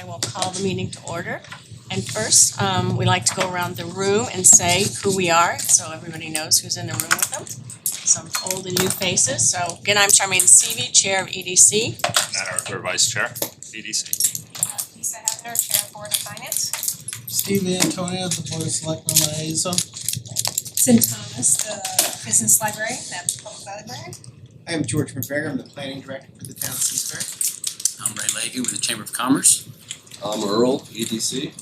will call the meeting to order. And first, we like to go around the room and say who we are, so everybody knows who's in the room with them. Some old and new faces. So again, I'm Charmaine Seavey, Chair of EDC. Matt Arthur, Vice Chair, EDC. Lisa Hefner, Chair of Board of Finance. Steve Antonio, the Board of Selectmen Liaison. Sin Thomas, the Business Library, the Public Library. I am George McGregor, I'm the Planning Director for the town of Simsbury. I'm Ray Leahy with the Chamber of Commerce. I'm Earl, EDC.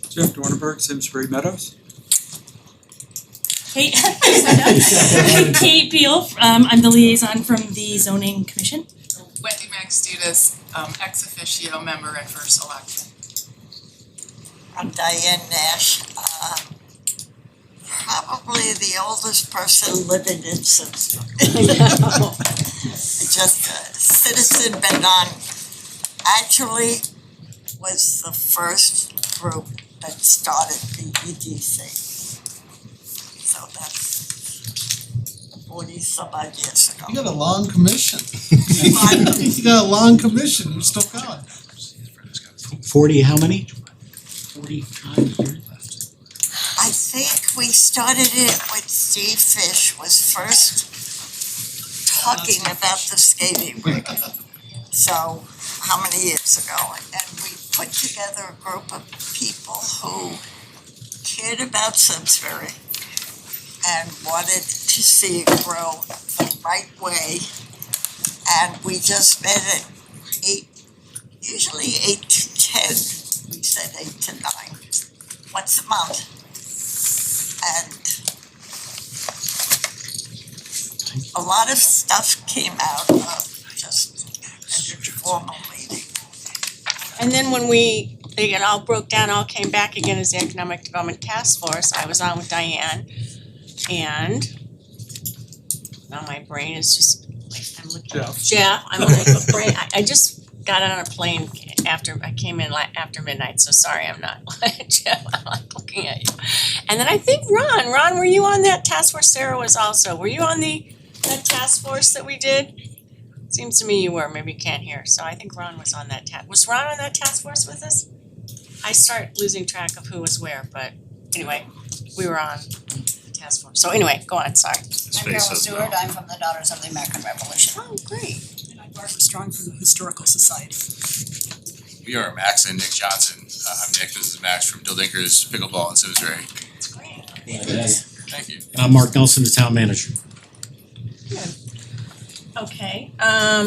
Jeff Dornberg, Simsbury Meadows. Kate, Kate Beal, I'm the liaison from the Zoning Commission. Wendy Maxtutis, ex officio member at first election. I'm Diane Nash, probably the oldest person living in Simsbury. Just a citizen, been on, actually was the first group that started the EDC. So that's 40 some odd years ago. You got a long commission. You got a long commission, you're still going. 40 how many? 45 years. I think we started it with Steve Fish was first talking about the skating rink. So how many years ago? And we put together a group of people who cared about Simsbury and wanted to see it grow the right way. And we just met at usually 8 to 10. We said 8 to 9, once a month. And a lot of stuff came out of just an informal meeting. And then when it all broke down, all came back again as the Economic Development Task Force, I was on with Diane. And now my brain is just, I'm looking at Jeff, I'm looking at brain, I just got on a plane after, I came in after midnight, so sorry, I'm not, Jeff, I'm like looking at you. And then I think Ron, were you on that task force? Sarah was also, were you on that task force that we did? Seems to me you were, maybe you can't hear, so I think Ron was on that was Ron on that task force with us? I start losing track of who was where, but anyway, we were on the task force. So anyway, go on, sorry. His I'm Carol face has Stewart, I'm from the Daughters of the American Revolution. Oh, great. And I'm Barbara Strong from the Historical Society. We are Max and Nick Johnson. I'm Nick, this is Max from Dildinker's Pickleball in Simsbury. That's great. Thank you. And I'm Mark Nelson, the town manager. Okay,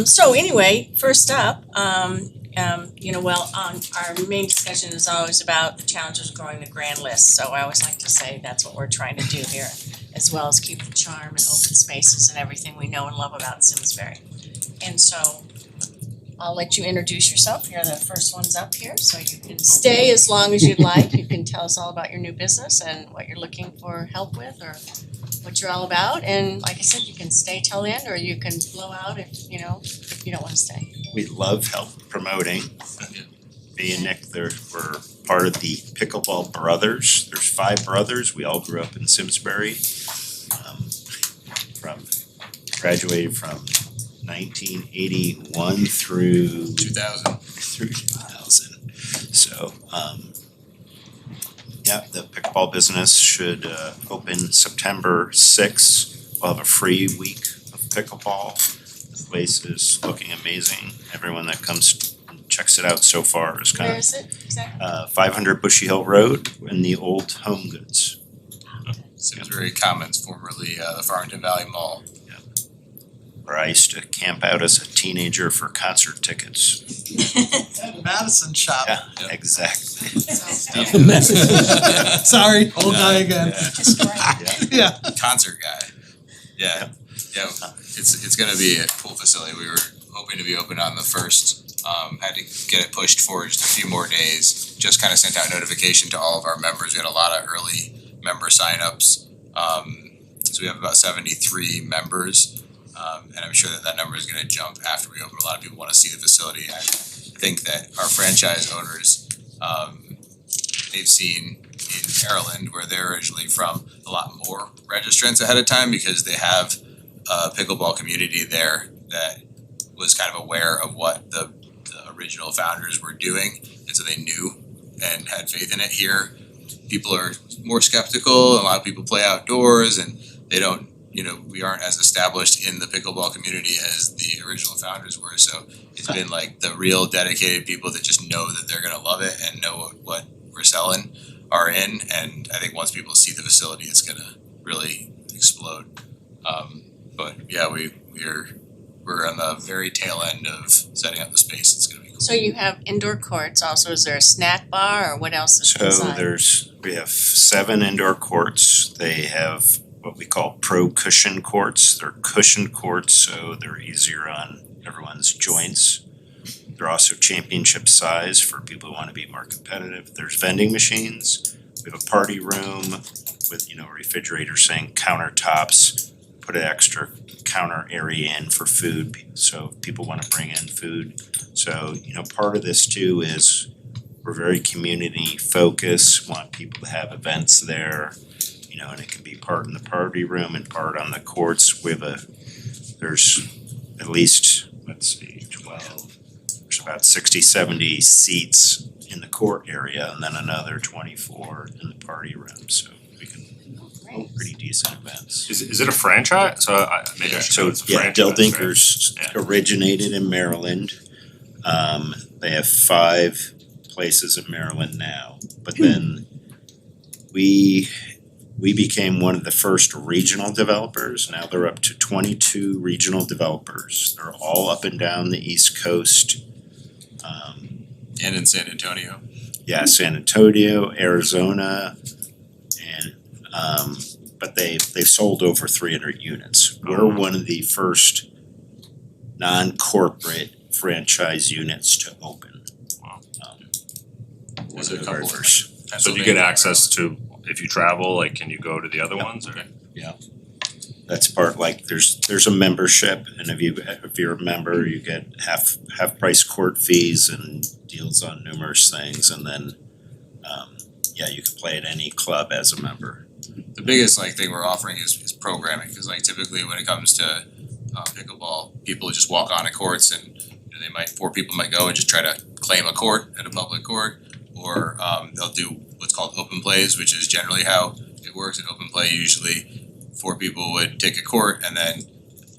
so anyway, first up, our main discussion is always about the challenges of growing the grand list. So I always like to say that's what we're trying to do here, as well as keep the charm and open spaces and everything we know and love about Simsbury. And so I'll let you introduce yourself. You're the first ones up here, so you can stay as long as you'd like. You can tell us all about your new business and what you're looking for help with or what you're all about. And like I said, you can stay till the end or you can blow out if you don't want to stay. We love help promoting. Me and Nick, we're part of the Pickleball Brothers. There's 5 brothers. We all grew up in Simsbury. Graduated from 1981 through 2000. So the pickleball business should open September 6th. We'll have a free week of pickleball. The place is looking amazing. Everyone that comes and checks it out so far is kind of. Where is it exactly? 500 Bushy Hill Road in the old Home Goods. Simsbury Commons, formerly the Farmington Valley Mall. Where I used to camp out as a teenager for concert tickets. Madison shop. Yeah, exactly. Sorry, old guy again. Yeah. Concert guy. Yeah. It's gonna be a cool facility. We were hoping to be open on the 1st. Had to get it pushed forward just a few more days. Just kind of sent out notification to all of our members. We had a lot of early member signups. So we have about 73 members. And I'm sure that number is gonna jump after we open. A lot of people wanna see the facility. I think that our franchise owners, they've seen in Maryland, where they're originally from, a lot more registrants ahead of time because they have a pickleball community there that was kind of aware of what the original founders were doing. And so they knew and had faith in it. Here, people are more skeptical, a lot of people play outdoors and they don't, we aren't as established in the pickleball community as the original founders were, so it's been like the real dedicated people that just know that they're gonna love it and know what we're selling are in, and I think once people see the facility, it's gonna really explode. But yeah, we're on the very tail end of setting up the space. It's gonna be cool. So you have indoor courts also, is there a snack bar or what else is So inside? we have 7 indoor courts. They have what we call pro cushion courts. They're cushioned courts, so they're easier on everyone's joints. They're also championship size for people who wanna be more competitive. There's vending machines. We have a party room with, refrigerator saying countertops, put an extra counter area in for food, so if people wanna bring in food. So, part of this too is we're very community focused, want people to have events there, and it can be part in the party room and part on the courts. There's at least, 12, there's about 60, 70 seats in the court area and then another 24 in the party room, so we can hold pretty decent events. Is it a franchise? So maybe I should So, know it's a yeah, franchise, Dill right? Dinkers originated in Maryland. They have 5 places in Maryland now, but then we became one of the first regional developers. Now they're up to 22 regional developers. They're all up and down the East Coast. And in San Antonio. Yeah, San Antonio, Arizona, and but they've sold over 300 units. We're one of the first non-corporate franchise units to open. Wow. There's a One of the very couple. first. So do you get access to, if you travel, like can you go to the other ones or? That's part, like, there's a membership, and if you're a member, you get half price court fees and deals on numerous things, and then you can play at any club as a member. The biggest thing we're offering is programming, because typically when it comes to pickleball, people just walk on to courts and four people might go and just try to claim a court at a public court, or they'll do what's called open plays, which is generally how it works. In open play, usually 4 people would take a court, and then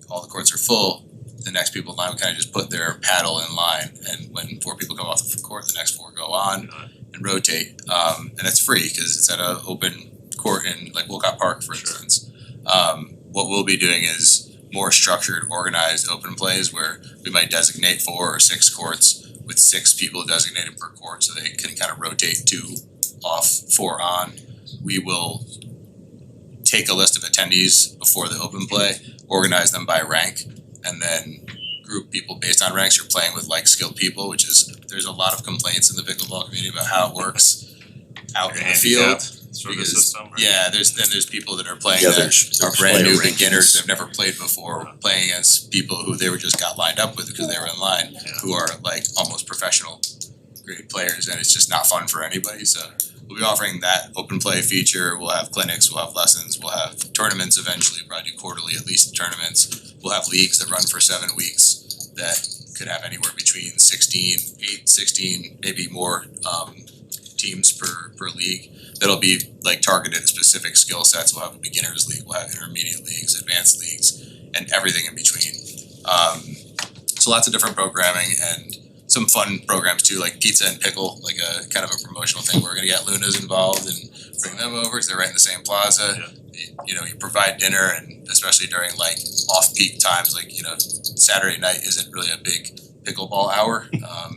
all the courts are full. The next people in line would kind of just put their paddle in line, and when 4 people come off the court, the next 4 go on and rotate. And it's free because it's at a open court in Wolcott Park, for instance. What we'll be doing is more structured, organized open plays where we might designate 4 or 6 courts with 6 people designated per court, so they can kind of rotate 2 off, 4 on. We will take a list of attendees before the open play, organize them by rank, and then group people based on ranks. You're playing with skilled people, which is, there's a lot of complaints in the pickleball community about how it works out in the field. Sort of Because system, right? there's people that are playing Yeah, that there's are brand new player beginners, rankings. they've never played before, playing against people who they were just got lined up with because they were in line, who are almost professional grade players, and it's just not fun for anybody. So we'll be offering that open play feature. We'll have clinics, we'll have lessons, we'll have tournaments eventually, probably do quarterly at least tournaments. We'll have leagues that run for 7 weeks that could have anywhere between 16, maybe more teams per league. That'll be targeted at specific skill sets. We'll have a beginners league, we'll have intermediate leagues, advanced leagues, and everything in between. So lots of different programming and some fun programs too, like pizza and pickle, a kind of a promotional thing. We're gonna get Luna's involved and bring them over because they're right in the same plaza. You provide dinner, and especially during off-peak times, Saturday night isn't really a big pickleball hour.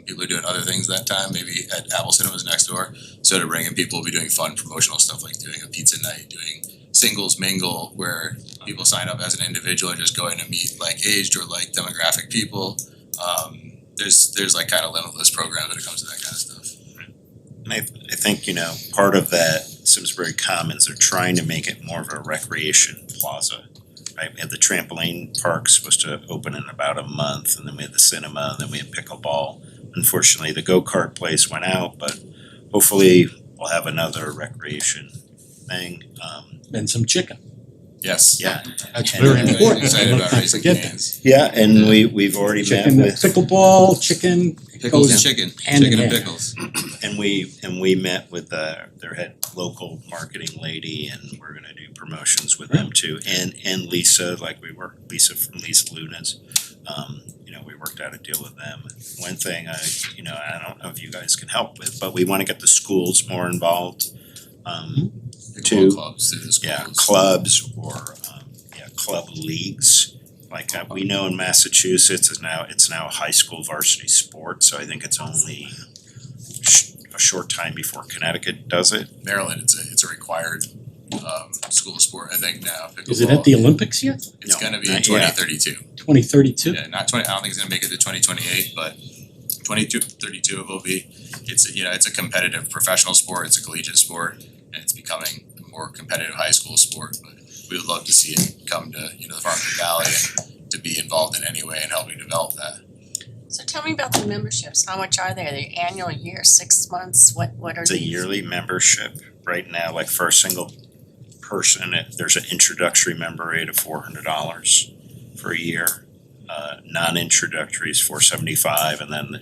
People are doing other things that time, maybe at Apple Cinemas next door. So to bring in people, we'll be doing fun promotional stuff like doing a pizza night, doing singles mingle where people sign up as an individual and just going to meet aged or demographic people. There's kind of limitless programs when it comes to that kind of stuff. And I think, part of that Simsbury Commons, they're trying to make it more of a recreation plaza. Right, we have the trampoline park supposed to open in about a month, and then we have the cinema, and then we have pickleball. Unfortunately, the go-kart place went out, but hopefully we'll have another recreation thing. And some chicken. Yes. Yeah. That's And- very I'm important. excited about I raising forget that. cans. Yeah, and we've already met Chicken, with, pickleball, chicken, Pickles and goes chicken, hand in chicken and hand. pickles. and we met with their head local marketing lady, and we're gonna do promotions with them too. And Lisa, Lisa from Lisa Luna's, we worked out a deal with them. One thing I don't know if you guys can help with, but we wanna get the schools more involved. Pickleball clubs through the schools. Yeah, clubs or club leagues. Like we know in Massachusetts it's now a high school varsity sport, so I think it's only a short time before Connecticut does it. Maryland, it's a required school sport, I think now, pickleball. Is it at the Olympics yet? It's No, gonna be in not yet. 2032. 2032? Yeah, not 20, I don't think it's gonna make it to 2028, but 2032 it will be. It's a competitive professional sport, it's a collegiate sport, and it's becoming a more competitive high school sport, but we would love to see it come to, the Farmington Valley and to be involved in any way in helping develop that. So tell me about the memberships, how much are they? Are they annual, year, 6 months, what are It's a these? yearly membership. Right now, like for a single person, there's an introductory member rate of $400 for a year. Non-introductory is $475, and then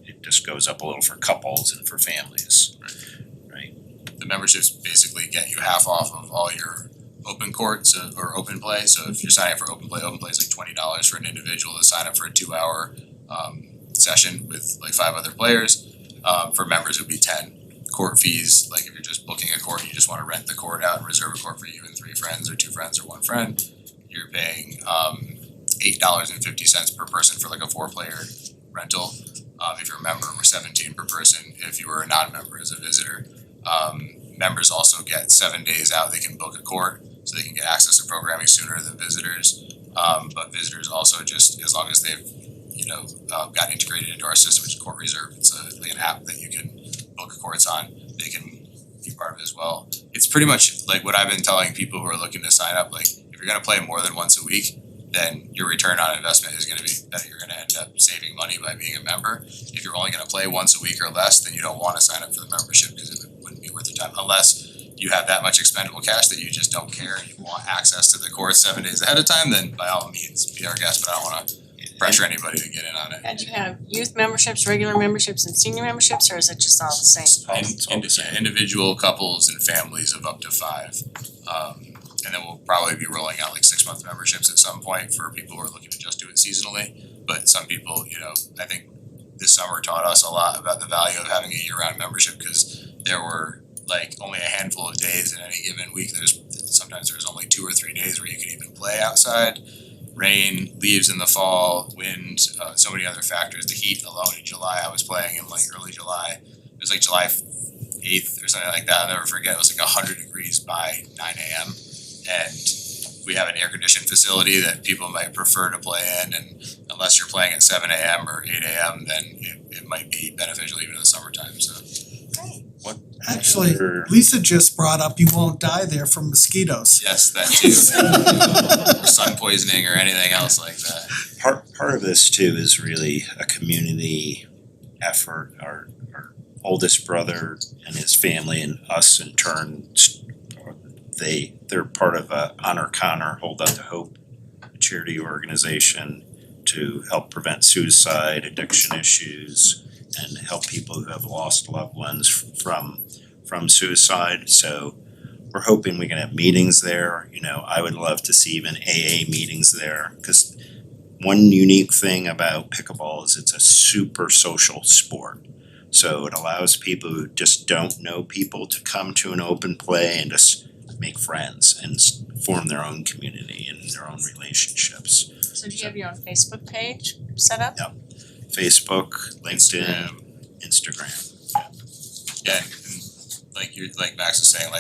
it just goes up a little for couples and for families. The memberships basically get you half off of all your open courts or open play. So if you're signing up for open play is like $20 for an individual to sign up for a 2-hour session with like 5 other players. For members it would be 10. Court fees, like if you're just booking a court, you just wanna rent the court out and reserve a court for you and 3 friends or 2 friends or 1 friend, you're paying $8.50 per person for like a 4-player rental. If you're a member, we're $17 per person. If you were a non-member as a visitor, members also get 7 days out. They can book a court, so they can get access to programming sooner than visitors. But visitors also, just as long as they've got integrated into our system, which is Court Reserve, it's like an app that you can book courts on. They can be part of it as well. It's pretty much like what I've been telling people who are looking to sign up. Like if you're gonna play more than once a week, then your return on investment is gonna be that you're gonna end up saving money by being a member. If you're only gonna play once a week or less, then you don't wanna sign up for the membership because it wouldn't be worth your time unless you have that much expendable cash that you just don't care and you want access to the court 7 days ahead of time, then by all means be our guest, but I don't wanna pressure anybody to get in on it. And you have youth memberships, regular memberships, and senior memberships, or is it just all the same? Individual couples and families of up to 5. And then we'll probably be rolling out like 6-month memberships at some point for people who are looking to just do it seasonally. But some people, I think this summer taught us a lot about the value of having a year-round membership, because there were like only a handful of days in any given week. Sometimes there's only 2 or 3 days where you could even play outside. Rain, leaves in the fall, wind, so many other factors. The heat alone in July, I was playing in like early July. It was like July 8th or something like that. I'll never forget. It was like 100 degrees by 9 a.m. And we have an air conditioned facility that people might prefer to play in. And unless you're playing at 7 a.m. or 8 a.m., then it might be beneficial even in the summertime. So. Actually, Lisa just brought up you won't die there from mosquitoes. Yes, that too. Or sun poisoning or anything else like that. Part of this too is really a community effort. Our oldest brother and his family and us in turn, they're part of Honor Connor, Hold Out to Hope, a charity organization to help prevent suicide, addiction issues, and help people who have lost loved ones from suicide. So we're hoping we can have meetings there. I would love to see even AA meetings there, because one unique thing about pickleball is it's a super social sport. So it allows people who just don't know people to come to an open play and just make friends and form their own community and their own relationships. So do you have your own Facebook page set up? Yep. Facebook, LinkedIn, Instagram. Yeah, and like Max was saying,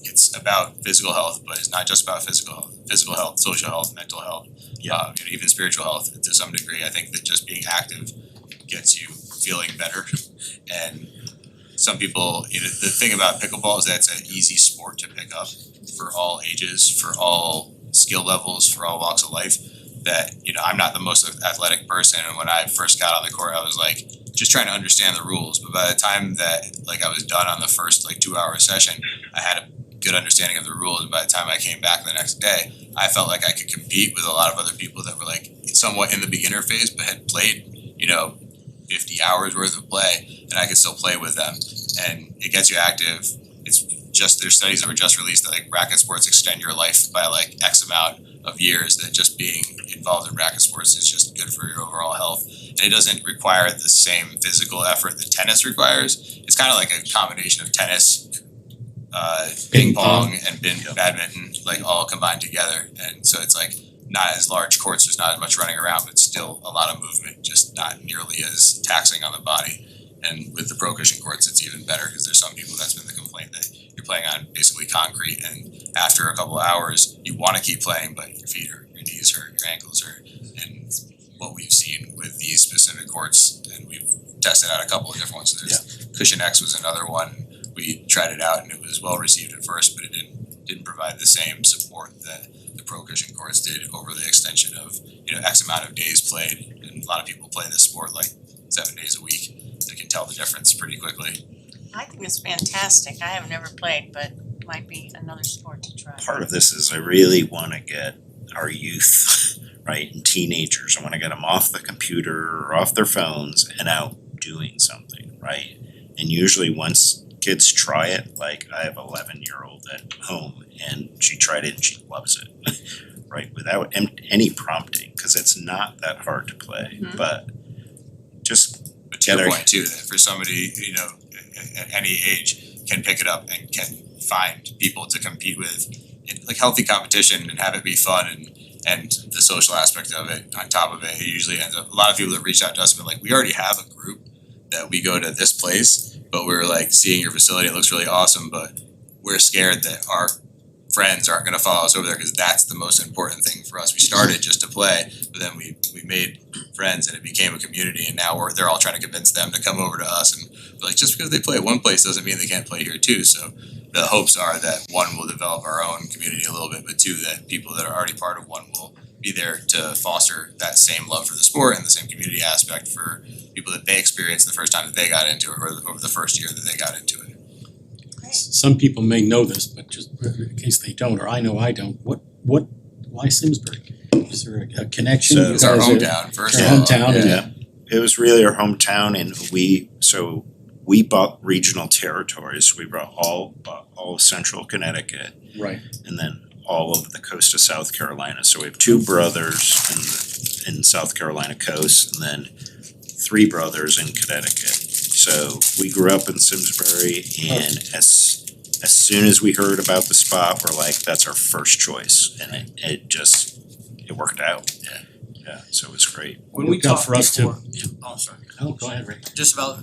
it's about physical health, but it's not just about physical health, social health, mental health, even spiritual health to some degree. I think that just being active gets you feeling better. And some people, the thing about pickleball is that it's an easy sport to pick up for all ages, for all skill levels, for all walks of life. That, I'm not the most athletic person, and when I first got on the court I was like just trying to understand the rules, but by the time that I was done on the first 2-hour session, I had a good understanding of the rules, and by the time I came back the next day, I felt like I could compete with a lot of other people that were like somewhat in the beginner phase but had played, 50 hours worth of play, and I could still play with them. And it gets you active. It's just, there's studies that were just released that like racket sports extend your life by like X amount of years, that just being involved in racket sports is just good for your overall health. And it doesn't require the same physical effort that tennis requires. It's kind of like a combination of tennis, ping pong and badminton, like all combined together. And so it's like not as large courts, there's not as much running around, but still a lot of movement, just not nearly as taxing on the body. And with the pro cushion courts, it's even better because there's some people that's been the complaint that you're playing on basically concrete, and after a couple of hours, you want to keep playing, but your feet hurt, your knees hurt, your ankles hurt. And what we've seen with these specific courts, and we've tested out a couple of different ones. So there's Cushion X was another one. We tried it out and it was well received at first, but it didn't provide the same support that the pro cushion courts did over the extension of X amount of days played. And a lot of people play this sport like 7 days a week. They can tell the difference pretty quickly. I think it's fantastic. I have never played, but it might be another sport to try. Part of this is I really wanna get our youth, right, and teenagers, I wanna get them off the computer or off their phones and out doing something, right? And usually once kids try it, like I have 11-year-old at home and she tried it and she loves it, right? Without any prompting, cause it's not that hard to play, but just But to your point too, that for somebody, at any age can pick it up and can find people to compete with, like healthy competition, and have it be fun, and the social aspect of it on top of it. It usually ends up, a lot of people that reach out to us have been like, we already have a group that we go to this place, but we're like seeing your facility, it looks really awesome, but we're scared that our friends aren't gonna follow us over there, because that's the most important thing for us. We started just to play, but then we made friends and it became a community, and now they're all trying to convince them to come over to us, and we're like, just because they play at one place doesn't mean they can't play here too. So the hopes are that one, we'll develop our own community a little bit, but two, that people that are already part of one will be there to foster that same love for the sport and the same community aspect for people that they experienced the first time that they got into it, or over the first year that they got into it. Some people may know this, but just in case they don't, or I know I don't, why Simsbury? Is there a connection? So- It's our Is it- hometown first It's of our all. hometown, and- Yeah, it was really our hometown, and we bought regional territories. We bought all of central Connecticut, Right. and then all of the coast of South Carolina. So we have two brothers in South Carolina coast, and then three brothers in Connecticut. So we grew up in Simsbury, and as soon as we heard about the spot, we're like, that's our first choice, and it worked out. Yeah, so it was great. When we Worked out talked for us too. before, oh, sorry, Oh, go ahead, Rick. just about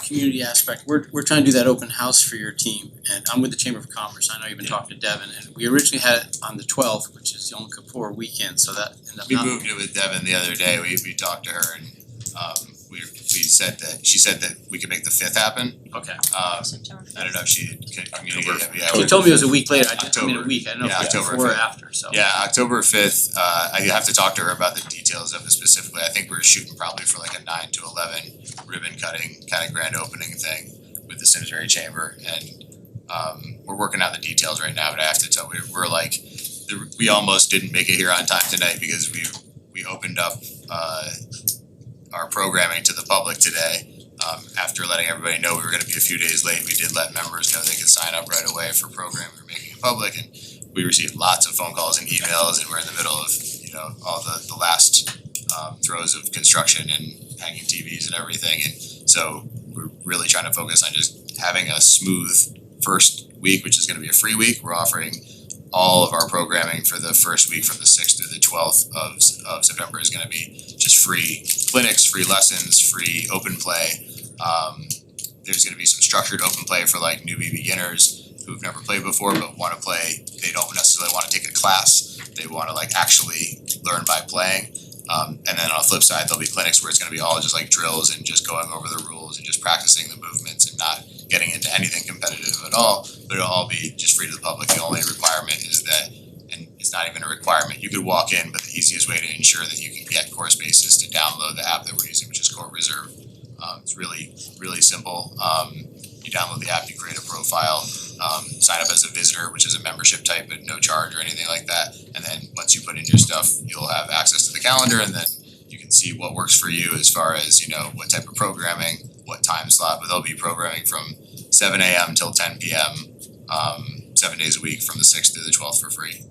community aspect, we're trying to do that open house for your team, and I'm with the Chamber of Commerce, I know you've been talking to Devin, and we originally had it on the 12th, which is Yom Kippur weekend, so that ended up We not. moved it with Devin the other day, we talked to her, and we said that, she said that we could make the 5th happen. Okay. September I don't know if she could communicate that, yeah. She told me it was a week later, I mean a October. week, I don't know if Yeah, it was October before or 5th. after, so. Yeah, October 5th, I have to talk to her about the details of it specifically. I think we're shooting probably for like a 9 to 11 ribbon cutting kind of grand opening thing with the Simsbury Chamber, and we're working out the details right now, but I have to tell, we're like, we almost didn't make it here on time tonight because we opened up our programming to the public today. After letting everybody know we were gonna be a few days late, we did let members know they could sign up right away for programming we were making it public, and we received lots of phone calls and emails, and we're in the middle of, all the last throes of construction and hanging TVs and everything, and so we're really trying to focus on just having a smooth first week, which is gonna be a free week. We're offering all of our programming for the first week from the 6th through the 12th of September is gonna be just free clinics, free lessons, free open play. There's gonna be some structured open play for like newbie beginners who've never played before but wanna play. They don't necessarily wanna take a class, they wanna like actually learn by playing. And then on the flip side, there'll be clinics where it's gonna be all just like drills and just going over the rules and just practicing the movements and not getting into anything competitive at all, but it'll all be just free to the public. The only requirement is that, and it's not even a requirement, you could walk in, but the easiest way to ensure that you can get course space is to download the app that we're using, which is Court Reserve. It's really, really simple. You download the app, you create a profile, sign up as a visitor, which is a membership type but no charge or anything like that. And then once you put in your stuff, you'll have access to the calendar, and then you can see what works for you as far as, you know, what type of programming, what time slot, but there'll be programming from 7 AM till 10 PM, 7 days a week from the 6th to the 12th for free.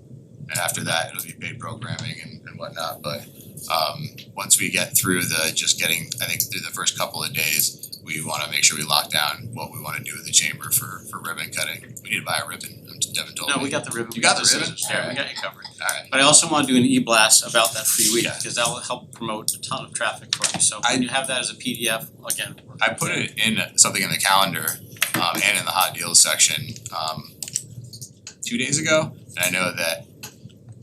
And after that, it'll be paid programming and whatnot, but once we get through I think through the first couple of days, we wanna make sure we lock down what we wanna do with the chamber for ribbon cutting. We need to buy a ribbon, Devin told me. No, we got the ribbon. You got the ribbon? scissors. Yeah, we got you covered. Alright. But I also wanna do an e-blast about that free week, Yeah. because that will help promote a ton of traffic for you, so I- when you have that as a PDF, again. I put it in something in the calendar, and in the hot deals section, 2 days ago. And I know that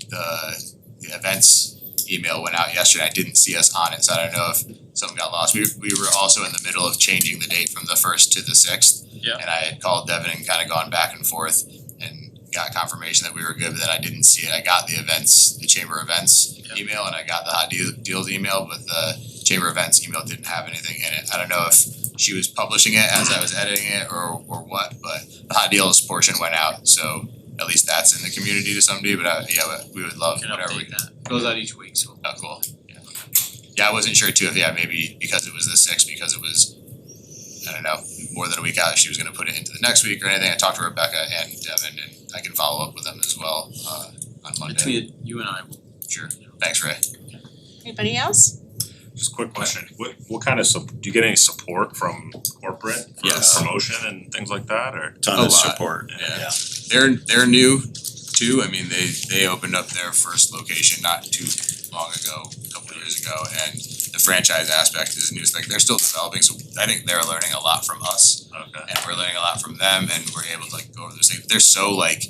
the events email went out yesterday. I didn't see us on it, so I don't know if something got lost. We were also in the middle of changing the date from the 1st to the 6th. Yeah. And I had called Devin and kinda gone back and forth and got confirmation that we were good, but then I didn't see it. I got the chamber events email, and I got the hot deals email, but the chamber events email didn't have anything in it. I don't know if she was publishing it as I was editing it or what, but the hot deals portion went out, so at least that's in the community to some degree, but we would love Can whatever we update can. that. Goes out each week, so. Oh, cool. Yeah, I wasn't sure too if, maybe because it was the 6th, because it was, I don't know, more than a week out, if she was gonna put it into the next week or anything. I talked to Rebecca and Devin, and I can follow up with them as well, on Monday. Between you and I, Sure. Thanks, Ray. Anybody else? Just a quick question, what kind of do you get any support from corporate for Yes. promotion and things like that, or? Ton A of lot. support, Yeah. yeah. They're new too. I mean, they opened up their first location not too long ago, a couple of years ago, and the franchise aspect is new. It's like they're still developing, so I think they're learning a lot from us. Okay. And we're learning a lot from them, and we're able to like go over those things. They're so like,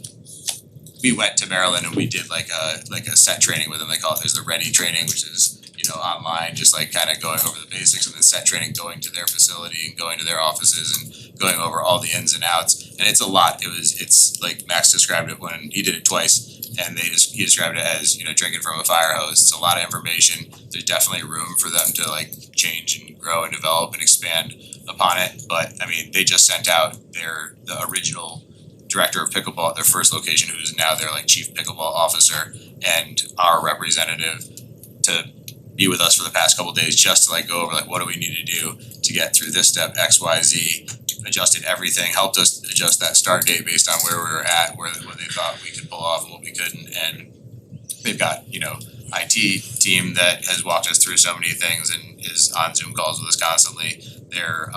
we went to Maryland and we did like a set training with them. They call it, there's the ready training, which is, you know, online, just like kind of going over the basics, and then set training, going to their facility and going to their offices and going over all the ins and outs. And it's a lot. It's like Max described it when he did it twice, and he described it as, you know, drinking from a fire hose. It's a lot of information. There's definitely room for them to like change and grow and develop and expand upon it. But I mean, they just sent out the original director of pickleball at their first location, who's now their like chief pickleball officer, and our representative to be with us for the past couple of days, just to like go over like what do we need to do to get through this step, XYZ, adjusted everything, helped us adjust that start date based on where we were at, what they thought we could pull off and what we couldn't. And they've got, you know, IT team that has walked us through so many things and is on Zoom calls with us constantly. Their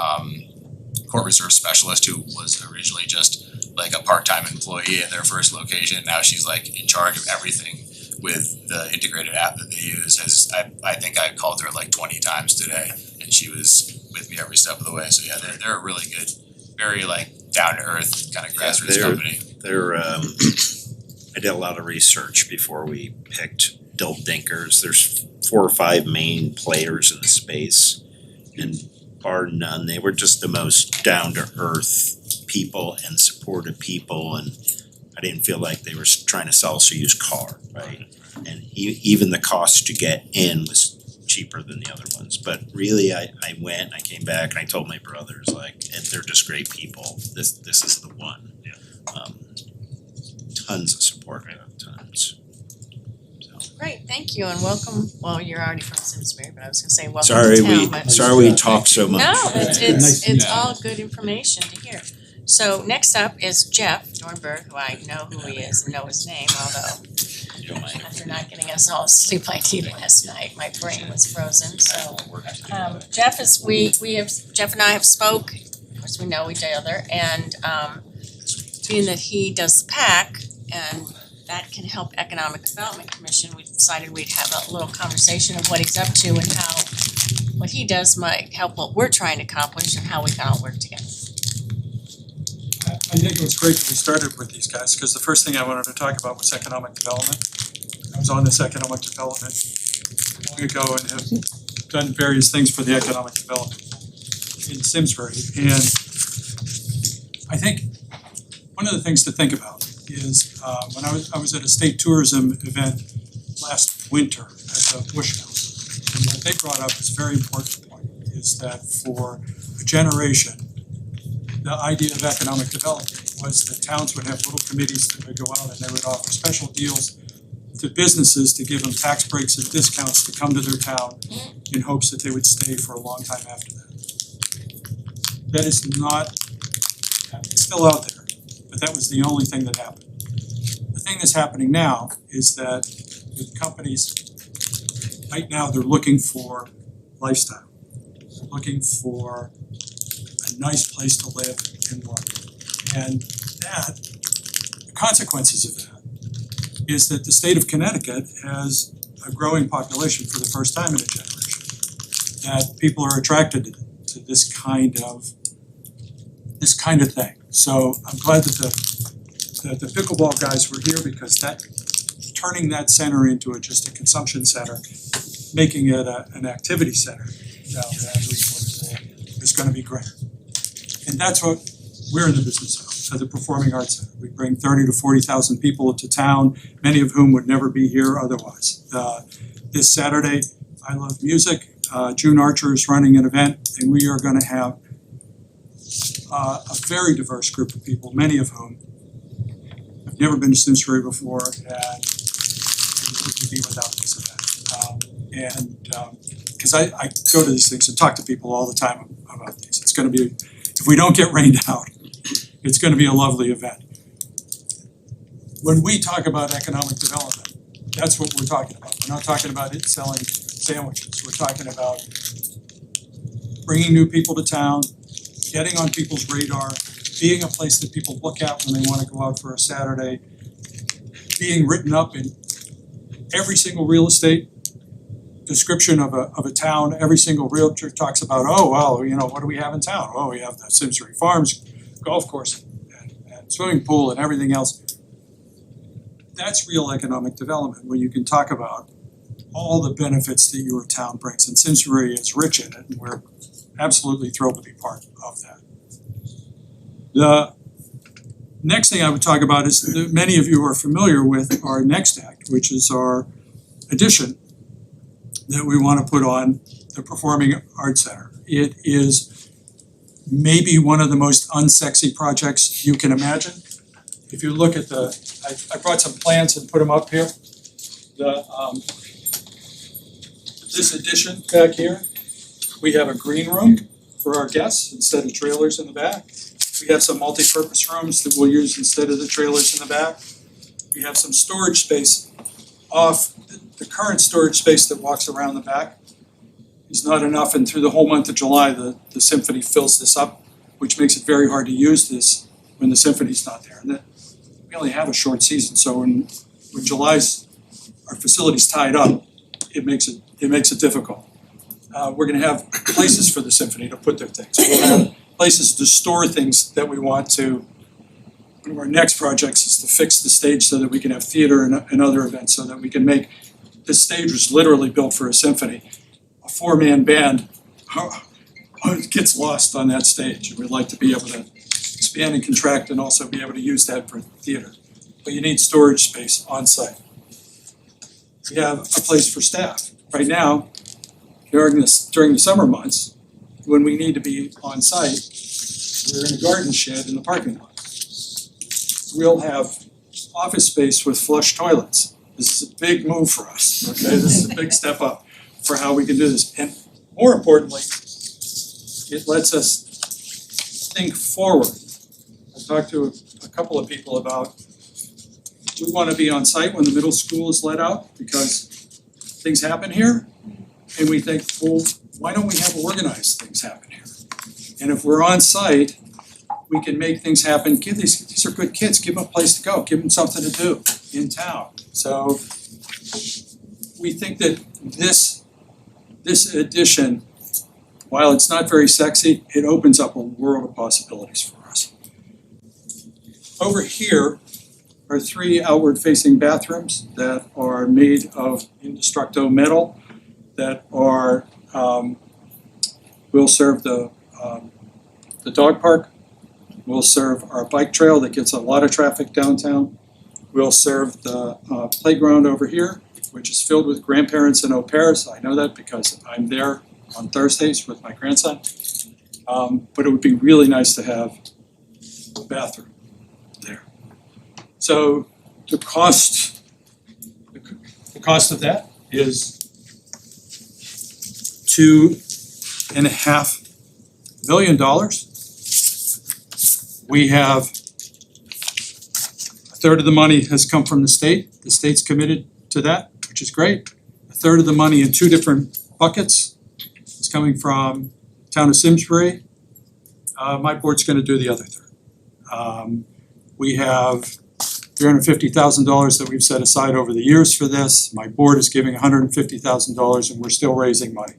court reserve specialist, who was originally just like a part-time employee at their first location, now she's like in charge of everything with the integrated app that they use. I think I called her like 20 times today, and she was with me every step of the way. So yeah, they're a really good, very like down to earth kind of grassroots company. I did a lot of research before we picked Dilt Dinkers. There's 4 or 5 main players in the space, and bar none, they were just the most down to earth people and supportive people, and I didn't feel like they were trying to sell us a used car, right? And even the cost to get in was cheaper than the other ones, but really I went and I came back and I told my brothers, like, and they're just great people, this is the one. Yeah. Tons of support, tons. Great, thank you and welcome, well, you're already from Simsbury, but I was gonna say welcome to town, Sorry we talk so much. No, Nice. it's all good information to hear. So next up is Jeff Dornberg, who I know who he is and know his name, although after not getting us all sleep like he did last night, my brain was frozen, so. Jeff and I have spoke, of course we know each other, and being that he does the PAC and that can help Economic Development Commission, we decided we'd have a little conversation of what he's up to and how what he does might help what we're trying to accomplish and how we can all work together. I think it was great that we started with these guys, because the first thing I wanted to talk about was economic development. I was on this economic development long ago and have done various things for the economic development in Simsbury. And I think one of the things to think about is when I was at a state tourism event last winter at the Bush House, and what they brought up is a very important point, is that for a generation, the idea of economic development was that towns would have little committees that would go out and they would offer special deals to businesses to give them tax breaks and discounts to come to their town in hopes that they would stay for a long time after that. That is not, it's still out there, but that was the only thing that happened. The thing that's happening now is that with companies, right now they're looking for lifestyle. They're looking for a nice place to live and work. And that, the consequences of that is that the state of Connecticut has a growing population for the first time in a generation. That people are attracted to this kind of thing. So I'm glad that the pickleball guys were here because that, turning that center into just a consumption center, making it an activity center down there, is gonna be great. And that's what we're in the business of the Performing Arts Center. We bring 30 to 40,000 people into town, many of whom would never be here otherwise. This Saturday, I Love Music, June Archer is running an event, and we are gonna have a very diverse group of people, many of whom have never been to Simsbury before and wouldn't be without this event. Because I go to these things and talk to people all the time about these. It's gonna be, if we don't get rained out, it's gonna be a lovely event. When we talk about economic development, that's what we're talking about. We're not talking about it selling sandwiches. We're talking about bringing new people to town, getting on people's radar, being a place that people look at when they wanna go out for a Saturday, being written up in every single real estate description of a town. Every single realtor talks about, oh, well, you know, what do we have in town? Oh, we have the Simsbury Farms golf course and swimming pool and everything else. That's real economic development, when you can talk about all the benefits that your town brings, and Simsbury is rich in it, and we're absolutely thrilled to be part of that. The next thing I would talk about is that many of you are familiar with our next act, which is our addition that we want to put on the Performing Arts Center. It is maybe one of the most unsexy projects you can imagine. If you look at I brought some plans and put them up here. This addition back here, we have a green room for our guests instead of trailers in the back. We have some multi-purpose rooms that we'll use instead of the trailers in the back. We have some storage space off. The current storage space that walks around the back is not enough, and through the whole month of July, the symphony fills this up, which makes it very hard to use this when the symphony's not there. And we only have a short season, so when our facility's tied up, it makes it difficult. We're gonna have places for the symphony to put their things. We'll have places to store things that we want to. One of our next projects is to fix the stage so that we can have theater and other events, so that we can make, this stage was literally built for a symphony. A 4-man band gets lost on that stage, and we'd like to be able to expand and contract and also be able to use that for theater. But you need storage space on site. We have a place for staff. Right now, during the summer months, when we need to be on site, we're in a garden shed in the parking lot. We'll have office space with flush toilets. This is a big move for us, okay? This is a big step up for how we can do this. And more importantly, it lets us think forward. I talked to a couple of people about, we want to be on site when the middle school is let out because things happen here. And we think, well, why don't we have organized things happen here? And if we're on site, we can make things happen. Give these are good kids, give them a place to go, give them something to do in town. So we think that this addition, while it's not very sexy, it opens up a world of possibilities for us. Over here are 3 outward facing bathrooms that are made of indestructible metal that are will serve the dog park, will serve our bike trail that gets a lot of traffic downtown, will serve the playground over here, which is filled with grandparents and au pairs. I know that because I'm there on Thursdays with my grandson. But it would be really nice to have bathroom there. So the cost of that is $2.5 million. We have a third of the money has come from the state. The state's committed to that, which is great. A third of the money in two different buckets is coming from town of Simsbury. My board's gonna do the other third. We have $350,000 that we've set aside over the years for this. My board is giving $150,000 and we're still raising money.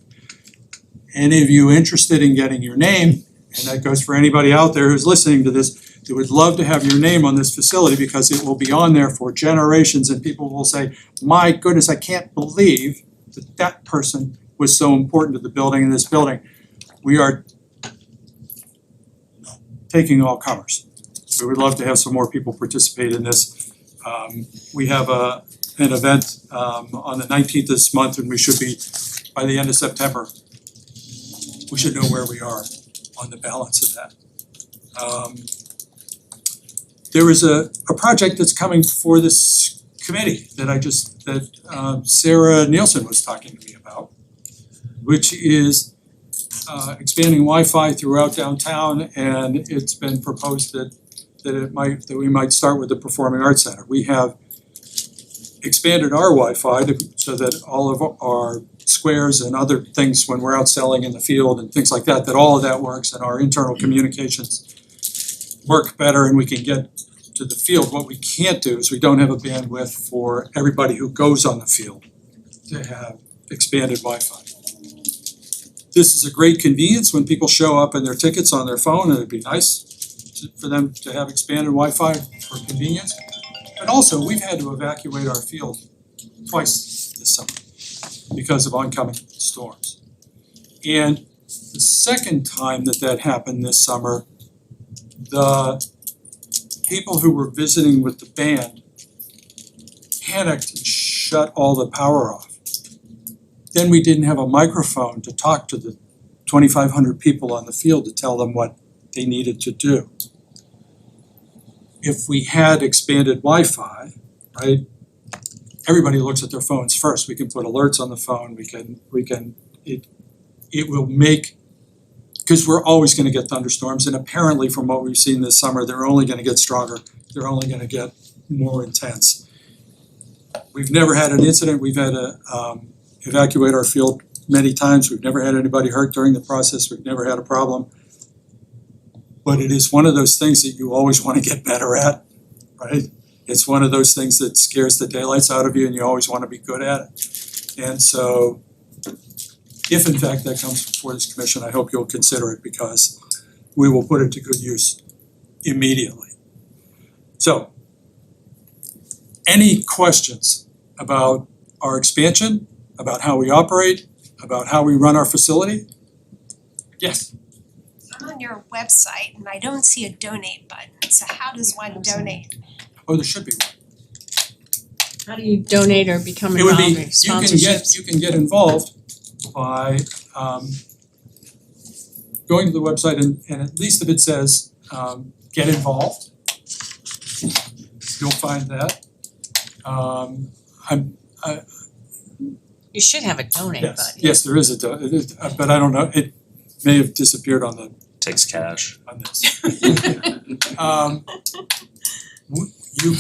Any of you interested in getting your name, and that goes for anybody out there who's listening to this, that would love to have your name on this facility because it will be on there for generations and people will say, my goodness, I can't believe that that person was so important to the building and this building. We are taking all comers. We would love to have some more people participate in this. We have an event on the 19th this month and we should be, by the end of September, we should know where we are on the balance of that. There is a project that's coming for this committee that Sarah Nielsen was talking to me about, which is expanding Wi-Fi throughout downtown, and it's been proposed that we might start with the Performing Arts Center. We have expanded our Wi-Fi so that all of our squares and other things when we're out selling in the field and things like that, that all of that works and our internal communications work better and we can get to the field. What we can't do is we don't have a bandwidth for everybody who goes on the field to have expanded Wi-Fi. This is a great convenience when people show up and their tickets on their phone, and it'd be nice for them to have expanded Wi-Fi for convenience. But also, we've had to evacuate our field twice this summer because of oncoming storms. And the second time that happened this summer, the people who were visiting with the band panicked and shut all the power off. Then we didn't have a microphone to talk to the 2,500 people on the field to tell them what they needed to do. If we had expanded Wi-Fi, right, everybody looks at their phones first. We can put alerts on the phone, it will make, because we're always gonna get thunderstorms, and apparently from what we've seen this summer, they're only gonna get stronger, they're only gonna get more intense. We've never had an incident, we've had to evacuate our field many times, we've never had anybody hurt during the process, we've never had a problem. But it is one of those things that you always wanna get better at, right? It's one of those things that scares the daylights out of you and you always wanna be good at it. And so, if in fact that comes before this commission, I hope you'll consider it because we will put it to good use immediately. So, any questions about our expansion, about how we operate, about how we run our facility? Yes? I'm on your website and I don't see a donate button, so how does one donate? Oh, there should be one. How do you donate or become It would involved be, in sponsorships? you can get involved by going to the website and at least if it says get involved, you'll find that. You should have a donate button. Yes, there is but I don't know, it may have disappeared on the Takes cash. on this. You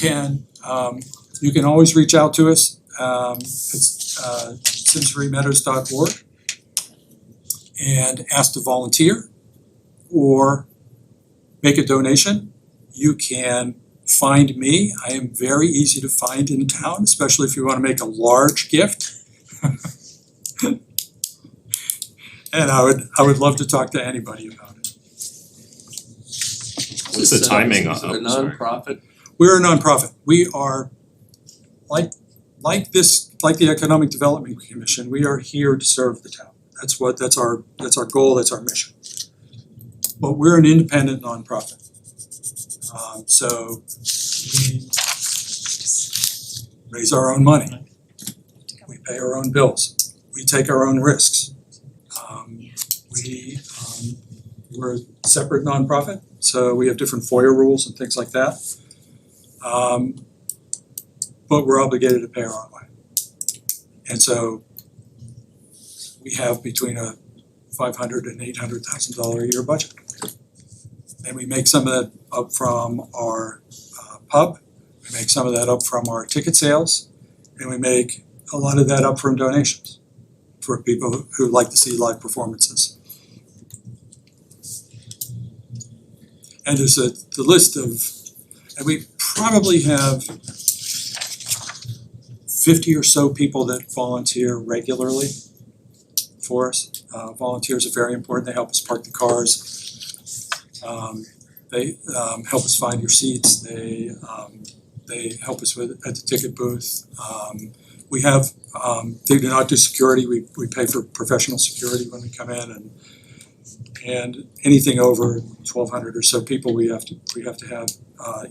can always reach out to us. It's simsburymeadows.org and ask to volunteer or make a donation. You can find me. I am very easy to find in town, especially if you want to make a large gift. And I would love to talk to anybody about it. What's the timing on? Is it a nonprofit? We're a nonprofit. We are like the Economic Development Commission, we are here to serve the town. That's our goal, that's our mission. But we're an independent nonprofit. So we raise our own money. We pay our own bills. We take our own risks. We're a separate nonprofit. so we have different FOIA rules and things like that. But we're obligated to pay our own way. And so we have between a $500,000 and $800,000 a year budget. And we make some of that up from our pub, we make some of that up from our ticket sales, and we make a lot of that up from donations for people who like to see live performances. And there's the list of, and we probably have 50 or so people that volunteer regularly for us. Volunteers are very important. They help us park the cars. They help us find your seats. They help us with at the ticket booth. We have they do not do security. We pay for professional security when we come in, and anything over 1,200 or so people, we have to have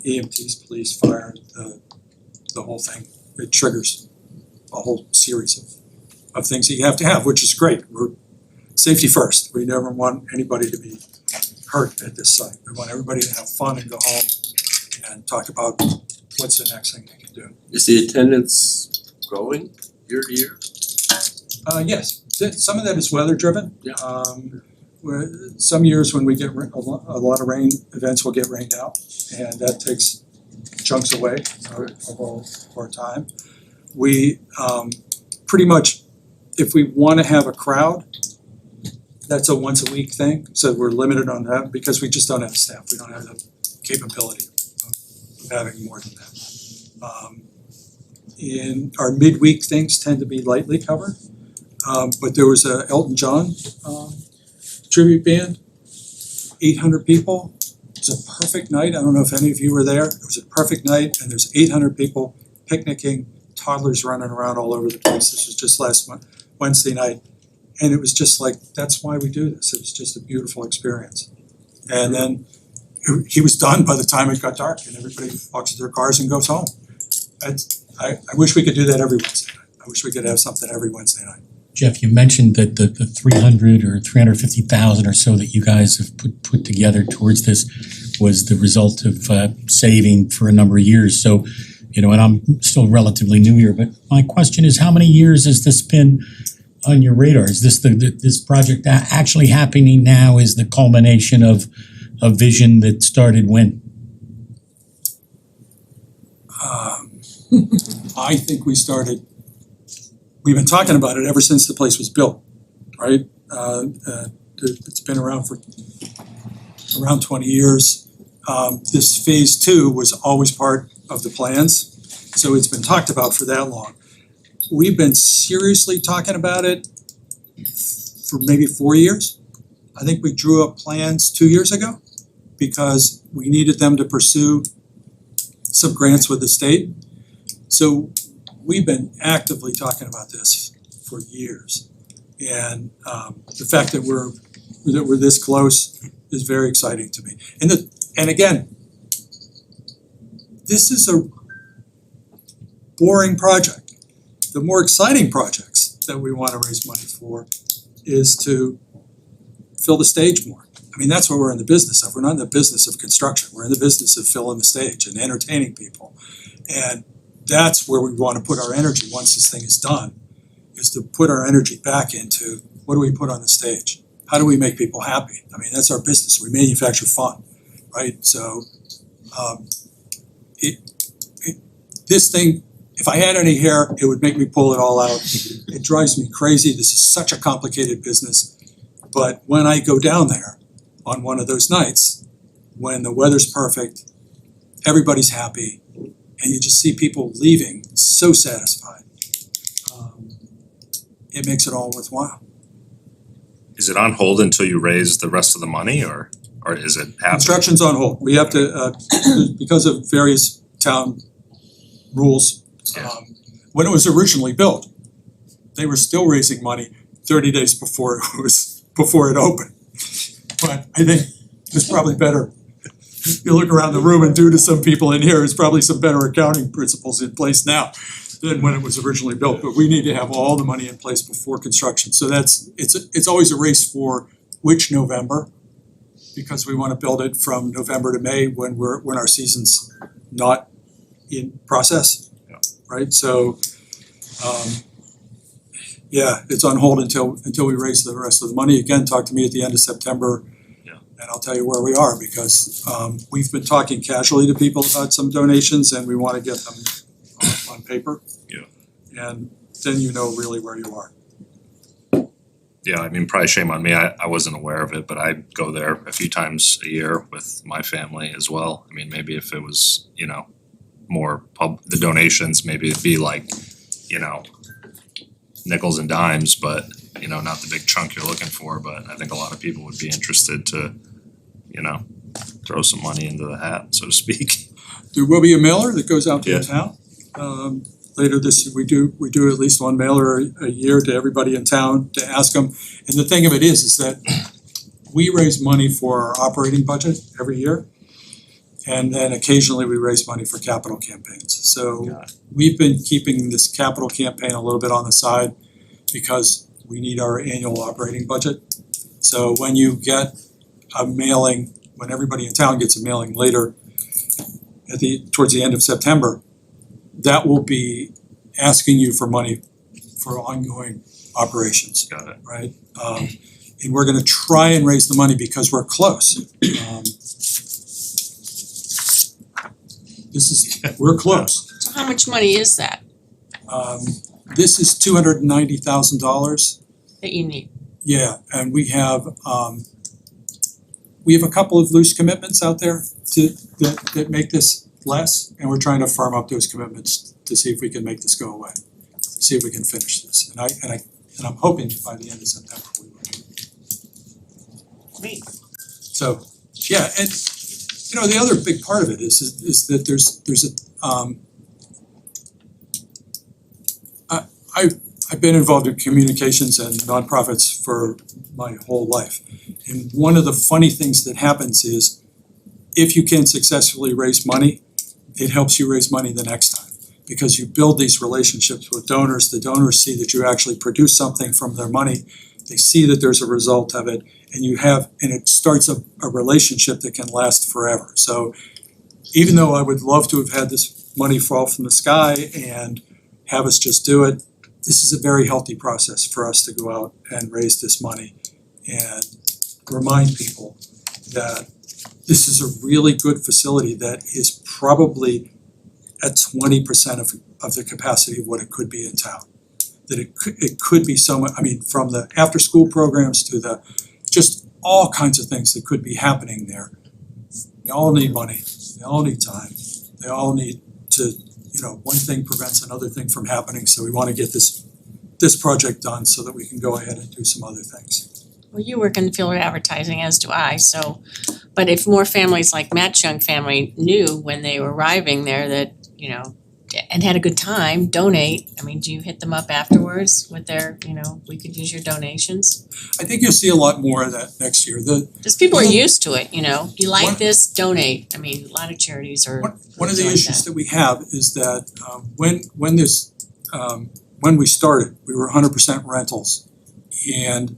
EMTs, police, fire, the whole thing. It triggers a whole series of things that you have to have, which is great. We're safety first. We never want anybody to be hurt at this site. We want everybody to have fun and go home and talk about what's the next thing they can do. Is the attendance growing year to year? Yes, some of that is weather driven. Yeah. Where some years when we get a lot of rain, events will get rained out, and that takes chunks away of our time. We pretty much, if we want to have a crowd, that's a once a week thing, so we're limited on that because we just don't have staff. We don't have the capability of having more than that. In our midweek things tend to be lightly covered, but there was a Elton John tribute band, 800 people. It was a perfect night. I don't know if any of you were there. It was a perfect night, and there's 800 people picnicking, toddlers running around all over the place. This was just last Wednesday night. And it was just like, that's why we do this. It was just a beautiful experience. And then he was done by the time it got dark, and everybody walks to their cars and goes home. I wish we could do that every Wednesday night. I wish we could have something every Wednesday night. Jeff, you mentioned that the 300 or 350,000 or so that you guys have put together towards this was the result of saving for a number of years. So, you know, and I'm still relatively new here, but my question is, how many years has this been on your radar? Is this this project actually happening now? Is the culmination of a vision that started when? I think we've been talking about it ever since the place was built, right? It's been around for around 20 years. This phase 2 was always part of the plans, so it's been talked about for that long. We've been seriously talking about it for maybe 4 years. I think we drew up plans 2 years ago because we needed them to pursue some grants with the state. So we've been actively talking about this for years. And the fact that we're this close is very exciting to me. And again, this is a boring project. The more exciting projects that we want to raise money for is to fill the stage more. I mean, that's what we're in the business of. We're not in the business of construction. We're in the business of filling the stage and entertaining people. And that's where we want to put our energy once this thing is done, is to put our energy back into what do we put on the stage? How do we make people happy? I mean, that's our business. We manufacture fun, right? So this thing, if I had any hair, it would make me pull it all out. It drives me crazy. This is such a complicated business. But when I go down there on one of those nights, when the weather's perfect, everybody's happy, and you just see people leaving so satisfied, it makes it all worthwhile. Is it on hold until you raise the rest of the money, or is it happening? Construction's on hold. We have to, because of various town rules, when it was originally built, they were still raising money 30 days before it opened. But I think it's probably better. You look around the room, and due to some people in here, there's probably some better accounting principles in place now than when it was originally built. But we need to have all the money in place before construction. So it's always a race for which November. because we wanna build it from November to May when our season's not in process. Yeah. Right, so yeah, it's on hold until we raise the rest of the money. Again, talk to me at the end of September. Yeah. And I'll tell you where we are, because we've been talking casually to people about some donations and we wanna get them on paper. Yeah. And then you know really where you are. Yeah, I mean, probably shame on me, I wasn't aware of it, but I go there a few times a year with my family as well. I mean, maybe if it was, you know, more the donations, maybe it'd be like, you know, nickels and dimes, but, you know, not the big chunk you're looking for, but I think a lot of people would be interested to, you know, throw some money into the hat, so to speak. There will be a mailer that goes out to Yeah. the town. Later this, we do at least one mailer a year to everybody in town to ask them. And the thing of it is that we raise money for our operating budget every year. And then occasionally we raise money for capital campaigns. So we've been keeping this capital campaign a little bit on the side because we need our annual operating budget. So when you get a mailing, when everybody in town gets a mailing later towards the end of September, that will be asking you for money for ongoing operations, Got it. right? And we're gonna try and raise the money because we're close. We're close. So how much money is that This is $290,000. that you need? Yeah, and we have a couple of loose commitments out there that make this less, and we're trying to firm up those commitments to see if we can make this go away. See if we can finish this. And I'm hoping by the end of September we will. Great. So, yeah, and you know, the other big part of it is that there's I've been involved in communications and nonprofits for my whole life. And one of the funny things that happens is if you can successfully raise money, it helps you raise money the next time. Because you build these relationships with donors, the donors see that you actually produce something from their money, they see that there's a result of it, and it starts a relationship that can last forever. So even though I would love to have had this money fall from the sky and have us just do it, this is a very healthy process for us to go out and raise this money and remind people that this is a really good facility that is probably at 20% of the capacity of what it could be in town. That it could be so much, I mean, from the after school programs to the just all kinds of things that could be happening there. They all need money, they all need time, they all need to, you know, one thing prevents another thing from happening, so we wanna get this project done so that we can go ahead and do some other things. Well, you work in the field of advertising, as do I, so, but if more families like Matt's young family knew when they were arriving there that, you know, and had a good time, donate, I mean, do you hit them up afterwards with their, you know, we could use your donations? I think you'll see a lot more of that next year. Just people are used to it, you know, you like One- this, donate, I mean, a lot of charities are One of the doing issues that we have is that when we started, we were 100% rentals. And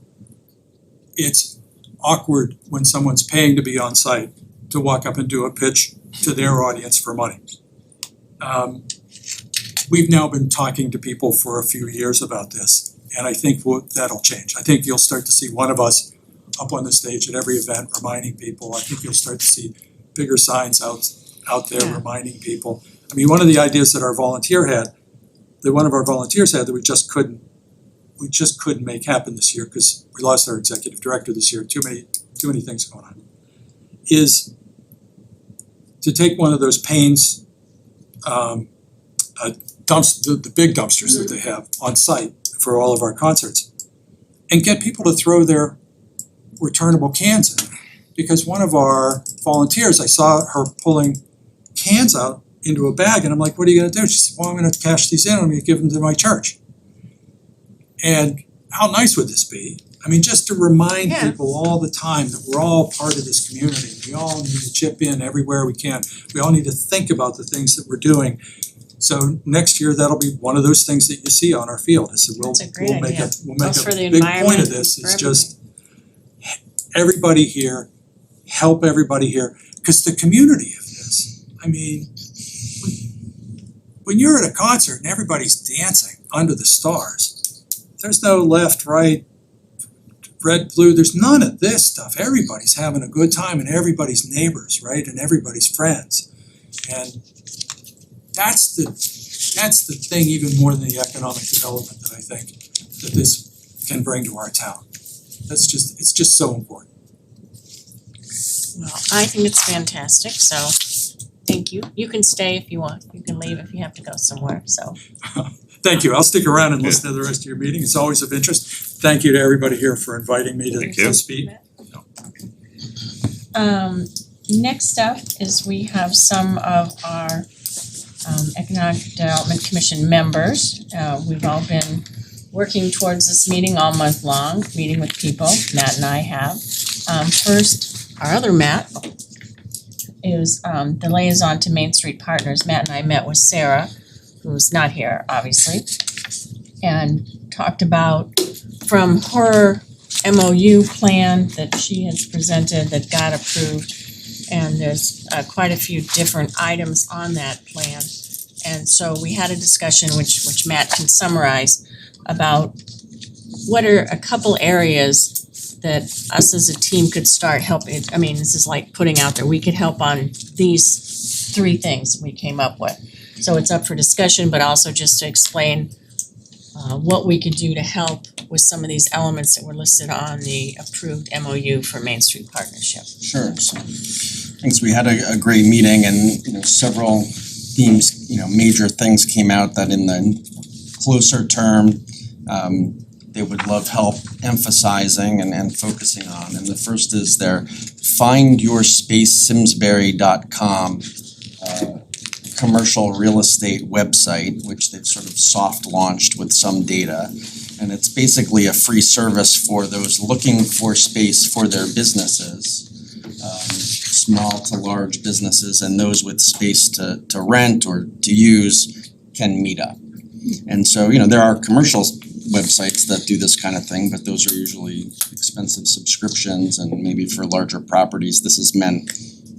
it's awkward when someone's paying to be on site to walk up and do a pitch to their audience for money. We've now been talking to people for a few years about this, and I think that'll change. I think you'll start to see one of us up on the stage at every event reminding people. I think you'll start to see bigger signs out there reminding people. I mean, one of the ideas that one of our volunteers had that we just couldn't make happen this year because we lost our executive director this year, too many things going on, is to take one of those panes, the big dumpsters that they have on site for all of our concerts, and get people to throw their returnable cans in. Because one of our volunteers, I saw her pulling cans out into a bag, and I'm like, what are you gonna do? She said, well, I'm gonna cash these in, I'm gonna give them to my church. And how nice would this be? I mean, just to remind people all the time that we're all part of this community. We all need to chip in everywhere we can. We all need to think about the things that we're doing. So next year, that'll be one of those things that you see on our field. Is that That's a great we'll make idea. a we'll make Both for the a big point environment, of this for is just everybody here help everybody here, because the community of this, I mean, when you're at a concert and everybody's dancing under the stars, there's no left, right, red, blue, there's none of this stuff. Everybody's having a good time and everybody's neighbors, right, and everybody's friends. And that's the thing, even more than the economic development, that I think that this can bring to our town. It's just so important. Well, I think it's fantastic, so thank you. You can stay if you want. You can leave if you have to go somewhere, so. Thank you. I'll stick around and listen to the rest of your meeting. It's always of interest. Thank you to everybody here for inviting me Thank you. to speak. Next up is we have some of our Economic Development Commission members. We've all been working towards this meeting all month long, meeting with people. Matt and I have. First, our other Matt is the liaison to Main Street Partners. Matt and I met with Sarah, who's not here, obviously, and talked about from her MOU plan that she has presented that got approved. And there's quite a few different items on that plan. And so we had a discussion which Matt can summarize about what are a couple areas that us as a team could start helping. I mean, this is like putting out there, we could help on these 3 things we came up with. So it's up for discussion, but also just to explain what we could do to help with some of these elements that were listed on the approved MOU for Main Street Partnership. Sure. So thanks. We had a great meeting, and several themes, major things came out that in the closer term they would love help emphasizing and focusing on. And the first is their findyourspacesimsbury.com commercial real estate website, which they've sort of soft launched with some data. And it's basically a free service for those looking for space for their businesses, small to large businesses, and those with space to rent or to use can meet up. And so, there are commercial websites that do this kind of thing, but those are usually expensive subscriptions, and maybe for larger properties, this is meant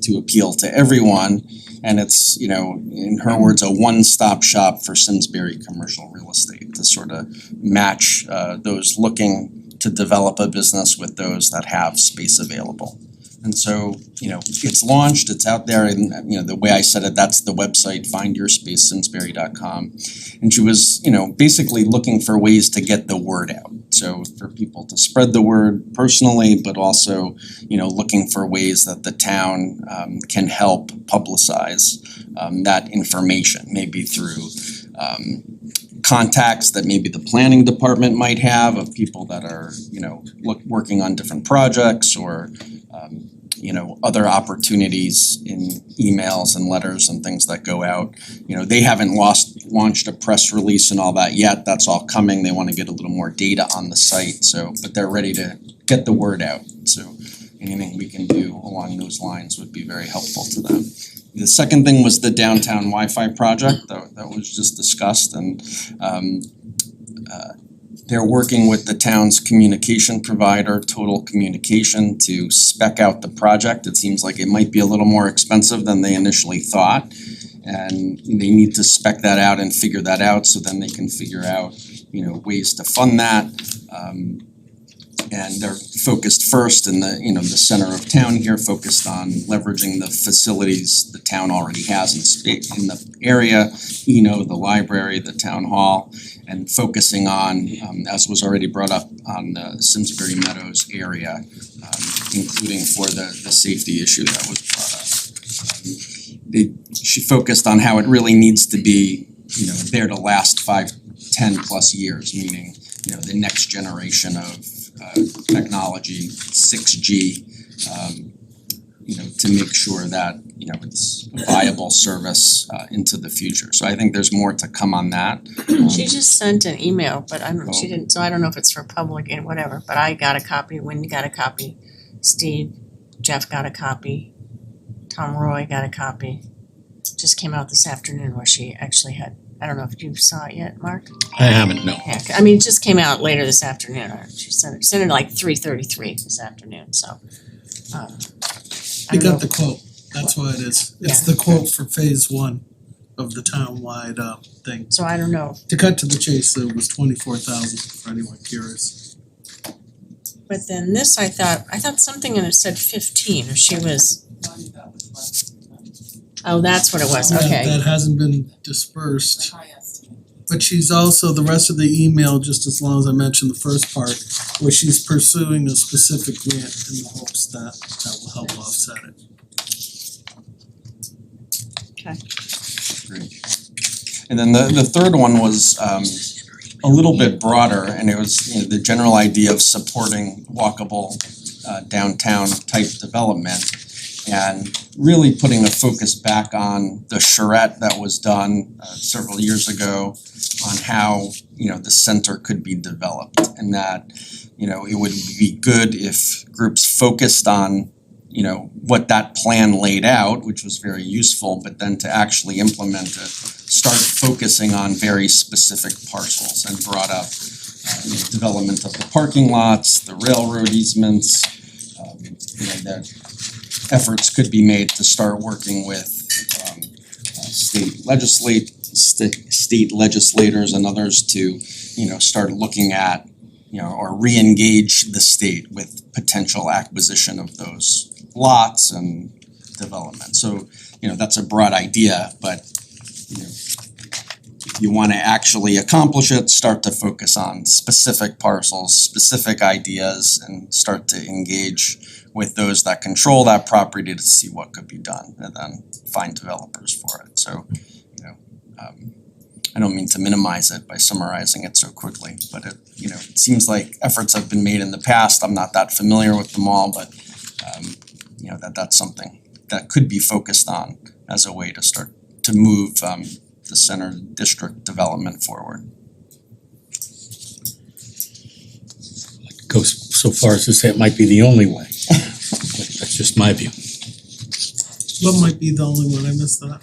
to appeal to everyone. And it's, in her words, a one-stop shop for Simsbury commercial real estate to sort of match those looking to develop a business with those that have space available. And so, it's launched, it's out there, and the way I said it, that's the website, findyourspacesimsbury.com. And she was, basically looking for ways to get the word out. So for people to spread the word personally, but also, looking for ways that the town can help publicize that information, maybe through contacts that maybe the planning department might have of people that are, working on different projects, or other opportunities in emails and letters and things that go out. They haven't launched a press release and all that yet. That's all coming. They want to get a little more data on the site, but they're ready to get the word out. So anything we can do along those lines would be very helpful to them. The second thing was the downtown Wi-Fi project that was just discussed, and they're working with the town's communication provider, Total Communication, to spec out the project. It seems like it might be a little more expensive than they initially thought, and they need to spec that out and figure that out so then they can figure out, ways to fund that. And they're focused first in the center of town here, focused on leveraging the facilities the town already has in the area, the library, the town hall, and focusing on, as was already brought up, on the Simsbury Meadows area, including for the safety issue that was brought up. She focused on how it really needs to be, there to last 5-10 plus years, meaning, the next generation of technology, 6G, to make sure that, it's a viable service into the future. So I think there's more to come on that. She just sent an email, but she didn't, so I don't know if it's for public and whatever, but I got a copy, Wendy got a copy, Steve, Jeff got a copy, Tom Roy got a copy. Just came out this afternoon where she actually had, I don't know if you saw it yet, Mark? I haven't, no. Yeah, I mean, it just came out later this afternoon, or she sent it like 3:33 this afternoon, so. We don't know. got the quote, that's why it is. It's the quote for phase one of the townwide thing. So I don't know, To cut to the chase, it was 24,000 for anyone curious. but then this I thought something in it said 15, or she was, oh, that's what it was, okay. That hasn't been dispersed. High estimate. But she's also, the rest of the email, just as long as I mentioned the first part, where she's pursuing a specific grant in the hopes that that will help offset it. And then the third one was a little bit broader, and it was, you know, the general idea of supporting walkable downtown type development and really putting a focus back on the charrette that was done several years ago on how, you know, the center could be developed, and that, you know, it would be good if groups focused on, you know, what that plan laid out, which was very useful, but then to actually implement it, start focusing on very specific parcels, and brought up you know, development of the parking lots, the railroad easements, you know, that efforts could be made to start working with state legislators and others to, you know, start looking at, you know, or re-engage the state with potential acquisition of those lots and development. So, you know, that's a broad idea, but, you know, if you wanna actually accomplish it, start to focus on specific parcels, specific ideas, and start to engage with those that control that property to see what could be done, and then find developers for it. So, you know, I don't mean to minimize it by summarizing it so quickly, but it, you know, it seems like efforts have been made in the past. I'm not that familiar with them all, but you know, that's something that could be focused on as a way to start to move the center district development forward. Go so far as to say it might be the only way. That's just my view. What might be the only one? I missed that.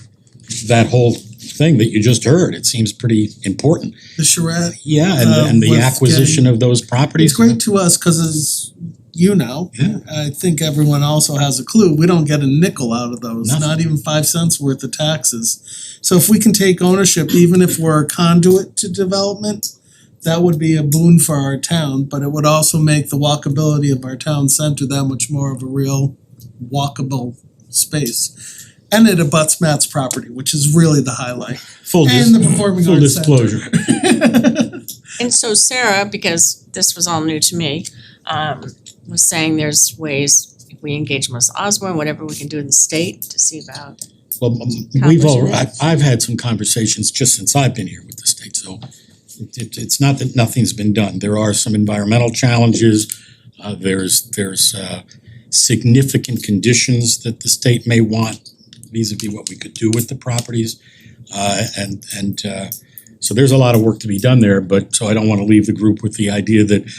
That whole thing that you just heard, it seems pretty important. The charrette. Yeah, and the with acquisition of those properties. It's great to us, cause as you know, Yeah. I think everyone also has a clue, we don't get a nickel out of those, Nothing. not even 5 cents worth of taxes. So if we can take ownership, even if we're a conduit to development, that would be a boon for our town, but it would also make the walkability of our town center that much more of a real walkable space. And it abuts Matt's property, which is really the highlight. And the performing full arts center. disclosure. And so Sarah, because this was all new to me, was saying there's ways, if we engage Melissa Osborne, whatever we can do in the state to see about. Well, I've had some conversations just since I've been here with the state, so it's not that nothing's been done. There are some environmental challenges, there's significant conditions that the state may want vis-a-vis what we could do with the properties. So there's a lot of work to be done there, but so I don't wanna leave the group with the idea that,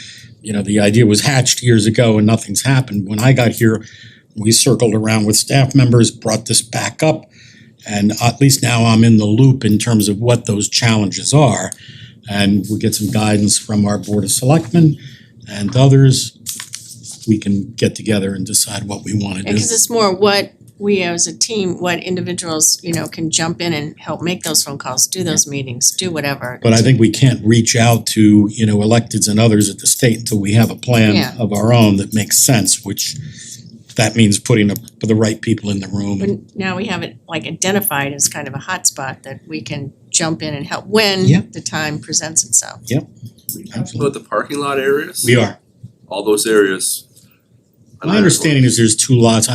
you know, the idea was hatched years ago and nothing's happened. When I got here, we circled around with staff members, brought this back up, and at least now I'm in the loop in terms of what those challenges are. And we get some guidance from our Board of Selectmen and others. We can get together and decide what we wanna do. Because it's more what we as a team, what individuals, you know, can jump in and help make those phone calls, do those meetings, do whatever. But I think we can't reach out to, you know, electeds and others at the state until we have a plan Yeah. of our own that makes sense, which that means putting the right people in the room. But now we have it like identified as kind of a hotspot that we can jump in and help when the time presents itself. About the parking lot areas? We are. All those areas. My understanding is there's 2 lots.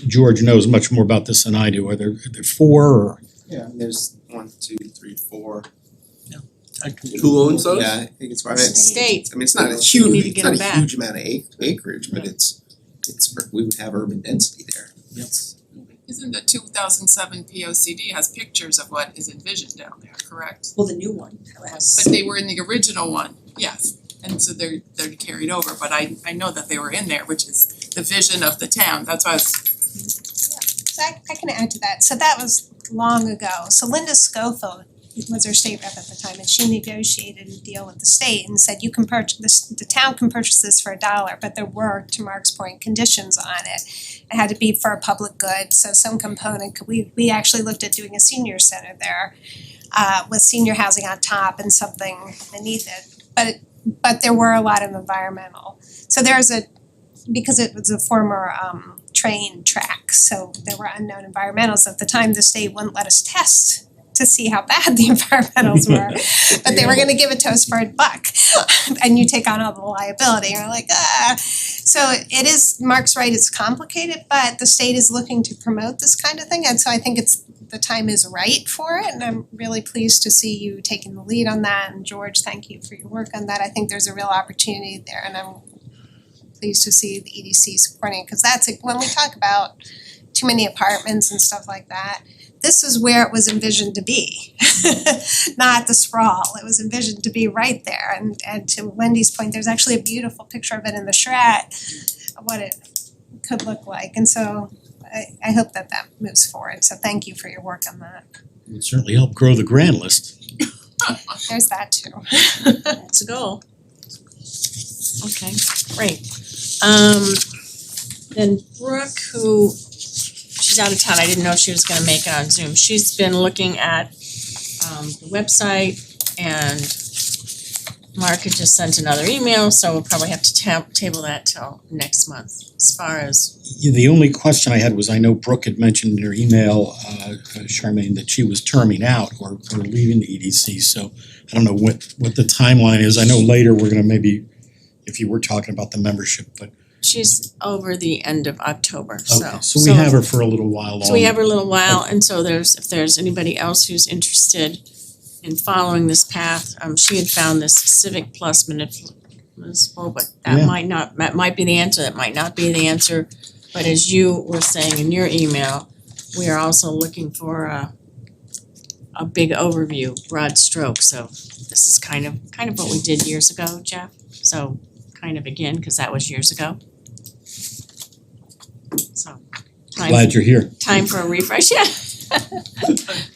George knows much more about this than I do. Are there 4 or? Yeah, there's 1, 2, 3, 4. Who owns those? Yeah, I think it's right. State. I mean, it's not a We need huge, to it's get not them a back. huge amount of acreage, but it's we would have urban density there. Isn't the 2007 POCD has pictures of what is envisioned down there, correct? Well, the new one has. But they were in the original one, yes, and so they're carried over, but I know that they were in there, which is the vision of the town, that's why I was. So I can add to that, so that was long ago, so Linda Schofield was our state rep at the time, and she negotiated a deal with the state and said you can purchase this, the town can purchase this for $1, but there were, to Mark's point, conditions on it. It had to be for a public good, so some component, we actually looked at doing a senior center there, with senior housing on top and something beneath it, but there were a lot of environmental. So because it was a former train track, so there were unknown environmentals. At the time, the state wouldn't let us test to see how bad the environmentals were, but they were gonna give it to us for $1, and you take on all the liability, and you're like, ah. So it is, Mark's right, it's complicated, but the state is looking to promote this kind of thing, and so I think the time is right for it, and I'm really pleased to see you taking the lead on that, and George, thank you for your work on that. I think there's a real opportunity there, and I'm pleased to see the EDC supporting it, cause that's when we talk about too many apartments and stuff like that, this is where it was envisioned to be, not the sprawl. It was envisioned to be right there, and to Wendy's point, there's actually a beautiful picture of it in the charrette of what it could look like, and so I hope that moves forward, so thank you for your work on that. It would certainly help grow the grand list. There's that too. That's a goal. Okay, great. Then Brooke, who, she's out of town, I didn't know if she was gonna make it on Zoom. She's been looking at the website, and Mark had just sent another email, so we'll probably have to table that till next month. As far as, Yeah, the only question I had was, I know Brooke had mentioned in her email, Charmaine, that she was terming out or leaving the EDC, so I don't know what the timeline is. I know later we're gonna maybe, if you were talking about the membership, but she's over the end of October, okay, so we have her for a little while longer. So we have her a little while, and so if there's anybody else who's interested in following this path, she had found this Civic Plus municipal, but Yeah. that might be the answer, that might not be the answer. But as you were saying in your email, we are also looking for a big overview, broad strokes, so this is kind of what we did years ago, Jeff. So kind of again, cause that was years ago. So Glad you're here. time for a refresh, yeah.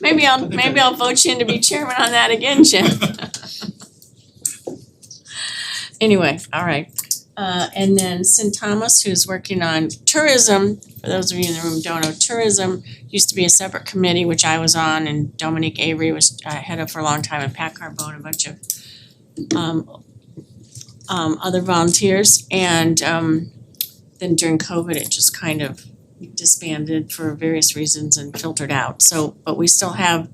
Maybe I'll vote you in to be chairman on that again, Jim. Anyway, all right. And then Sin Thomas, who's working on tourism, for those of you in the room who don't know, tourism used to be a separate committee, which I was on, and Dominique Avery was head of for a long time, and Pat Carbone, a bunch of other volunteers, and then during COVID, it just kind of disbanded for various reasons and filtered out. So, but we still have,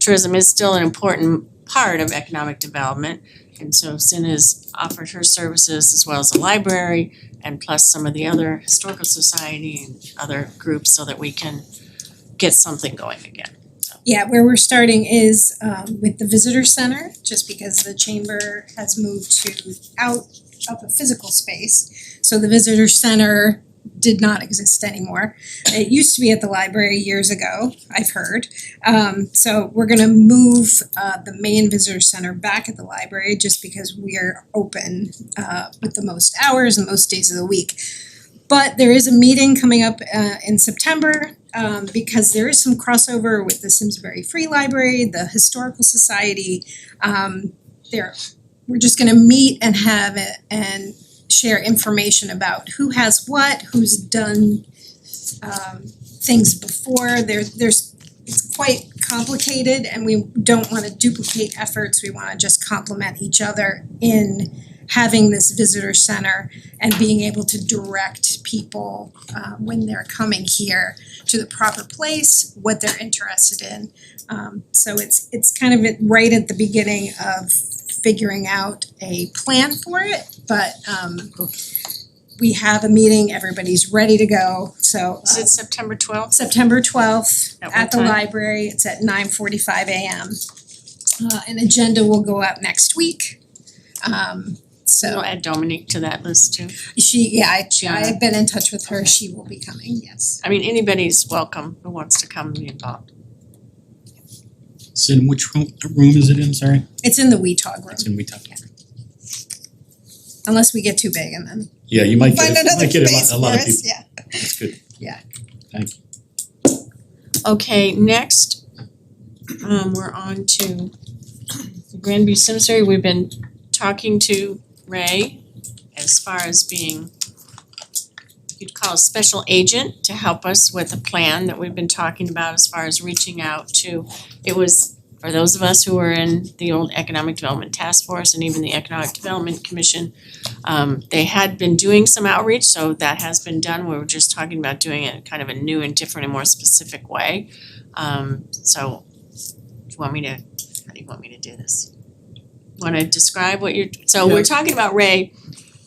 tourism is still an important part of economic development. And so Sin has offered her services as well as the library and plus some of the other historical society and other groups so that we can get something going again. Yeah, where we're starting is with the visitor center, just because the chamber has moved to out of a physical space. So the visitor center did not exist anymore. It used to be at the library years ago, I've heard. So we're gonna move the main visitor center back at the library just because we are open with the most hours and most days of the week. But there is a meeting coming up in September because there is some crossover with the Simsbury Free Library, the Historical Society. We're just gonna meet and have it and share information about who has what, who's done things before. It's quite complicated and we don't wanna duplicate efforts, we wanna just complement each other in having this visitor center and being able to direct people when they're coming here to the proper place, what they're interested in. So it's kind of right at the beginning of figuring out a plan for it, but we have a meeting, everybody's ready to go, so Is it September 12th? September 12th At what at the time? library, it's at 9:45 a.m. An agenda will go out next week. So We'll add Dominique to that list too. I've been in touch with her, she will be coming, yes. I mean, anybody's welcome who wants to come and be involved. Sin, which room is it in, sorry? It's in the WeTalk room, It's in Wetumpka. unless we get too big and then Yeah, you might find get another a space for lot of us, people. yeah. That's good. Yeah. Thank you. Okay, next, We're on to Granby Simsbury. We've been talking to Ray as far as being, you'd call a special agent to help us with a plan that we've been talking about as far as reaching out to. It was for those of us who were in the old Economic Development Task Force and even the Economic Development Commission. They had been doing some outreach, so that has been done. We were just talking about doing it in kind of a new and different and more specific way. So do you want me to, how do you want me to do this? Wanna describe what you're, so we're talking about Ray,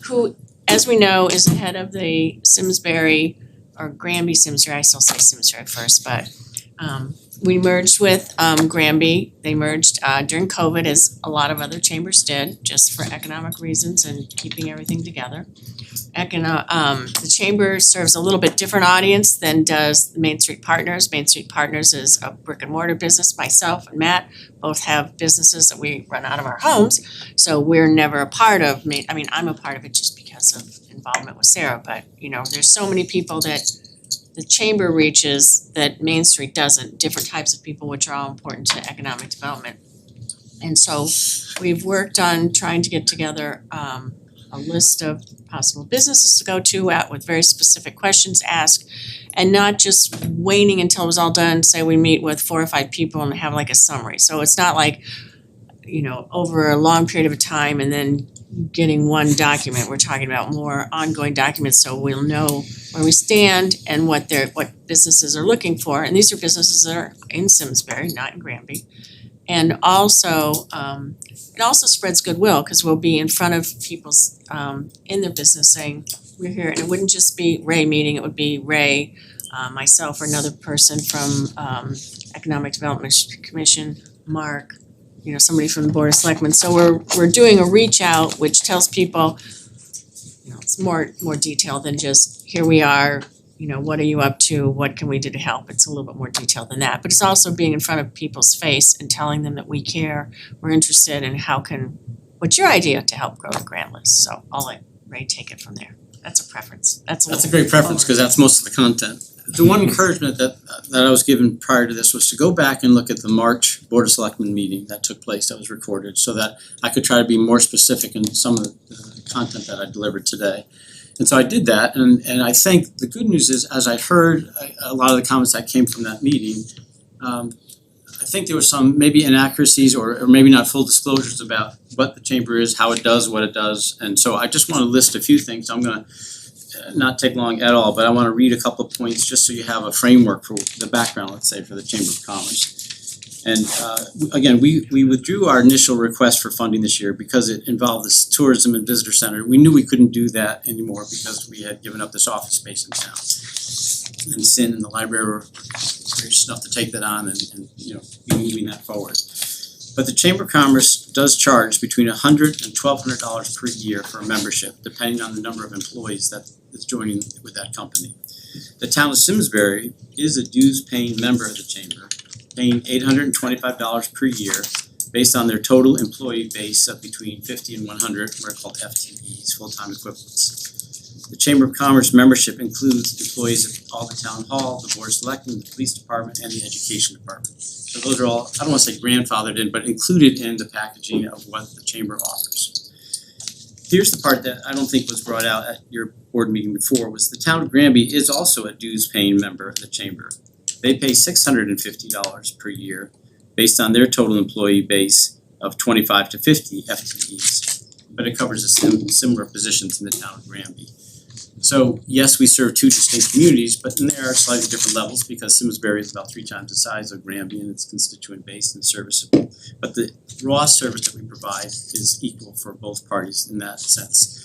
who, as we know, is the head of the Simsbury, or Granby Simsbury, I still say Simsbury first, but we merged with Granby. They merged during COVID, as a lot of other chambers did, just for economic reasons and keeping everything together. The chamber serves a little bit different audience than does the Main Street Partners. Main Street Partners is a brick and mortar business. Myself and Matt both have businesses that we run out of our homes, so we're never a part of I'm a part of it just because of involvement with Sarah, but there's so many people that the chamber reaches that Main Street doesn't, different types of people which are all important to economic development. And so we've worked on trying to get together a list of possible businesses to go to with very specific questions asked, and not just waiting until it was all done, say we meet with 4 or 5 people and have like a summary. So it's not like, over a long period of time and then getting one document. We're talking about more ongoing documents, so we'll know where we stand and what businesses are looking for. And these are businesses that are in Simsbury, not in Granby. And also, it also spreads goodwill, because we'll be in front of people's in their business saying, we're here. And it wouldn't just be Ray meeting, it would be Ray, myself, or another person from Economic Development Commission, Mark, somebody from the Board of Selectmen. So we're doing a reach out which tells people, it's more detailed than just here we are, what are you up to, what can we do to help? It's a little bit more detailed than that. But it's also being in front of people's face and telling them that we care, we're interested, and what's your idea to help grow the grant list? So I'll let Ray take it from there. That's a preference. That's a great preference, because that's most of the content. The one encouragement that I was given prior to this was to go back and look at the March Board of Selectmen meeting that took place, that was recorded, so that I could try to be more specific in some of the content that I delivered today. And so I did that, and I think the good news is, as I heard a lot of the comments that came from that meeting, I think there was some maybe inaccuracies or maybe not full disclosures about what the chamber is, how it does what it does. And so I just want to list a few things. I'm gonna not take long at all, but I want to read a couple of points just so you have a framework for the background, let's say, for the Chamber of Commerce. And again, we withdrew our initial request for funding this year because it involved this tourism and visitor center. We knew we couldn't do that anymore because we had given up this office space in town. And Sin and the library were gracious enough to take that on and be moving that forward. But the Chamber of Commerce does charge between $100 and $1,200 per year for a membership, depending on the number of employees that is joining with that company. The town of Simsbury is a dues-paying member of the Chamber, paying $825 per year based on their total employee base of between 50 and 100, what are called FTEs, full-time equivalents. The Chamber of Commerce membership includes employees at all the town hall, the Board of Selectmen, the police department, and the education department. So those are all, I don't wanna say grandfathered in, but included in the packaging of what the chamber offers. Here's the part that I don't think was brought out at your board meeting before, was the town of Granby is also a dues-paying member of the chamber. They pay $650 per year based on their total employee base of 25 to 50 FTEs, but it covers similar positions in the town of Granby. So yes, we serve two distinct communities, but they are slightly different levels because Simsbury is about 3 times the size of Granby and its constituent base and serviceable. But the raw service that we provide is equal for both parties in that sense.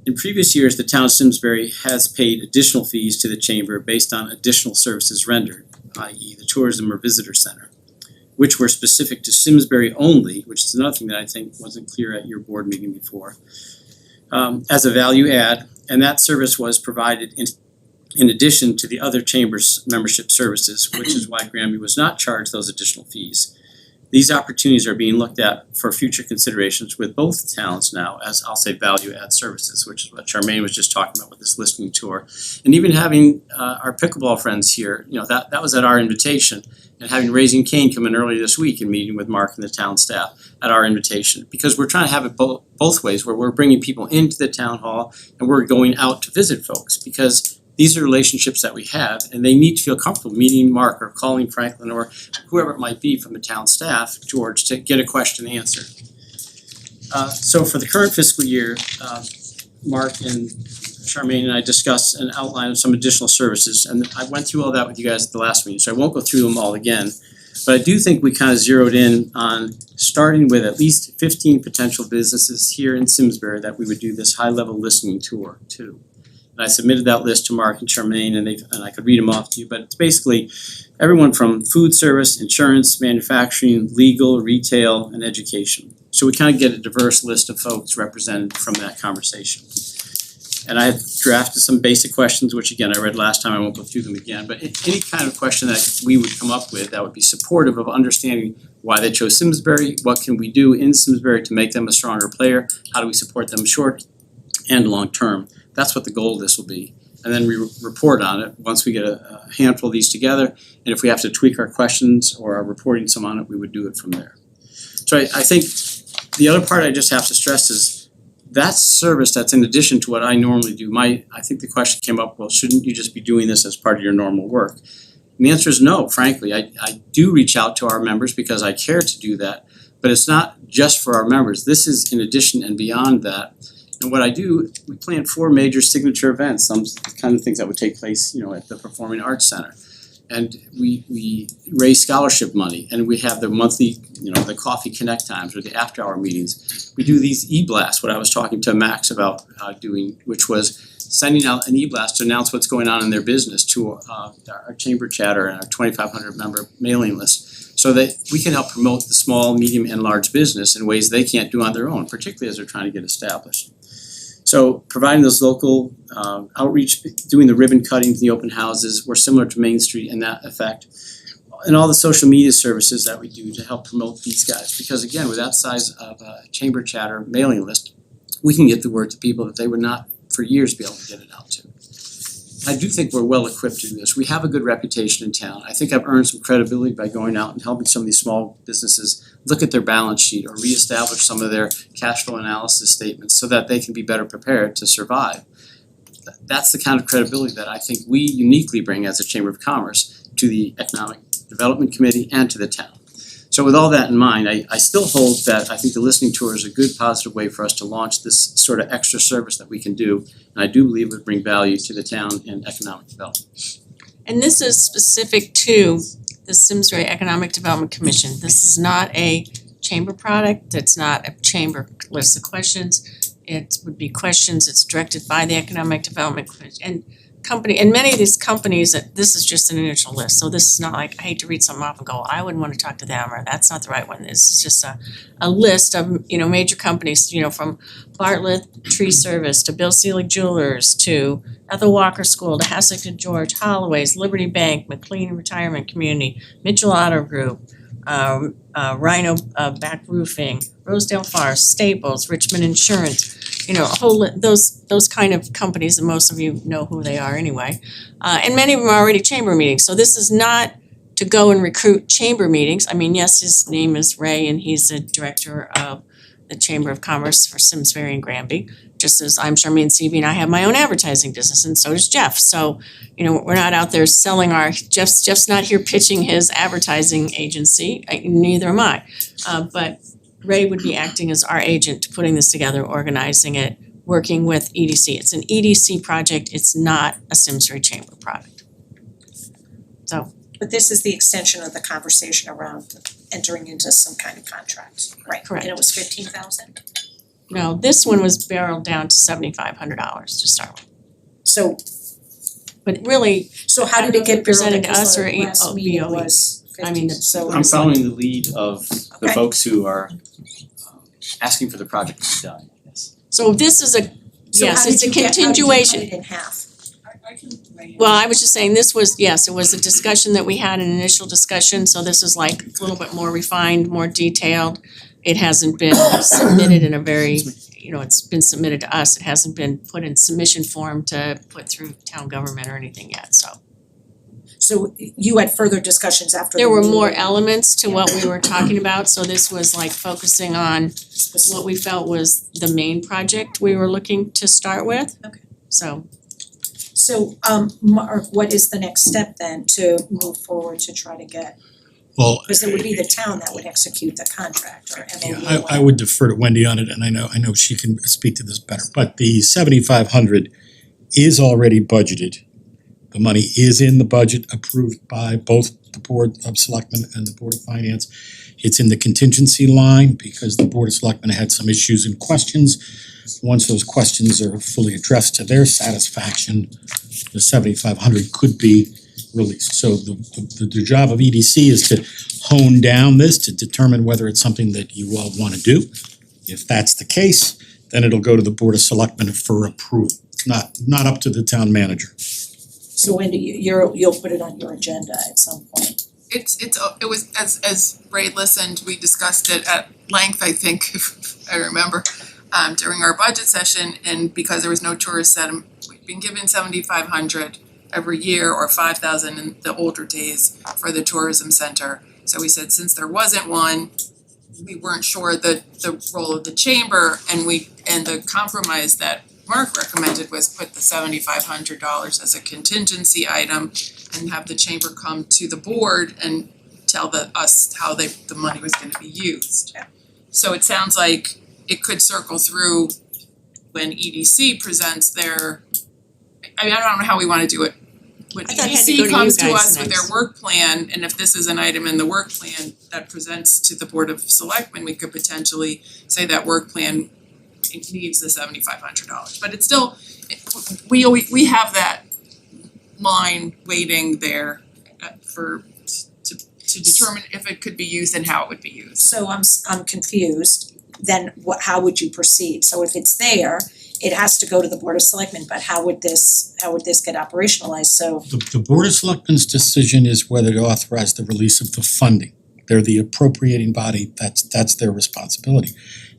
In previous years, the town of Simsbury has paid additional fees to the chamber based on additional services rendered, i.e. the tourism or visitor center, which were specific to Simsbury only, which is another thing that I think wasn't clear at your board meeting before, as a value add. And that service was provided in addition to the other chambers' membership services, which is why Granby was not charged those additional fees. These opportunities are being looked at for future considerations with both towns now as, I'll say, value add services, which is what Charmaine was just talking about with this listening tour. And even having our pickleball friends here, that was at our invitation. and having Raising Cane come in earlier this week and meeting with Mark and the town staff at our invitation. Because we're trying to have it both ways, where we're bringing people into the town hall and we're going out to visit folks. Because these are relationships that we have and they need to feel comfortable meeting Mark or calling Franklin or whoever it might be from the town staff, George, to get a question answered. So for the current fiscal year, Mark and Charmaine and I discussed an outline of some additional services, and I went through all that with you guys at the last meeting, so I won't go through them all again. But I do think we kind of zeroed in on starting with at least 15 potential businesses here in Simsbury that we would do this high-level listening tour to. And I submitted that list to Mark and Charmaine, and I could read them off to you, but it's basically everyone from food service, insurance, manufacturing, legal, retail, and education. So we kind of get a diverse list of folks represented from that conversation. And I have drafted some basic questions, which again, I read last time, I won't go through them again, but any kind of question that we would come up with that would be supportive of understanding why they chose Simsbury, what can we do in Simsbury to make them a stronger player, how do we support them short and long term. That's what the goal of this will be. And then we report on it once we get a handful of these together, and if we have to tweak our questions or our reporting some on it, we would do it from there. So I think the other part I just have to stress is that service that's in addition to what I normally do. I think the question came up, well, shouldn't you just be doing this as part of your normal work? And the answer is no, frankly. I do reach out to our members because I care to do that, but it's not just for our members. This is in addition and beyond that. And what I do, we plan 4 major signature events, some kind of things that would take place, at the Performing Arts Center. And we raise scholarship money, and we have the monthly, the coffee connect times or the after hour meetings. We do these e-blasts, what I was talking to Max about doing, which was sending out an e-blast to announce what's going on in their business to our chamber chatter and our 2,500 member mailing list, so that we can help promote the small, medium, and large business in ways they can't do on their own, particularly as they're trying to get established. So providing those local outreach, doing the ribbon cuttings, the open houses, we're similar to Main Street in that effect. And all the social media services that we do to help promote these guys. Because again, with that size of a chamber chatter mailing list, we can get the word to people that they would not for years be able to get it out to. I do think we're well equipped to do this. We have a good reputation in town. I think I've earned some credibility by going out and helping some of these small businesses look at their balance sheet or reestablish some of their cash flow analysis statements so that they can be better prepared to survive. That's the kind of credibility that I think we uniquely bring as a Chamber of Commerce to the Economic Development Committee and to the town. So with all that in mind, I still hold that I think the listening tour is a good positive way for us to launch this sort of extra service that we can do. And I do believe it would bring value to the town and economic development. And this is specific to the Simsbury Economic Development Commission. This is not a chamber product, it's not a chamber list of questions. It would be questions, it's directed by the Economic Development Commission. And many of these companies, this is just an initial list, so this is not like, I hate to read something off and go, I wouldn't want to talk to them, or that's not the right one. This is just a list of, major companies, from Bartlett Tree Service to Bill Selig Jewelers to Ethel Walker School to Hassick and George, Holloway's, Liberty Bank, McLean Retirement Community, Mitchell Auto Group, Rhino Back Roofing, Rosedale Forest, Staples, Richmond Insurance, a whole those kind of companies, and most of you know who they are anyway. And many of them are already chamber meetings, so this is not to go and recruit chamber meetings. I mean, yes, his name is Ray and he's the director of the Chamber of Commerce for Simsbury and Granby, just as I'm Charmaine Seavey and I have my own advertising business, and so does Jeff. So, we're not out there selling Jeff's not here pitching his advertising agency, neither am I. But Ray would be acting as our agent, putting this together, organizing it, working with EDC. It's an EDC project, it's not a Simsbury Chamber product. So. But this is the extension of the conversation around entering into some kind of contract, right? Correct. And it was 15,000? No, this one was barreled down to $7,500 to start with. So But really, so how did it get presented presented to us or last meeting BOE? was 50, I mean, so I'm following the lead of the Okay. folks who are asking for the project to be done, yes. So this is yes, it's a continuation. How did you cut it in half? Well, I was just saying, this was, yes, it was a discussion that we had, an initial discussion, so this is like a little bit more refined, more detailed. It hasn't been submitted in a very, it's been submitted to us, it hasn't been put in submission form to put through town government or anything yet, so. So you had further discussions after the There were meeting. more elements to what we were talking about, so this was like focusing on what we felt was the main project we were looking to start with. Okay. So So Mark, what is the next step then to move forward to try to get, Well, because it would be the town that would execute the contract or MOU. yeah, I would defer to Wendy on it, and I know she can speak to this better, but the 7,500 is already budgeted. The money is in the budget approved by both the Board of Selectmen and the Board of Finance. It's in the contingency line because the Board of Selectmen had some issues and questions. Once those questions are fully addressed to their satisfaction, the 7,500 could be released. So the job of EDC is to hone down this to determine whether it's something that you all wanna do. If that's the case, then it'll go to the Board of Selectmen for approval. It's not up to the town manager. So Wendy, you'll put it on your agenda at some point. It was, as Ray listened, we discussed it at length, I think, if I remember, during our budget session, and because there was no tourist we've been given 7,500 every year or 5,000 in the older days for the tourism center. So we said since there wasn't one, we weren't sure the role of the chamber, and the compromise that Mark recommended was put the $7,500 as a contingency item and have the chamber come to the board and tell us how the money was gonna be used. Yeah. So it sounds like it could circle through when EDC presents their, I don't know how we wanna do it. When I thought it had to go to EDC you comes to guys us with their next. work plan, and if this is an item in the work plan that presents to the Board of Selectmen, we could potentially say that work plan needs the $7,500, but it's still, we have that line waiting there to determine if it could be used and how it would be used. So I'm confused, then how would you proceed? So if it's there, it has to go to the Board of Selectmen, but how would this get operationalized? So The Board of Selectmen's decision is whether to authorize the release of the funding. They're the appropriating body, that's their responsibility.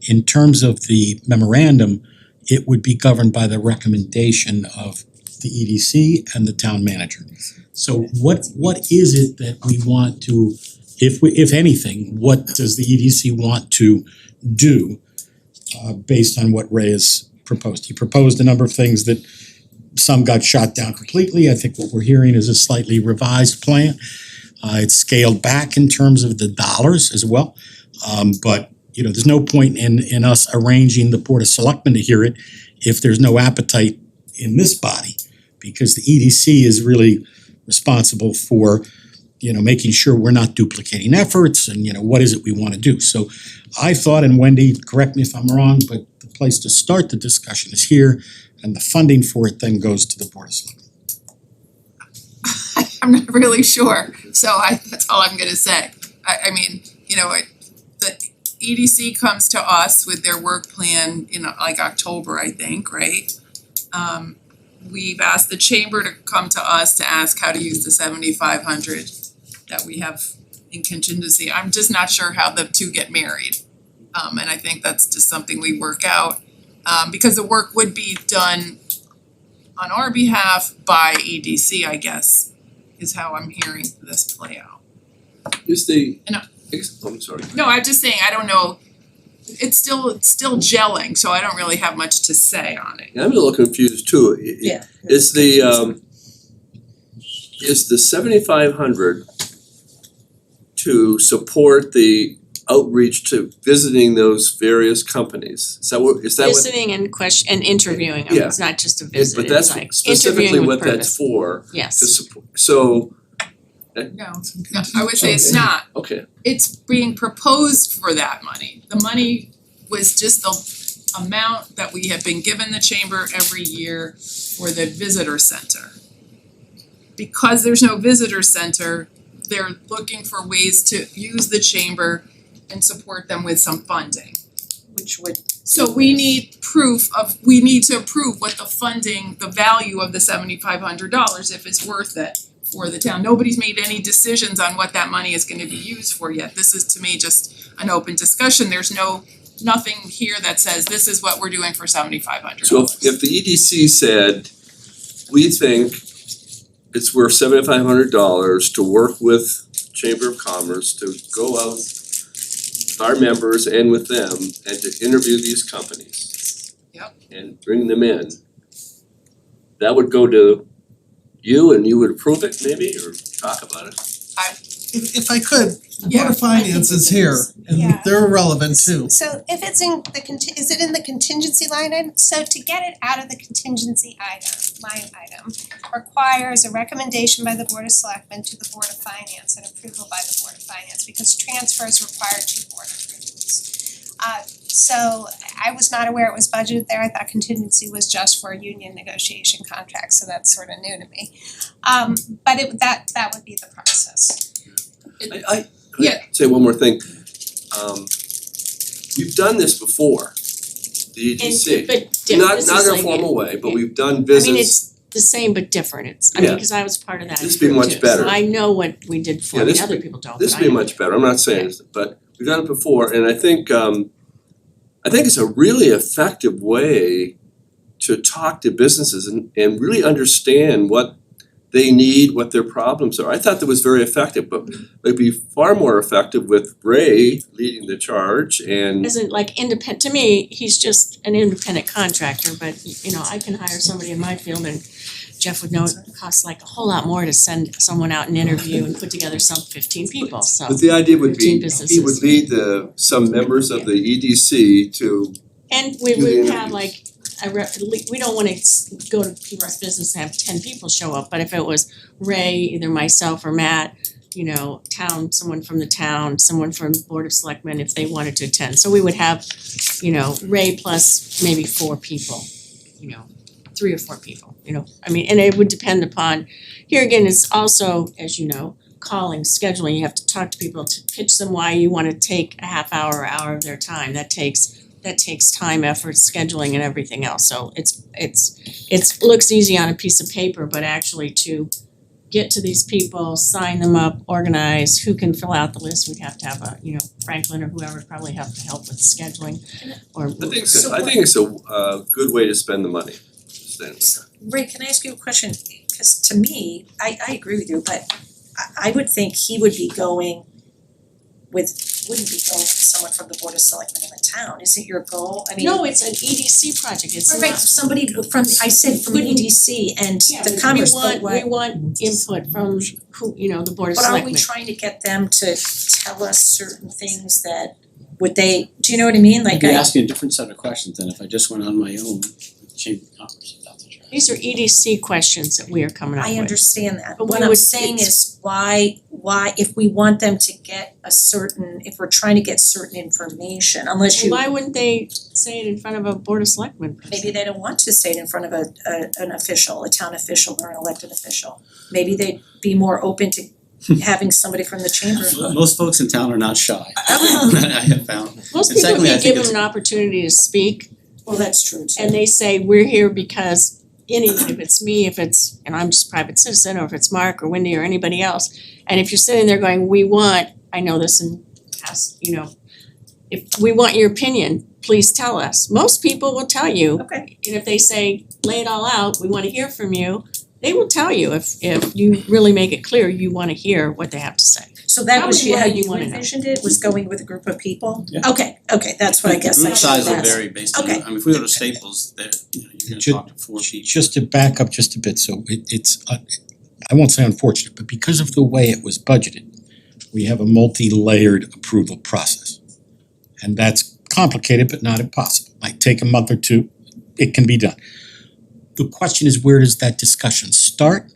In terms of the memorandum, it would be governed by the recommendation of the EDC and the town manager. So what is it that we want to, if anything, what does the EDC want to do based on what Ray has proposed? He proposed a number of things that some got shot down completely. I think what we're hearing is a slightly revised plan. It's scaled back in terms of the dollars as well. But you know, there's no point in us arranging the Board of Selectmen to hear it if there's no appetite in this body, because the EDC is really responsible for, you know, making sure we're not duplicating efforts and, you know, what is it we wanna do. So I thought, and Wendy, correct me if I'm wrong, but the place to start the discussion is here, and the funding for it then goes to the Board of Selectmen. I'm not really sure, so that's all I'm gonna say. I mean, you know, the EDC comes to us with their work plan in like October, I think, right? We've asked the chamber to come to us to ask how to use the 7,500 that we have in contingency. I'm just not sure how the two get married. And I think that's just something we work out, because the work would be done on our behalf by EDC, I guess, is how I'm hearing this play out. Is the, And I'm sorry. No, I'm just saying, I don't know, it's still gelling, so I don't really have much to say on it. I'm a little confused too. Yeah. Is the 7,500 to support the outreach to visiting those various companies? Is that what? visiting and and interviewing them, Yeah. it's not just a visit, But it's that's like specifically interviewing with what that's purpose. for, Yes. to support, so, No, I would say it's not. okay. It's being proposed for that money. The money was just the amount that we have been given the chamber every year for the visitor center. Because there's no visitor center, they're looking for ways to use the chamber and support them with some funding. which would, So we need to approve what the value of the $7,500, if it's worth it for the town. Nobody's made any decisions on what that money is gonna be used for yet. This is to me just an open discussion. There's nothing here that says this is what we're doing for $7,500. So if the EDC said, we think it's worth $7,500 to work with Chamber of Commerce to go out with our members and with them and to interview these companies. Yep. And bring them in. That would go to you and you would approve it maybe or talk about it. If I could, the Yeah, Board of Finance is here and Yeah. they're relevant too. So if it's in the is it in the contingency line item? So to get it out of the contingency line item requires a recommendation by the Board of Selectmen to the Board of Finance and approval by the Board of Finance because transfers require 2 board approvals. So I was not aware it was budgeted there. I thought contingency was just for union negotiation contracts, so that's sort of new to me. But that would be the process. I say one more thing. We've done this before, the EDC. But Not this not is in a like formal way, but we've done I mean, visits. it's the same but different. It's, I mean, Yeah. cause I was part of that This would be group much too. better. So I know what we did before, Yeah, the this other would- people don't, This but would I be know. much better, I'm not saying this, but we've done it before and I think it's a really effective way to talk to businesses and really understand what they need, what their problems are. I thought that was very effective, but it'd be far more effective with Ray leading the charge and Isn't like independent, to me, he's just an independent contractor, but you know, I can hire somebody in my field and Jeff would know it costs like a whole lot more to send someone out and interview and put together some 15 people, so. but the idea would 15 be, businesses. he would lead some members of the EDC to, And we do the would have interviews. like we don't wanna go to people's business and have 10 people show up, but if it was Ray, either myself or Matt, you know, someone from the town, someone from Board of Selectmen, if they wanted to attend. So we would have, you know, Ray plus maybe 4 people, you know, 3 or 4 people, you know. I mean, and it would depend upon, here again, it's also, as you know, calling, scheduling, you have to talk to people to pitch them why you wanna take a half hour or hour of their time. That takes time, effort, scheduling and everything else. So it looks easy on a piece of paper, but actually to get to these people, sign them up, organize, who can fill out the list, we'd have to have a, you know, Franklin or whoever would probably have to help with scheduling or. I think it's a good way to spend the money. Ray, can I ask you a question? Cause to me, I agree with you, but I would think he would be going wouldn't be going with someone from the Board of Selectmen in the town, isn't your goal? I mean. No, it's an EDC project, it's not. Right, somebody from, I said from Wouldn't- EDC and Yeah, the Commerce, but we want input from who, you know, the Board of But are Selectmen. we trying to get them to tell us certain things that would they, do you know what I mean? I'd Like be I, asking a different set of questions than if I just went on my own with the Chamber of Commerce about the trash. These are EDC questions that we are coming up with. I understand that, But what we I'm would- saying it's- is why if we want them to get if we're trying to get certain information, unless you, Why wouldn't they say it in front of a Board of Selectmen person? maybe they don't want to say it in front of an official, a town official or an elected official. Maybe they'd be more open to having somebody from the chamber. Most folks in town are not shy, I have found. Most And people, secondly, I if you think give them it's- an opportunity to speak Well, that's true too. and they say, we're here because if it's me, and I'm just a private citizen, or if it's Mark or Wendy or anybody else, and if you're sitting there going, I know this and ask, you know, if we want your opinion, please tell us. Most people will tell you. Okay. And if they say, lay it all out, we wanna hear from you, they will tell you if you really make it clear you wanna hear what they have to say. So that was Probably how what you you wanna know. envisioned it, was going with a group of people? Yeah. Okay, that's what I guess I Group size will that's- vary based on, Okay. I mean, if we go to Staples, there, you know, you're Should- gonna talk to 4 people. Just to back up just a bit, so it's I won't say unfortunate, but because of the way it was budgeted, we have a multi-layered approval process. And that's complicated but not impossible. Might take a month or 2, it can be done. The question is, where does that discussion start?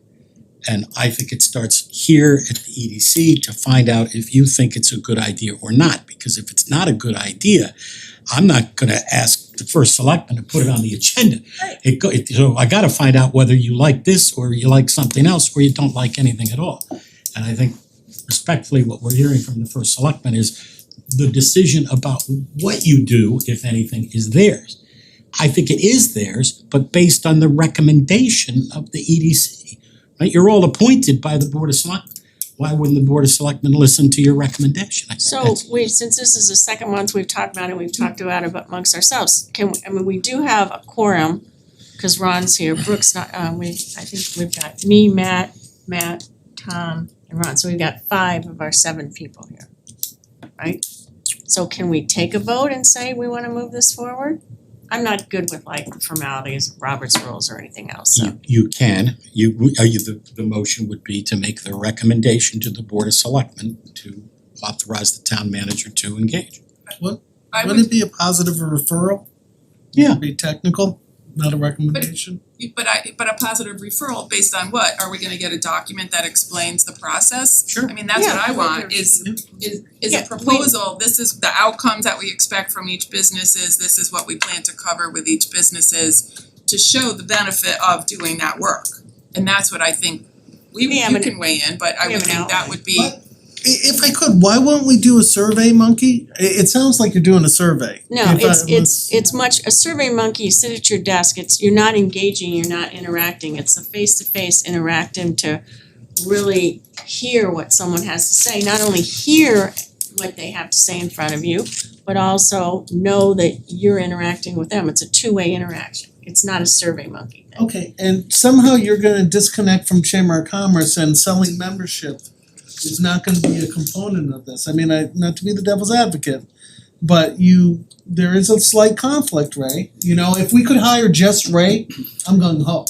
And I think it starts here at the EDC to find out if you think it's a good idea or not, because if it's not a good idea, I'm not gonna ask the first selectman to put it on the agenda. Right. So I gotta find out whether you like this or you like something else or you don't like anything at all. And I think respectfully, what we're hearing from the first selectman is the decision about what you do, if anything, is theirs. I think it is theirs, but based on the recommendation of the EDC. Right, you're all appointed by the Board of Selectmen. Why wouldn't the Board of Selectmen listen to your recommendation? I think So that's- since this is the second month we've talked about it, we've talked about it amongst ourselves, we do have a quorum, cause Ron's here, Brooke's not, I think we've got me, Matt, Matt, Tom, and Ron, so we've got 5 of our 7 people here, right? So can we take a vote and say we wanna move this forward? I'm not good with like the formalities of Robert's rules or anything else, so. You can, the motion would be to make the recommendation to the Board of Selectmen to authorize the town manager to engage. I Would it be a positive referral? Yeah. Be technical, not a recommendation? but a positive referral based on what? Are we gonna get a document that explains the process? Sure. I mean, that's what Yeah. I want, is Yeah, a proposal, this is the outcomes that we expect from each businesses, this is what we plan to cover with each businesses to show the benefit of doing that work. And that's what I think, you can weigh in, but I we would have an think that outline. would be. What? If I could, why won't we do a survey monkey? It sounds like you're doing a survey. No, If I it's much, a survey monkey, you sit at your desk, you're not engaging, you're not interacting, it's a face-to-face interacting to really hear what someone has to say, not only hear what they have to say in front of you, but also know that you're interacting with them, it's a two-way interaction, it's not a survey monkey thing. Okay, and somehow you're gonna disconnect from Chamber of Commerce and selling membership is not gonna be a component of this. I mean, not to be the devil's advocate, but there is a slight conflict, Ray. You know, if we could hire just Ray, I'm gung ho.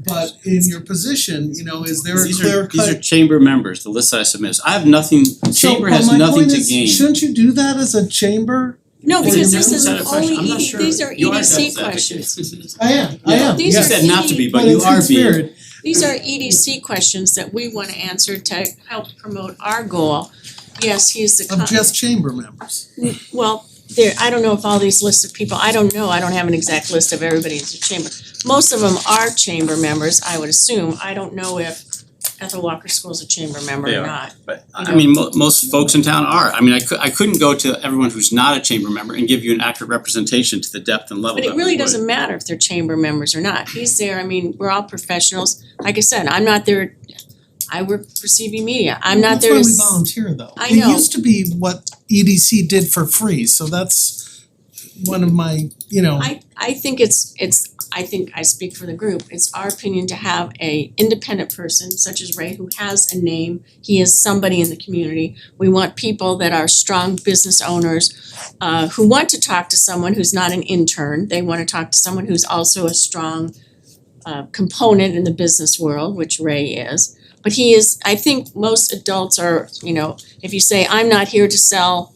But in your position, is there a clear cut? These are chamber members, the list that I submitted. I have nothing, chamber has nothing to gain. Shouldn't you do that as a chamber? No, Well, because there's this is a set of questions. I'm not only sure. these are You are EDC that questions. I am, These You are said not to be, but But you it's are in being. spirit. These are EDC questions that we wanna answer to help promote our goal. Yes, he's the Of just chamber members. well, I don't know if all these lists of people, I don't know, I don't have an exact list of everybody in the chamber. Most of them are chamber members, I would assume, I don't know if Ethel Walker School's a chamber member They or are. not. But I mean, most folks in town are. I mean, I couldn't go to everyone who's not a chamber member and give you an accurate representation to the depth and level But that it we really would. doesn't matter if they're chamber members or not, he's there, I mean, we're all professionals, like I said, I'm not there, I work for CV Media, I'm not there to That's why we volunteer though. I know. It used to be what EDC did for free, so that's one of my, I think I think I speak for the group, it's our opinion to have a independent person such as Ray who has a name, he is somebody in the community. We want people that are strong business owners who want to talk to someone who's not an intern, they wanna talk to someone who's also a strong component in the business world, which Ray is. But he is, I think most adults are, if you say, I'm not here to sell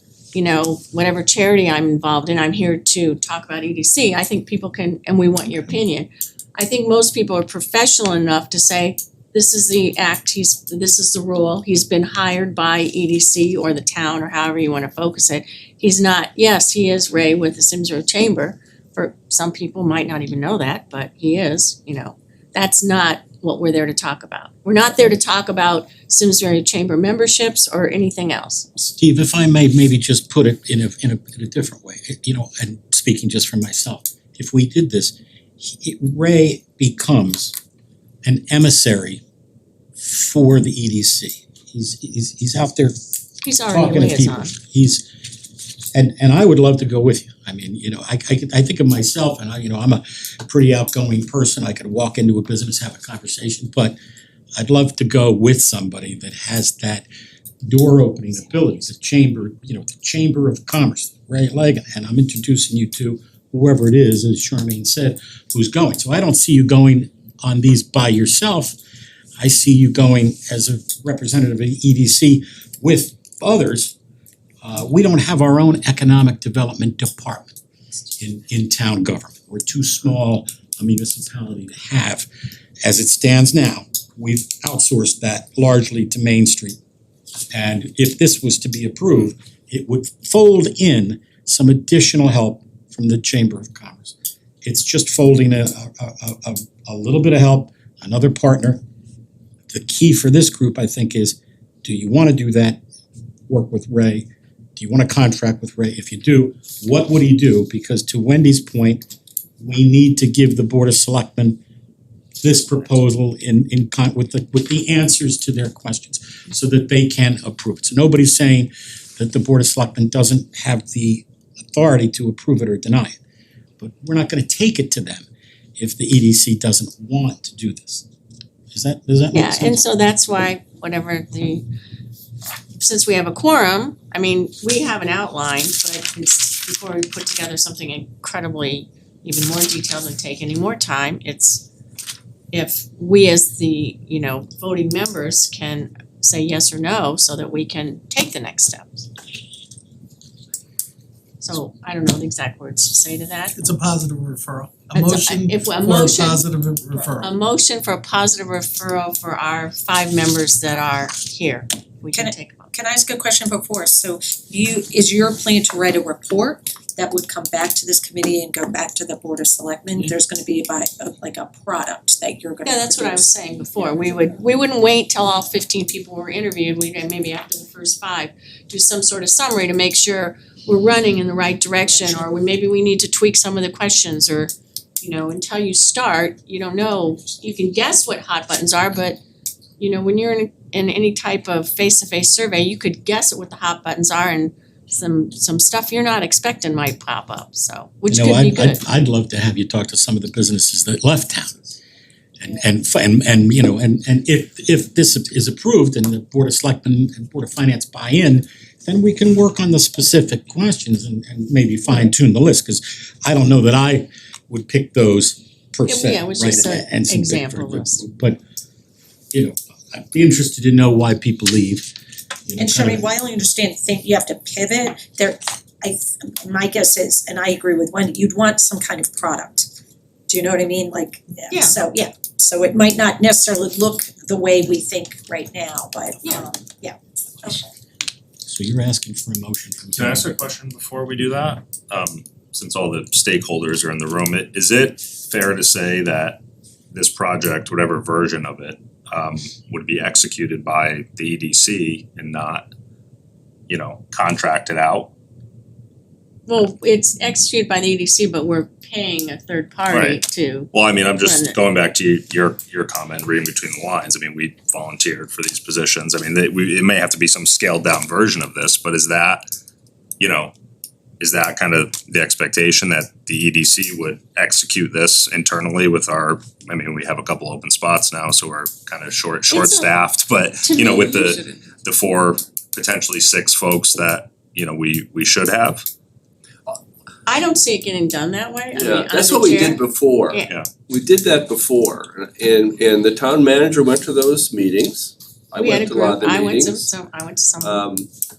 whatever charity I'm involved in, I'm here to talk about EDC, I think people can, and we want your opinion. I think most people are professional enough to say, this is the act, this is the rule, he's been hired by EDC or the town or however you wanna focus it. He's not, yes, he is Ray with the Simsbury Chamber, for some people might not even know that, but he is, that's not what we're there to talk about. We're not there to talk about Simsbury Chamber memberships or anything else. Steve, if I may maybe just put it in a different way, and speaking just for myself, if we did this, Ray becomes an emissary for the EDC. He's out there He's already a talking to people. liaison. And I would love to go with you. I mean, I think of myself and I'm a pretty outgoing person. I could walk into a business, have a conversation, but I'd love to go with somebody that has that door opening abilities, the Chamber of Commerce, Ray Legan, and I'm introducing you to whoever it is, as Charmaine said, who's going. So I don't see you going on these by yourself. I see you going as a representative of EDC with others. We don't have our own economic development department in town government. We're too small a municipality to have. As it stands now, we've outsourced that largely to Main Street. And if this was to be approved, it would fold in some additional help from the Chamber of Commerce. It's just folding a little bit of help, another partner. The key for this group, I think, is, do you wanna do that? Work with Ray. Do you wanna contract with Ray? If you do, what would he do? Because to Wendy's point, we need to give the Board of Selectmen this proposal with the answers to their questions so that they can approve it. So nobody's saying that the Board of Selectmen doesn't have the authority to approve it or deny it. But we're not gonna take it to them if the EDC doesn't want to do this. Does that make Yeah, sense? and so that's why since we have a quorum, I mean, we have an outline, but before we put together something incredibly even more detailed and take any more time, it's if we as the, voting members can say yes or no so that we can take the next steps. So I don't know the exact words to say to that. It's a positive referral. A It's motion if for a a motion, positive referral. a motion for a positive referral for our 5 members that are here. We can take them up. Can I ask a question before? So is your plan to write a report that would come back to this committee and go back to the Board of Selectmen? There's gonna be like a product that you're gonna Yeah, that's what I was produce. saying before. We wouldn't wait till all 15 people were interviewed. We'd maybe after the first 5 do some sort of summary to make sure we're running in the right direction, or maybe we need to tweak some of the questions, or until you start, you don't know. You can guess what hot buttons are, but when you're in any type of face-to-face survey, you could guess what the hot buttons are, and some stuff you're not expecting might pop up, so which could be good. I'd love to have you talk to some of the businesses that left town. And if this is approved and the Board of Selectmen and Board of Finance buy in, then we can work on the specific questions and maybe fine tune the list, cause I don't know that I would pick those per se, Yeah, it was right? just an And some big example very good- list. But I'd be interested to know why people leave. And kind Sherry, of- while I understand, think you have to pivot, my guess is, and I agree with Wendy, you'd want some kind of product. Do you know what I mean? Like, Yeah. so it might not necessarily look the way we think right now, but okay. So you're asking for a motion from. Can I ask a question before we do that? Since all the stakeholders are in the room, is it fair to say that this project, whatever version of it, would be executed by the EDC and not, contracted out? Well, it's executed by the EDC, but we're paying a third party Right. to. Well, I mean, I'm Run just it. going back to your comment, reading between the lines. I mean, we volunteered for these positions. I mean, it may have to be some scaled down version of this, but is that kind of the expectation that the EDC would execute this internally with we have a couple open spots now, so we're kind of short staffed, but To with me, the 4, potentially 6 folks that, we should have. I don't see it getting done that way. I mean, Yeah, I'm that's the what we chair. did before. Yeah. We did that before, and the town manager went to those meetings. I We had went a to a lot of group, the I went to meetings. some.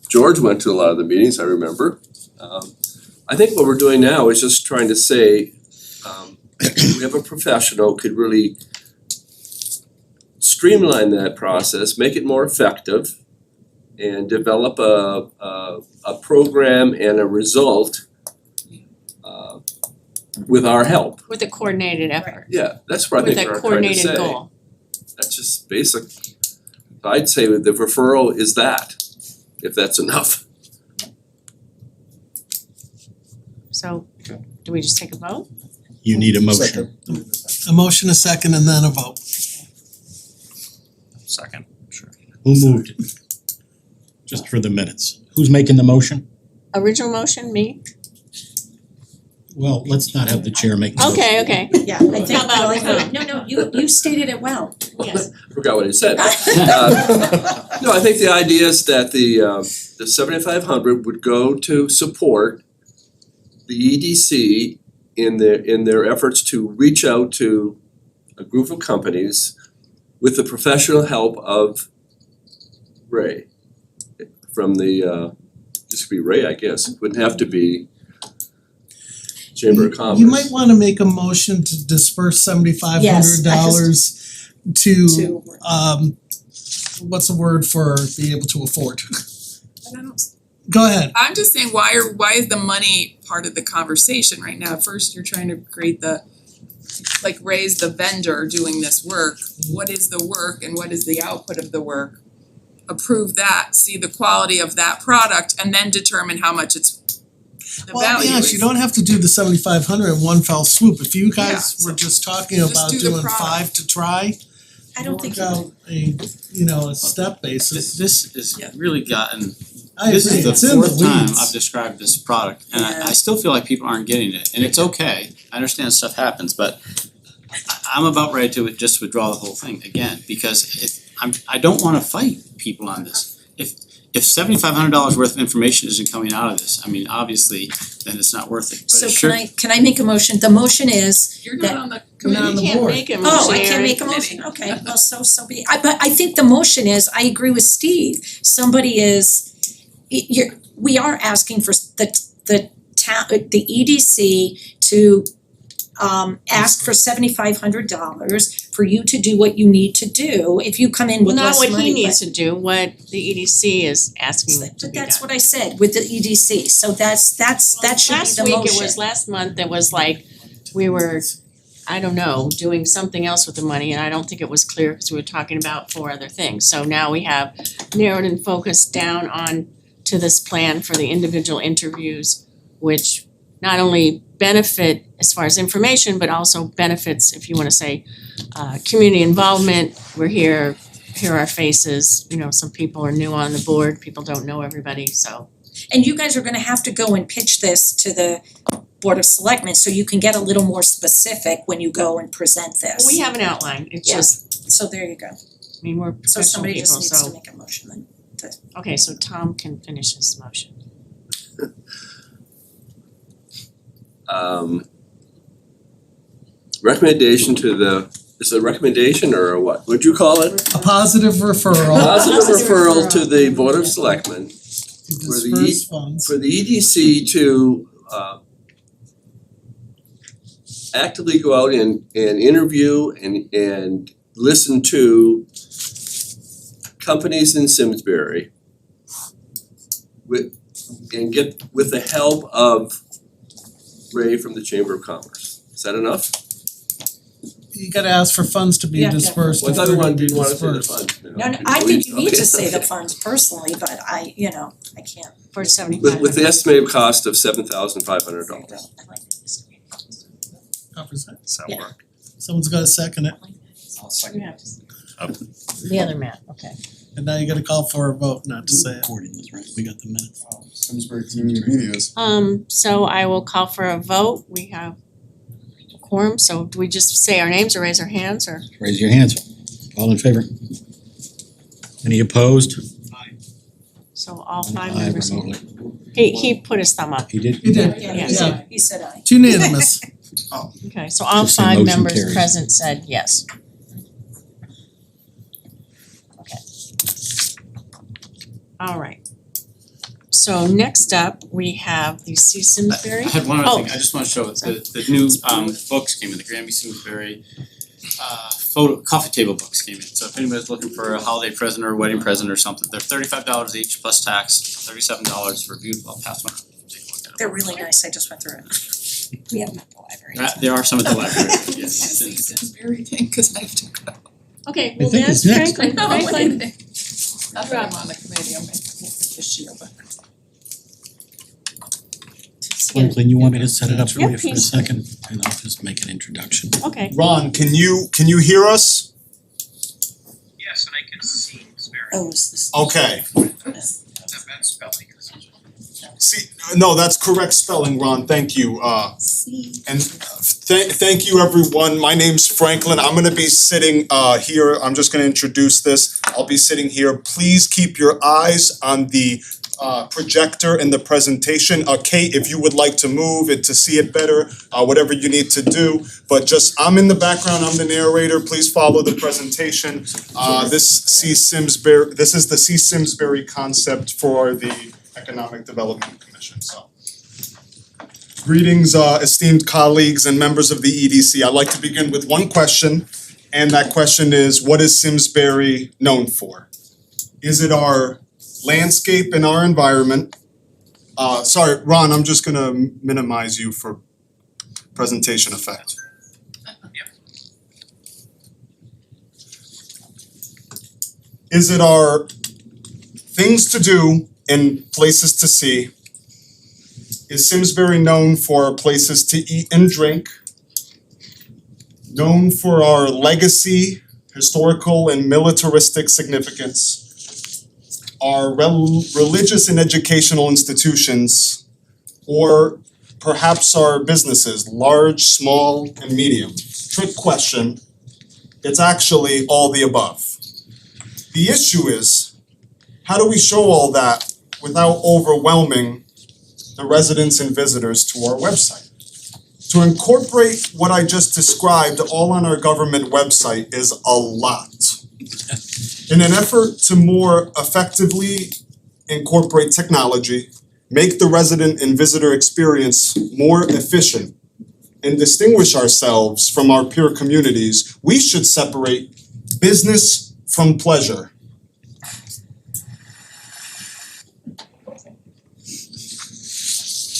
George went to a lot of the meetings, I remember. I think what we're doing now is just trying to say, we have a professional could really streamline that process, make it more effective, and develop a program and a result with our help. With a coordinated effort, Yeah, that's what I with think a we're trying to say. coordinated goal. That's just basic. I'd say the referral is that, if that's enough. So, do we just take a vote? You need a motion. A motion, a second, and then a vote. Second, sure. Who moved it? Just for the minutes. Who's making the motion? Original motion, me? Well, let's not have the chair make the motion. Okay. Yeah, I think, How about well, no, you stated it well. Yes. Forgot what he said. No, I think the idea is that the 7,500 would go to support the EDC in their efforts to reach out to a group of companies with the professional help of Ray. From the just to be Ray, I guess, it wouldn't have to be Chamber of Commerce. You might wanna make a motion to disperse $7,500 to what's the word for be able to afford? I don't know. Go ahead. I'm just saying, why is the money part of the conversation right now? At first, you're trying to create raise the vendor doing this work. What is the work and what is the output of the work? Approve that, see the quality of that product, and then determine how much the Well, value yes, is. you don't have to do the 7,500 in one fell swoop. If you guys Yeah, were just talking just about do the doing product. 5 to try, I don't think work out a step basis. This has really gotten, I this agree, is the it's in the 4th time weeds. I've described this product, and Yeah. I still feel like people aren't getting it, and it's okay. I understand stuff happens, but I'm about ready to just withdraw the whole thing again, because I don't wanna fight people on this. If $7,500 worth of information isn't coming out of this, I mean, obviously, then it's not worth it, but So it sure. can I make a motion? The motion is You're that- not on the Not on committee. the board. Make a motion. Oh, I can't make a motion, okay, well, so be, but I think the motion is, I agree with Steve, somebody is, we are asking for the town, the EDC to ask for $7,500 for you to do what you need to do, if you come in with less money, Not what he but- needs to do, what the EDC is asking to be But done. that's what I said with the EDC, so that should be the motion. Last week, it was last month, it was like, we were, I don't know, doing something else with the money, and I don't think it was clear because we were talking about 4 other things. So now we have narrowed and focused down on to this plan for the individual interviews, which not only benefit as far as information, but also benefits, if you wanna say, community involvement. We're here are our faces, some people are new on the board, people don't know everybody, so. And you guys are gonna have to go and pitch this to the Board of Selectmen, so you can get a little more specific when you go and present this. We have an outline, it's Yeah. just, So there you go, we're so professional somebody people, just needs so. to make a motion then. Okay, so Tom can finish his motion. Recommendation to the, is it a recommendation or a what? What'd you call it? A positive referral Positive referral to the Board of Selectmen to for the disperse funds. for the EDC to actively go out and interview and listen to companies in Simsbury and get with the help of Ray from the Chamber of Commerce. Is that enough? You gotta ask for funds to be Yeah. dispersed. Well, I if thought they're everyone gonna be didn't wanna say the dispersed. fund. No, I think you need to Okay. say the funds personally, but I can't. For 75. With the estimated cost of $7,500. Covers that. Does that Yeah. work? Someone's gotta second it, I'll second. You have to- The other Matt, okay. and now you gotta call for a vote not to say it. Recording this, right? We got the minutes. Simsbury Community Media is. So I will call for a vote, we have a quorum, so do we just say our names or raise our hands or? Raise your hands. All in favor? Any opposed? So all 5 Aye members. remotely. He put his thumb up, He did? He did, Yeah, Yeah. he said aye. it's unanimous. okay, so all Just say 5 motion members carries. present said yes. Okay. All right. So next up, we have the C. Simsbury. I had one other Oh. thing, I just wanna show the new books came in, the Granby Simsbury photo coffee table books came in. So if anybody's looking for a holiday present or a wedding present or something, they're $35 each plus tax, $37 for beautiful, I'll pass one out. Take a look at it. They're really nice, I just went through it. We have them at the library. There are some at the library, yes. It's the Simsbury thing, cause I have to go. Okay, well think that's it's next. Franklin, No, Franklin. not that I'm on the committee, I'm in this year, but. Franklin, you want me to set it up for Yeah, you for a please. second? And I'll just make an introduction. Okay, Ron, can you hear us? Yes, and I can see Simsbury. Oh, is this? Okay. That's bad spelling. See, no, that's correct spelling, Ron, thank you, and thank you everyone, my name's Franklin, I'm gonna be sitting here, I'm just gonna introduce this, I'll be sitting here, please keep your eyes on the projector in the presentation, Kate, if you would like to move it to see it better, whatever you need to do, but just, I'm in the background, I'm the narrator, please follow the presentation. This is the C. Simsbury concept for the Economic Development Commission, so. Greetings, esteemed colleagues and members of the EDC. I'd like to begin with one question, and that question is, what is Simsbury known for? Is it our landscape and our environment? Sorry, Ron, I'm just gonna minimize you for presentation effect. Is it our things to do and places to see? Is Simsbury known for places to eat and drink? Known for our legacy, historical and militaristic significance? Our religious and educational institutions? Or perhaps our businesses, large, small, and medium? Trick question. It's actually all the above. The issue is, how do we show all that without overwhelming the residents and visitors to our website? To incorporate what I just described all on our government website is a lot. In an effort to more effectively incorporate technology, make the resident and visitor experience more efficient, and distinguish ourselves from our peer communities, we should separate business from pleasure.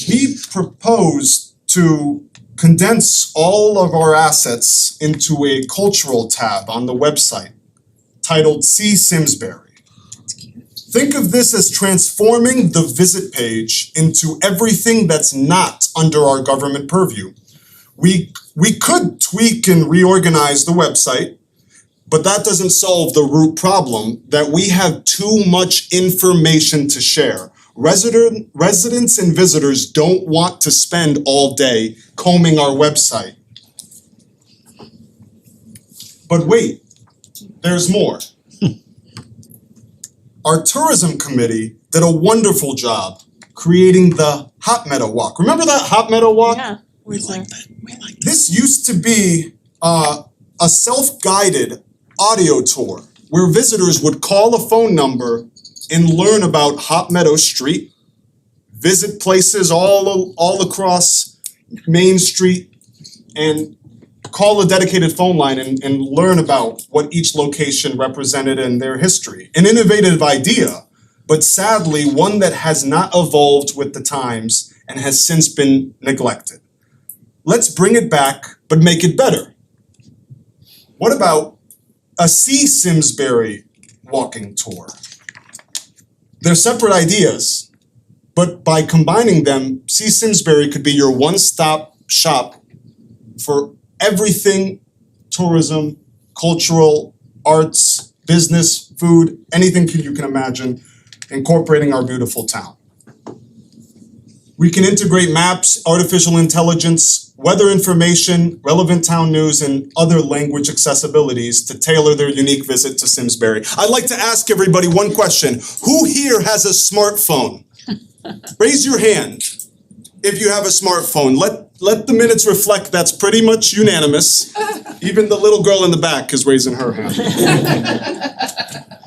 We propose to condense all of our assets into a cultural tab on the website titled See Simsbury. Think of this as transforming the visit page into everything that's not under our government purview. We could tweak and reorganize the website, but that doesn't solve the root problem that we have too much information to share. Residents and visitors don't want to spend all day combing our website. But wait, there's more. Our tourism committee did a wonderful job creating the Hot Meadow Walk. Remember that Hot Meadow Walk? Yeah. We like that. This used to be a self-guided audio tour where visitors would call a phone number and learn about Hot Meadow Street, visit places all across Main Street, and call a dedicated phone line and learn about what each location represented in their history. An innovative idea, but sadly one that has not evolved with the times and has since been neglected. Let's bring it back, but make it better. What about a See Simsbury walking tour? They're separate ideas, but by combining them, See Simsbury could be your one-stop shop for everything tourism, cultural, arts, business, food, anything you can imagine, incorporating our beautiful town. We can integrate maps, artificial intelligence, weather information, relevant town news, and other language accessibilities to tailor their unique visit to Simsbury. I'd like to ask everybody one question. Who here has a smartphone? Raise your hand if you have a smartphone. Let the minutes reflect that's pretty much unanimous. Even the little girl in the back is raising her hand.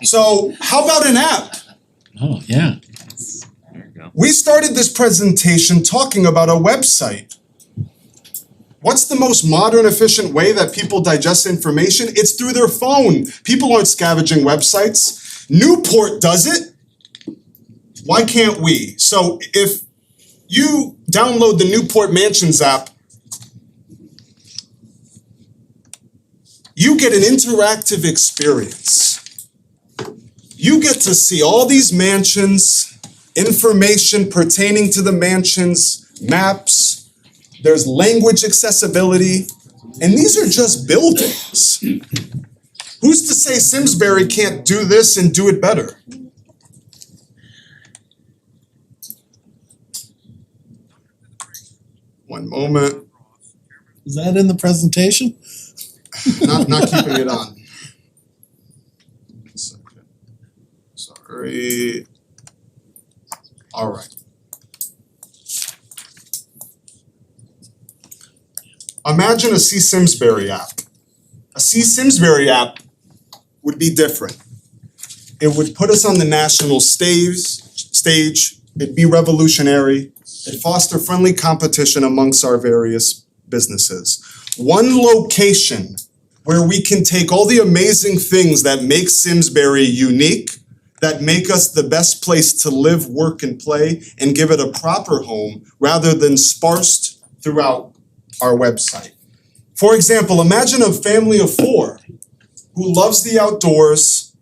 So how about an app? Oh, yeah. We started this presentation talking about a website. What's the most modern, efficient way that people digest information? It's through their phone. People aren't scavenging websites. Newport does it. Why can't we? So if you download the Newport Mansions app, you get an interactive experience. You get to see all these mansions, information pertaining to the mansions, maps, there's language accessibility, and these are just buildings. Who's to say Simsbury can't do this and do it better? One moment. Is that in the presentation? Not keeping it on. 1 second. Sorry. All right. Imagine a See Simsbury app. A See Simsbury app would be different. It would put us on the national stage. It'd be revolutionary. It'd foster friendly competition amongst our various businesses. One location where we can take all the amazing things that make Simsbury unique, that make us the best place to live, work, and play, and give it a proper home rather than sparsed throughout our website. For example, imagine a family of 4 who loves the outdoors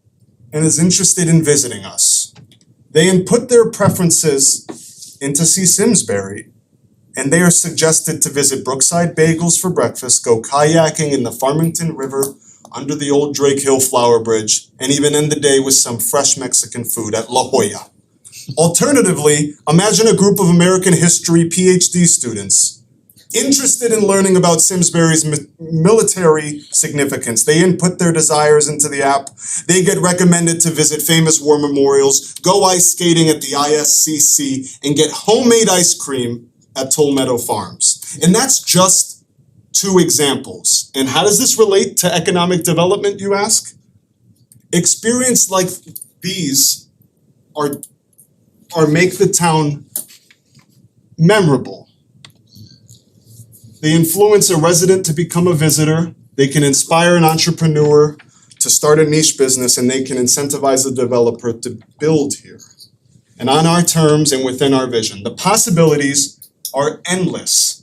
and is interested in visiting us. They input their preferences into See Simsbury, and they are suggested to visit Brookside Bagels for breakfast, go kayaking in the Farmington River under the old Drake Hill Flower Bridge, and even end the day with some fresh Mexican food at La Jolla. Alternatively, imagine a group of American history PhD students interested in learning about Simsbury's military significance. They input their desires into the app. They get recommended to visit famous war memorials, go ice skating at the ISCC, and get homemade ice cream at Toll Meadow Farms. And that's just 2 examples. And how does this relate to economic development, you ask? Experience like these are make the town memorable. They influence a resident to become a visitor, they can inspire an entrepreneur to start a niche business, and they can incentivize a developer to build here. And on our terms and within our vision. The possibilities are endless.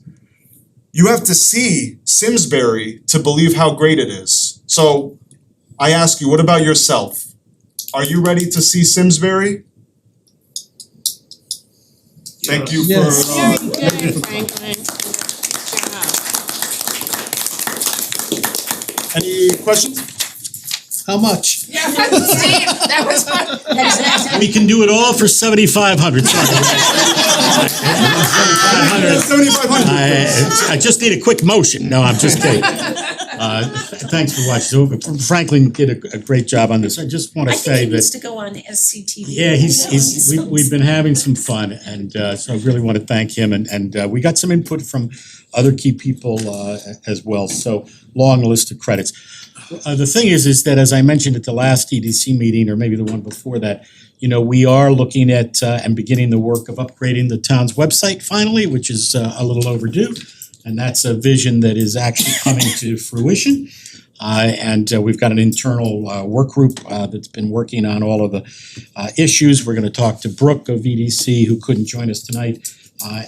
You have to see Simsbury to believe how great it is. So I ask you, what about yourself? Are you ready to see Simsbury? Thank you for Very good, Franklin. Good job. Any questions? How much? Yeah, that was fun. We can do it all for $7,500. I just need a quick motion. No, I'm just kidding. Thanks for watching. So Franklin did a great job on this. I just wanna say I think he needs that, to go on SCTV. yeah, we've been having some fun, and so I really wanna thank him, and we got some input from other key people as well, so long list of credits. The thing is that, as I mentioned at the last EDC meeting, or maybe the one before that, we are looking at and beginning the work of upgrading the town's website finally, which is a little overdue. And that's a vision that is actually coming to fruition. And we've got an internal work group that's been working on all of the issues. We're gonna talk to Brooke of EDC, who couldn't join us tonight,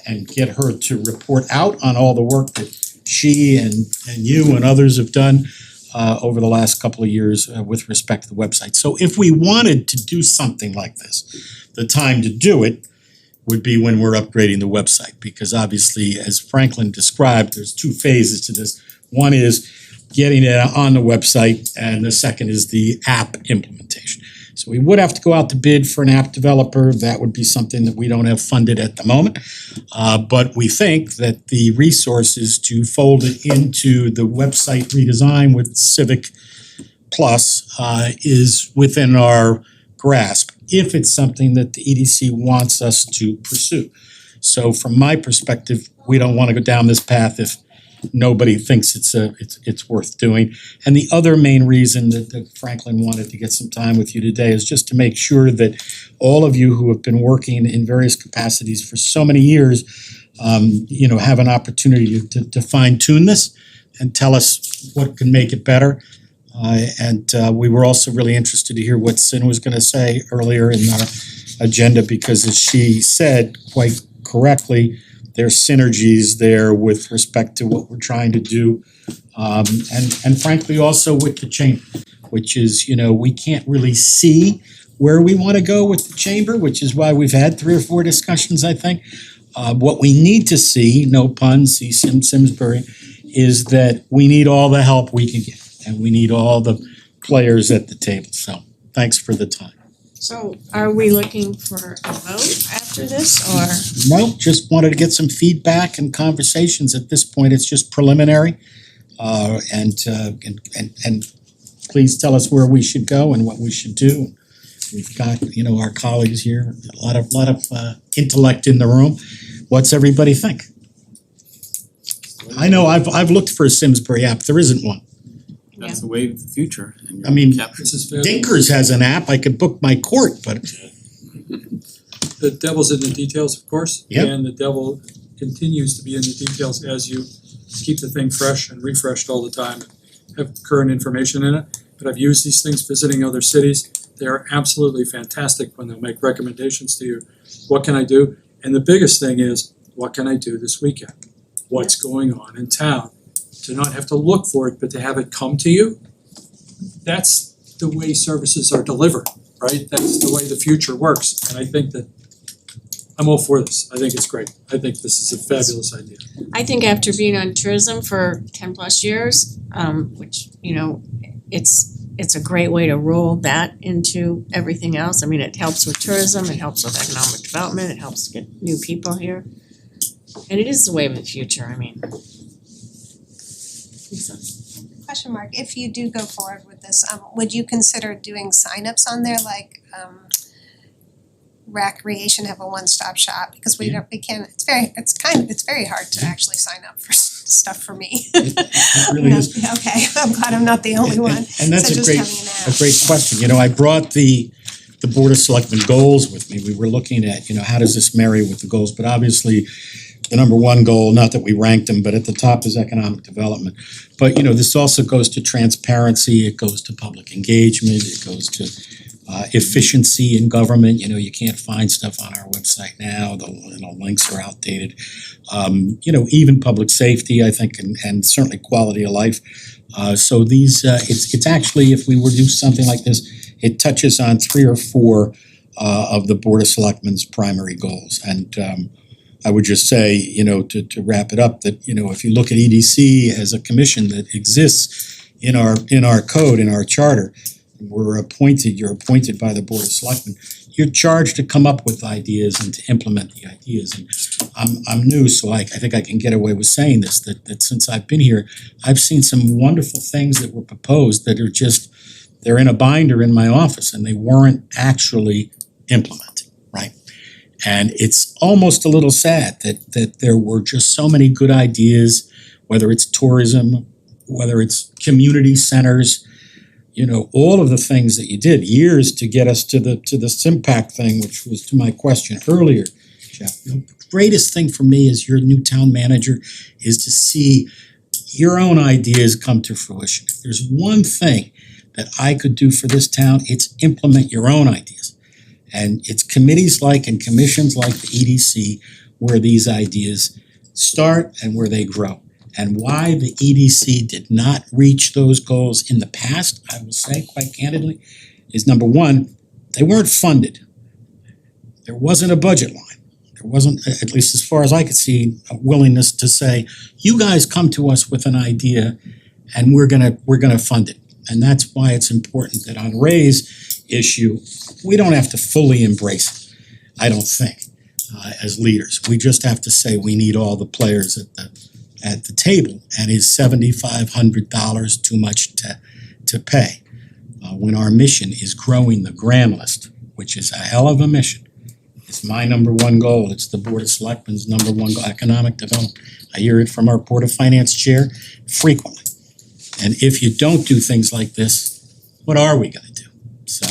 and get her to report out on all the work that she and you and others have done over the last couple of years with respect to the website. So if we wanted to do something like this, the time to do it would be when we're upgrading the website, because obviously, as Franklin described, there's 2 phases to this. One is getting it on the website, and the second is the app implementation. So we would have to go out to bid for an app developer. That would be something that we don't have funded at the moment. But we think that the resources to fold it into the website redesign with Civic Plus is within our grasp, if it's something that the EDC wants us to pursue. So from my perspective, we don't wanna go down this path if nobody thinks it's worth doing. And the other main reason that Franklin wanted to get some time with you today is just to make sure that all of you who have been working in various capacities for so many years, have an opportunity to fine tune this and tell us what can make it better. And we were also really interested to hear what Sin was gonna say earlier in our agenda, because as she said quite correctly, there's synergies there with respect to what we're trying to do. And frankly, also with the chamber, which is, we can't really see where we wanna go with the chamber, which is why we've had 3 or 4 discussions, I think. What we need to see, no pun, see Simsbury, is that we need all the help we can get. And we need all the players at the table, so thanks for the time. So are we looking for a vote after this, or? No, just wanted to get some feedback and conversations. At this point, it's just preliminary. And please tell us where we should go and what we should do. We've got, our colleagues here, a lot of intellect in the room. What's everybody think? I know I've looked for a Simsbury app, there isn't one. That's the wave of the future. And I mean, captures this value. Dinkers has an app, I could book my court, but The devil's in the details, of course. Yep. And the devil continues to be in the details as you keep the thing fresh and refreshed all the time, have current information in it. But I've used these things visiting other cities. They are absolutely fantastic when they'll make recommendations to you. What can I do? And the biggest thing is, what can I do this weekend? What's going on in town? To not have to look for it, but to have it come to you. That's the way services are delivered, right? That's the way the future works. And I think that I'm all for this. I think it's great. I think this is a fabulous idea. I think after being on tourism for 10 plus years, which, it's a great way to roll that into everything else. I mean, it helps with tourism, it helps with economic development, it helps get new people here. And it is the way of the future, I mean. Question mark, if you do go forward with this, would you consider doing signups on there like recreation have a one-stop shop? Because we can't, it's very hard to actually sign up for stuff for me. It really is. Okay, I'm glad I'm not the only one. And that's So a just great, having an app. a great question. You know, I brought the Board of Selectmen goals with me. We were looking at, you know, how does this marry with the goals? But obviously, the number one goal, not that we ranked them, but at the top is economic development. But, you know, this also goes to transparency, it goes to public engagement, it goes to efficiency in government. You know, you can't find stuff on our website now, the links are outdated. You know, even public safety, I think, and certainly quality of life. So these, it's actually, if we were to do something like this, it touches on 3 or 4 of the Board of Selectmen's primary goals. And I would just say, you know, to wrap it up, that, you know, if you look at EDC as a commission that exists in our code, in our charter, you're appointed by the Board of Selectmen. You're charged to come up with ideas and to implement the ideas. And I'm new, so I think I can get away with saying this, that since I've been here, I've seen some wonderful things that were proposed that are just, they're in a binder in my office and they weren't actually implemented, right? And it's almost a little sad that there were just so many good ideas, whether it's tourism, whether it's community centers, you know, all of the things that you did, years to get us to the Simpac thing, which was to my question earlier, Jeff. The greatest thing for me as your new town manager is to see your own ideas come to fruition. If there's one thing that I could do for this town, it's implement your own ideas. And it's committees like and commissions like the EDC where these ideas start and where they grow. And why the EDC did not reach those goals in the past, I will say quite candidly, is number one, they weren't funded. There wasn't a budget line. There wasn't, at least as far as I could see, a willingness to say, you guys come to us with an idea and we're gonna fund it. And that's why it's important that on Ray's issue, we don't have to fully embrace it, I don't think, as leaders. We just have to say we need all the players at the table, and is $7,500 too much to pay? When our mission is growing the grand list, which is a hell of a mission. It's my number one goal, it's the Board of Selectmen's number one goal, economic development. I hear it from our Board of Finance chair frequently. And if you don't do things like this, what are we gonna do? So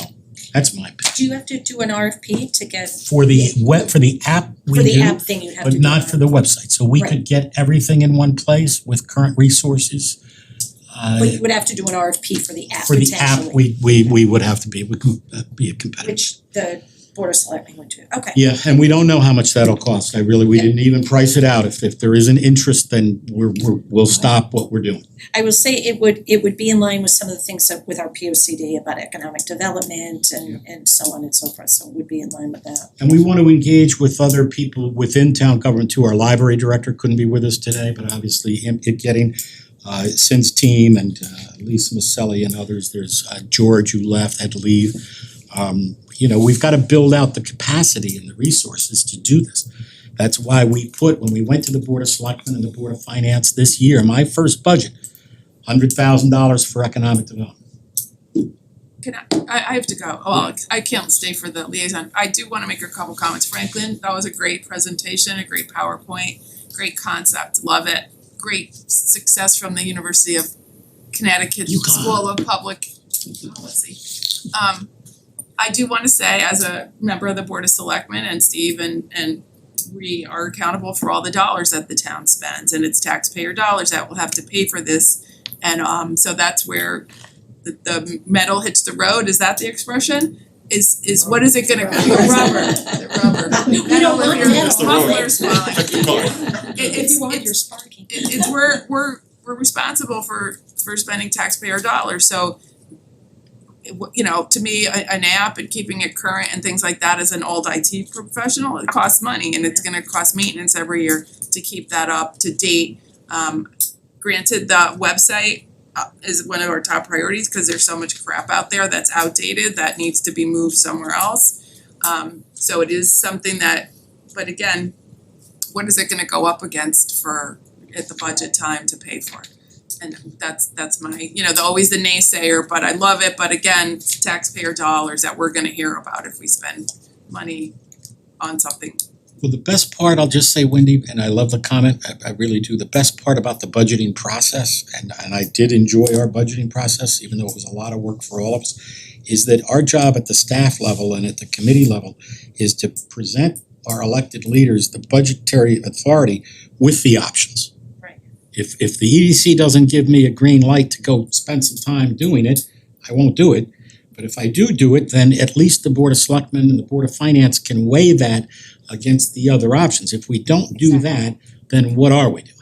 that's my opinion. Do you have to do an RFP to get? For the app, we For the do, app thing, you'd have to but do not an for the website. So we Right. could get everything in one place with current resources. But you would have to do an RFP for the app For the potentially. app, we would have to be, we can be a competitor. Which the Board of Selectmen would do, okay. Yeah, and we don't know how much that'll cost. We didn't even price it out. If there is an interest, then we'll stop what we're doing. I will say it would be in line with some of the things that with our P O C D about economic development and so on and so forth, so it would be in line with that. And we want to engage with other people within town government too. Our library director couldn't be with us today, but obviously getting Sin's team and Lisa Maselli and others, there's George who left, had to leave. You know, we've got to build out the capacity and the resources to do this. That's why we when we went to the Board of Selectmen and the Board of Finance this year, my first budget, $100,000 for economic development. Can I have to go. Well, I can't stay for the liaison. I do wanna make a couple comments. Franklin, that was a great presentation, a great PowerPoint, great concept, love it. Great success from the University of Connecticut School of Public Policy. I do wanna say, as a member of the Board of Selectmen and Steve and we are accountable for all the dollars that the town spends, and it's taxpayer dollars that will have to pay for this. And so that's where the metal hits the road, is that the expression? Is what is it gonna be? The rubber. We don't want metal. It's the road. Muffler's falling. Pick the color. It's we're responsible for spending taxpayer dollars, so you know, to me, an app and keeping it current and things like that as an old IT professional, it costs money and it's gonna cost maintenance every year to keep that up to date. Granted, the website is one of our top priorities, cause there's so much crap out there that's outdated that needs to be moved somewhere else. So it is something that, but again, what is it gonna go up against for at the budget time to pay for it? And that's my, always the naysayer, but I love it, but again, it's taxpayer dollars that we're gonna hear about if we spend money on something. Well, the best part, I'll just say, Wendy, and I love the comment, I really do, the best part about the budgeting process, and I did enjoy our budgeting process, even though it was a lot of work for all of us, is that our job at the staff level and at the committee level is to present our elected leaders the budgetary authority with the options. Right. If the EDC doesn't give me a green light to go spend some time doing it, I won't do it. But if I do it, then at least the Board of Selectmen and the Board of Finance can weigh that against the other options. If we don't do that, then what are we doing?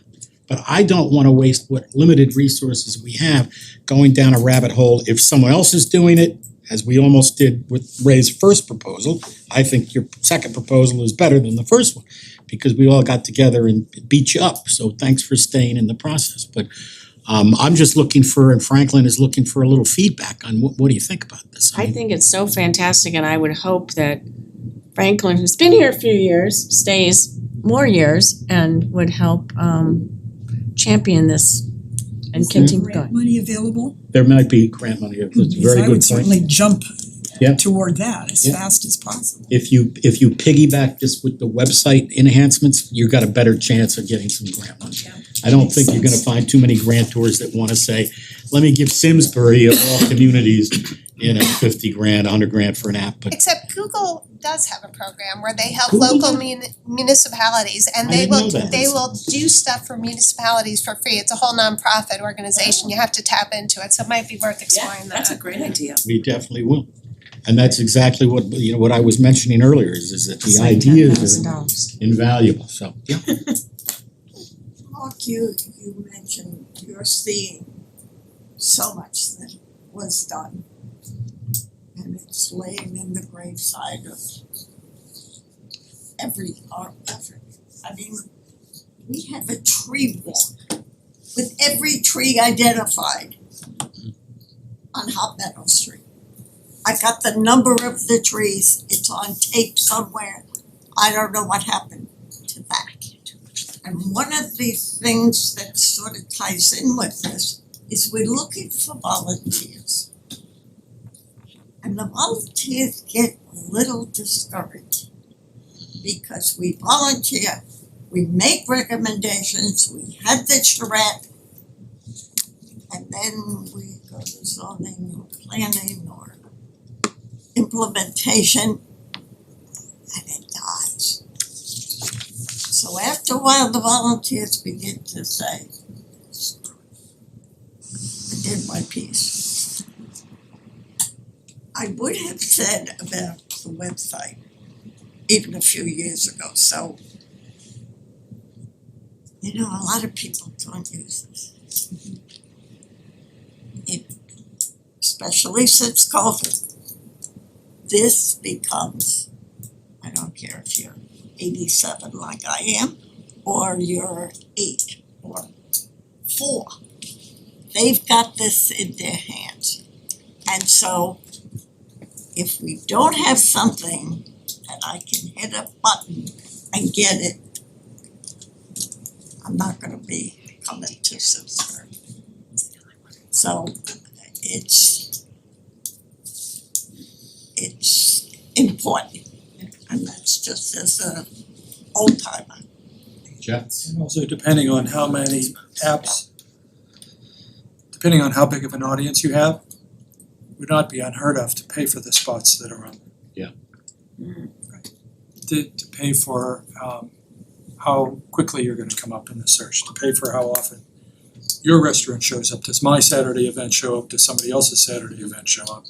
But I don't wanna waste what limited resources we have going down a rabbit hole. If someone else is doing it, as we almost did with Ray's first proposal, I think your second proposal is better than the first one, because we all got together and beat you up, so thanks for staying in the process. But I'm just looking for, and Franklin is looking for a little feedback on what do you think about this? I think it's so fantastic, and I would hope that Franklin, who's been here a few years, stays more years and would help champion this and continue Grant going. money available? There might be grant money, it's a very Because good I point. would certainly jump Yeah. toward that as Yeah. fast as possible. If you piggyback this with the website enhancements, you've got a better chance of getting some grant money. I don't think you're gonna find too many grantors that wanna say, let me give Simsbury of all communities, $50 grand, $100 for an app, but Except Google does have a program where they help Google local municipalities and I they didn't know will that. they will do stuff for municipalities for free. It's a whole nonprofit organization. You have to tap into it, so it might be worth exploring that. That's a great idea. we definitely will. And that's exactly what I was mentioning earlier, is that the It's like ideas are $10,000. invaluable, so, yeah. Mark, you mentioned you're seeing so much that was done. And it's laying in the graveside of our effort. I mean, we have a tree walk with every tree identified on Hot Meadow Street. I got the number of the trees, it's on tape somewhere. I don't know what happened to that. And one of the things that sort of ties in with this is we're looking for volunteers. And the volunteers get a little discouraged because we volunteer, we make recommendations, we have the charrette, and then we go to zoning or planning or implementation, and it dies. So after a while, the volunteers begin to say, I did my piece. I would have said about the website even a few years ago, so a lot of people don't use this. Especially since COVID, this becomes, I don't care if you're 87 like I am, or you're 8 or 4. They've got this in their hands. And so if we don't have something that I can hit a button and get it, I'm not gonna be coming to Simsbury. So it's important, and that's just as a old timer. Jeff? And also depending on how many apps, depending on how big of an audience you have, would not be unheard of to pay for the spots that are on. Yeah. To pay for how quickly you're gonna come up in the search, to pay for how often your restaurant shows up. Does my Saturday event show up? Does somebody else's Saturday event show up?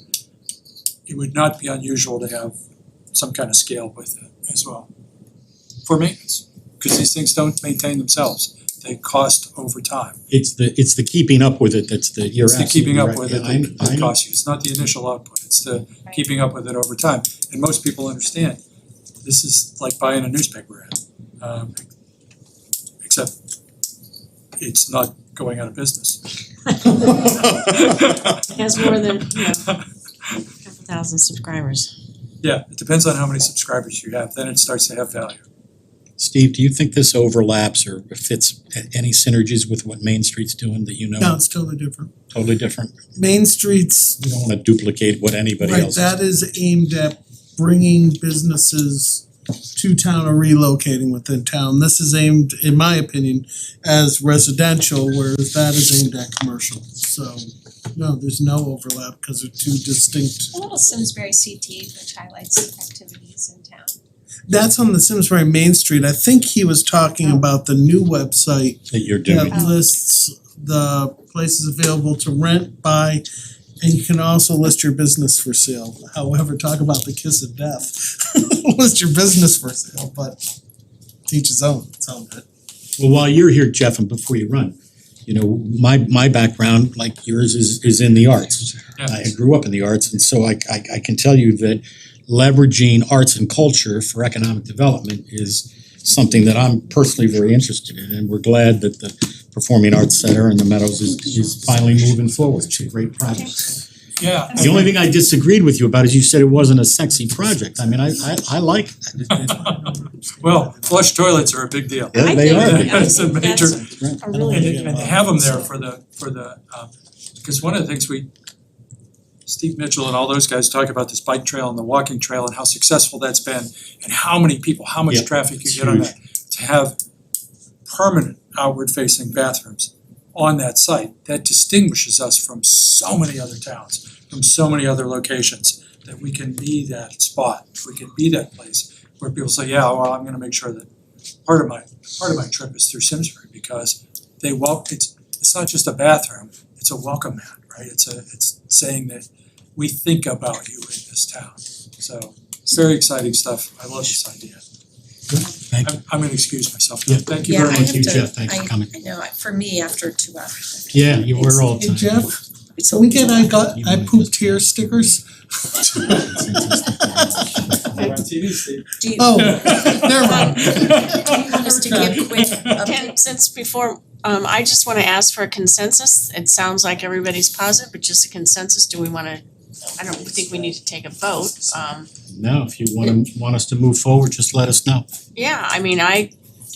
It would not be unusual to have some kind of scale with it as well. For maintenance, because these things don't maintain themselves. They cost over time. It's the keeping up with it that's you're It's the keeping up absolutely with right. it that costs you. It's not the initial output, it's the keeping up with it over time. And most people understand, this is like buying a newspaper ad. Except it's not going out of business. It has more than, a couple thousand subscribers. Yeah, it depends on how many subscribers you have, then it starts to have value. Steve, do you think this overlaps or fits any synergies with what Main Street's doing that you know? No, it's totally different. Totally different? Main Street's, You don't wanna duplicate what anybody right, else is. that is aimed at bringing businesses to town or relocating within town. This is aimed, in my opinion, as residential, whereas that is aimed at commercial. So, no, there's no overlap because they're two distinct. A little Simsbury CT, which highlights activities in town. That's on the Simsbury Main Street. I think he was talking about the new website That you're doing. that lists the places available to rent, buy, and you can also list your business for sale. However, talk about the kiss of death. List your business for sale, but each his own, it's all good. Well, while you're here, Jeff, and before you run, my background, like yours, is in the arts. I grew up in the arts, and so I can tell you that leveraging arts and culture for economic development is something that I'm personally very interested in, and we're glad that the Performing Arts Center in the Meadows is finally moving forward. It's a great project. Yeah. The only thing I disagreed with you about is you said it wasn't a sexy project. I mean, I like it. Well, flush toilets are a big deal. Yeah, they are. It's a major, A really and to have them there for the, because one of the things Steve Mitchell and all those guys talk about this bike trail and the walking trail and how successful that's been and how many people, how much Yeah, traffic you it's get on huge. that. To have permanent outward facing bathrooms on that site, that distinguishes us from so many other towns, from so many other locations, that we can be that spot, we can be that place where people say, yeah, well, I'm gonna make sure that part of my trip is through Simsbury because it's not just a bathroom, it's a welcome mat, right? It's saying that we think about you in this town. So it's very exciting stuff. I love this idea. Thank you. I'm gonna excuse myself. Yeah. Thank you Yeah, very I much. have you, to, Jeff. Thanks for coming. I know, for me, after 2 hours. Yeah, you were all the Hey time. Jeff, so we get I pooped here stickers? You're on TV, Steve. Do you, Oh, never mind. do you want us to give quick Ken, since before, I just wanna ask for a consensus. It sounds like everybody's positive, but just a consensus. Do we wanna, I don't think we need to take a vote. No, if you want us to move forward, just let us know. Yeah, I mean, do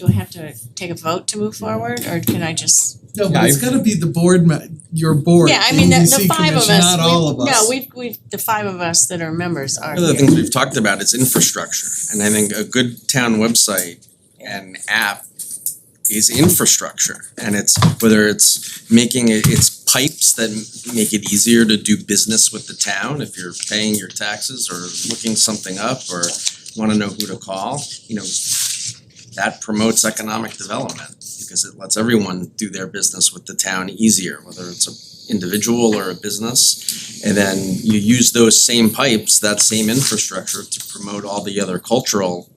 I have to take a vote to move forward or can I just? No, but it's gotta be the board, your board, Yeah, I mean, the ABC five of commission, us, not all of us. No, we've, the five of us that are members are One of the here. things we've talked about is infrastructure, and I think a good town website and app is infrastructure. And it's whether it's making it's pipes that make it easier to do business with the town if you're paying your taxes or looking something up or wanna know who to call, that promotes economic development because it lets everyone do their business with the town easier, whether it's an individual or a business. And then you use those same pipes, that same infrastructure to promote all the other cultural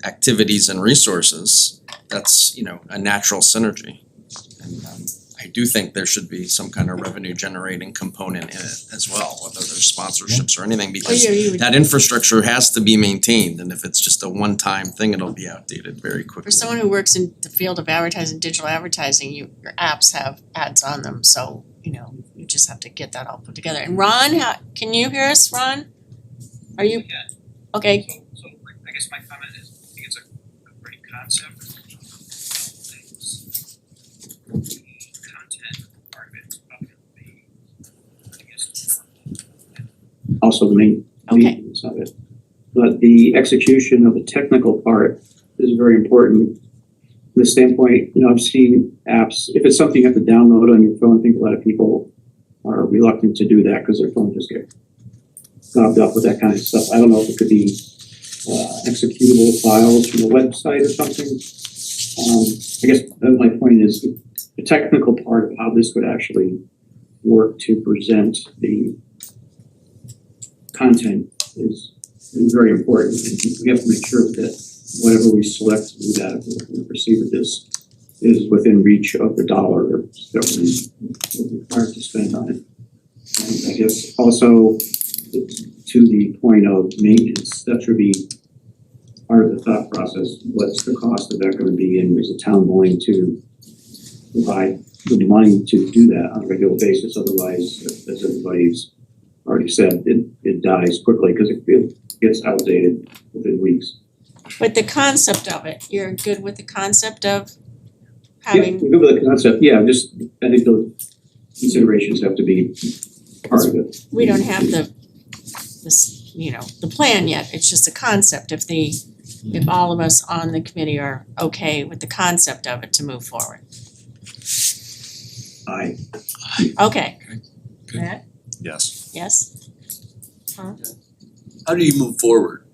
activities and resources. That's, a natural synergy. And I do think there should be some kind of revenue generating component in it as well, whether there's sponsorships or anything, because you would- that infrastructure has to be maintained, and if it's just a one-time thing, it'll be outdated very quickly. For someone who works in the field of advertising, digital advertising, your apps have ads on them, so, you just have to get that all put together. And Ron, can you hear us, Ron? Are you? Yeah. Okay, So I guess my comment is, I think it's a great concept. The content part of it is probably the biggest. Also the main maintenance of it. But the execution of the technical part is very important. From the standpoint, I've seen apps, if it's something you have to download on your phone, I think a lot of people are reluctant to do that because their phone just get gobbed up with that kind of stuff. I don't know if it could be executable files from a website or something. I guess my point is the technical part of how this would actually work to present the content is very important, and we have to make sure that whatever we select to do that, if we perceive that this is within reach of the dollar that we're required to spend on it. And I guess also to the point of maintenance, that should be part of the thought process. What's the cost of that going to be, and is the town willing to provide the money to do that on a regular basis. Otherwise, as everybody's already said, it dies quickly because it gets outdated within weeks. But the concept of it, you're good with the concept of Yeah, having, we go with the concept, yeah, just, I think those considerations have to be part of it. we don't have this, the plan yet, it's just a concept. If all of us on the committee are okay with the concept of it to move forward. Aye. Okay. Good. Matt, Yes. yes? Huh? How do you move forward?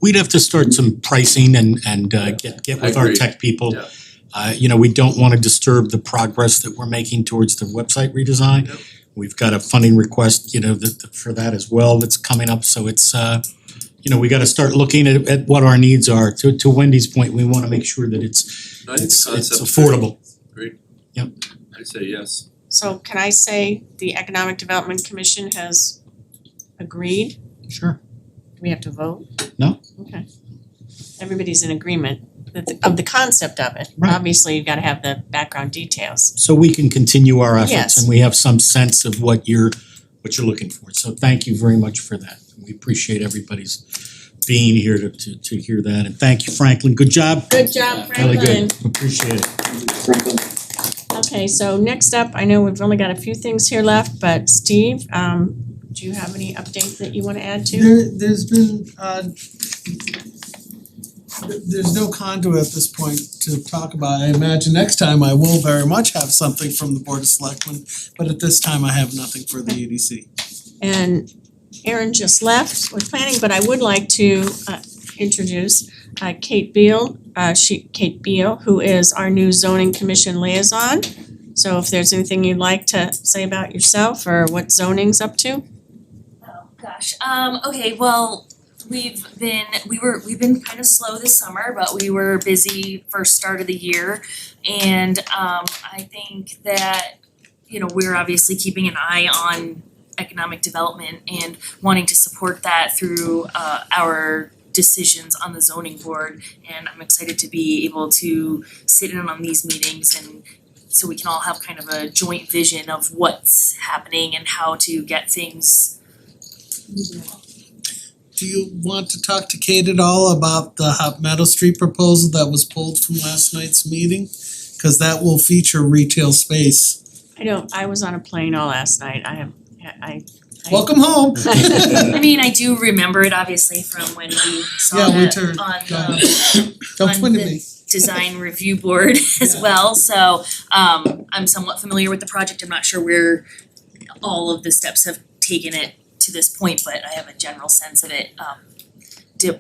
We'd have to start some pricing and get with I our agree. tech people. Yeah. We don't wanna disturb the progress that we're making towards the website redesign. Yep. We've got a funding request, for that as well that's coming up, so it's we gotta start looking at what our needs are. To Wendy's point, we wanna make sure that it's I think the concept's affordable. Great. Yep. I'd say yes. So can I say the Economic Development Commission has agreed? Sure. Do we have to vote? No. Okay. Everybody's in agreement of the concept of it. Right. Obviously, you've gotta have the background details. So we can continue our efforts Yes. and we have some sense of what you're looking for. So thank you very much for that. We appreciate everybody's being here to hear that, and thank you, Franklin, good job. Good job, Really Franklin. good, appreciate it. Franklin? Okay, so next up, I know we've only got a few things here left, but Steve, do you have any update that you wanna add to? There's been there's no conduit at this point to talk about. I imagine next time I will very much have something from the Board of Selectmen, but at this time I have nothing for the EDC. And Erin just left with planning, but I would like to introduce Kate Beal, Kate Beal, who is our new zoning commission liaison. So if there's anything you'd like to say about yourself or what zoning's up to? Oh gosh, okay, well, we've been kind of slow this summer, but we were busy first start of the year. And I think that, we're obviously keeping an eye on economic development and wanting to support that through our decisions on the zoning board. And I'm excited to be able to sit in on these meetings and so we can all have kind of a joint vision of what's happening and how to get things moving along. Do you want to talk to Kate at all about the Hop Meadow Street proposal that was pulled from last night's meeting? Cause that will feature retail space. I was on a plane all last night. Welcome home. I mean, I do remember it obviously from when we saw Yeah, we it turned- on Don't on point at the me. design review board as Yeah. well, so I'm somewhat familiar with the project. I'm not sure where all of the steps have taken it to this point, but I have a general sense of it.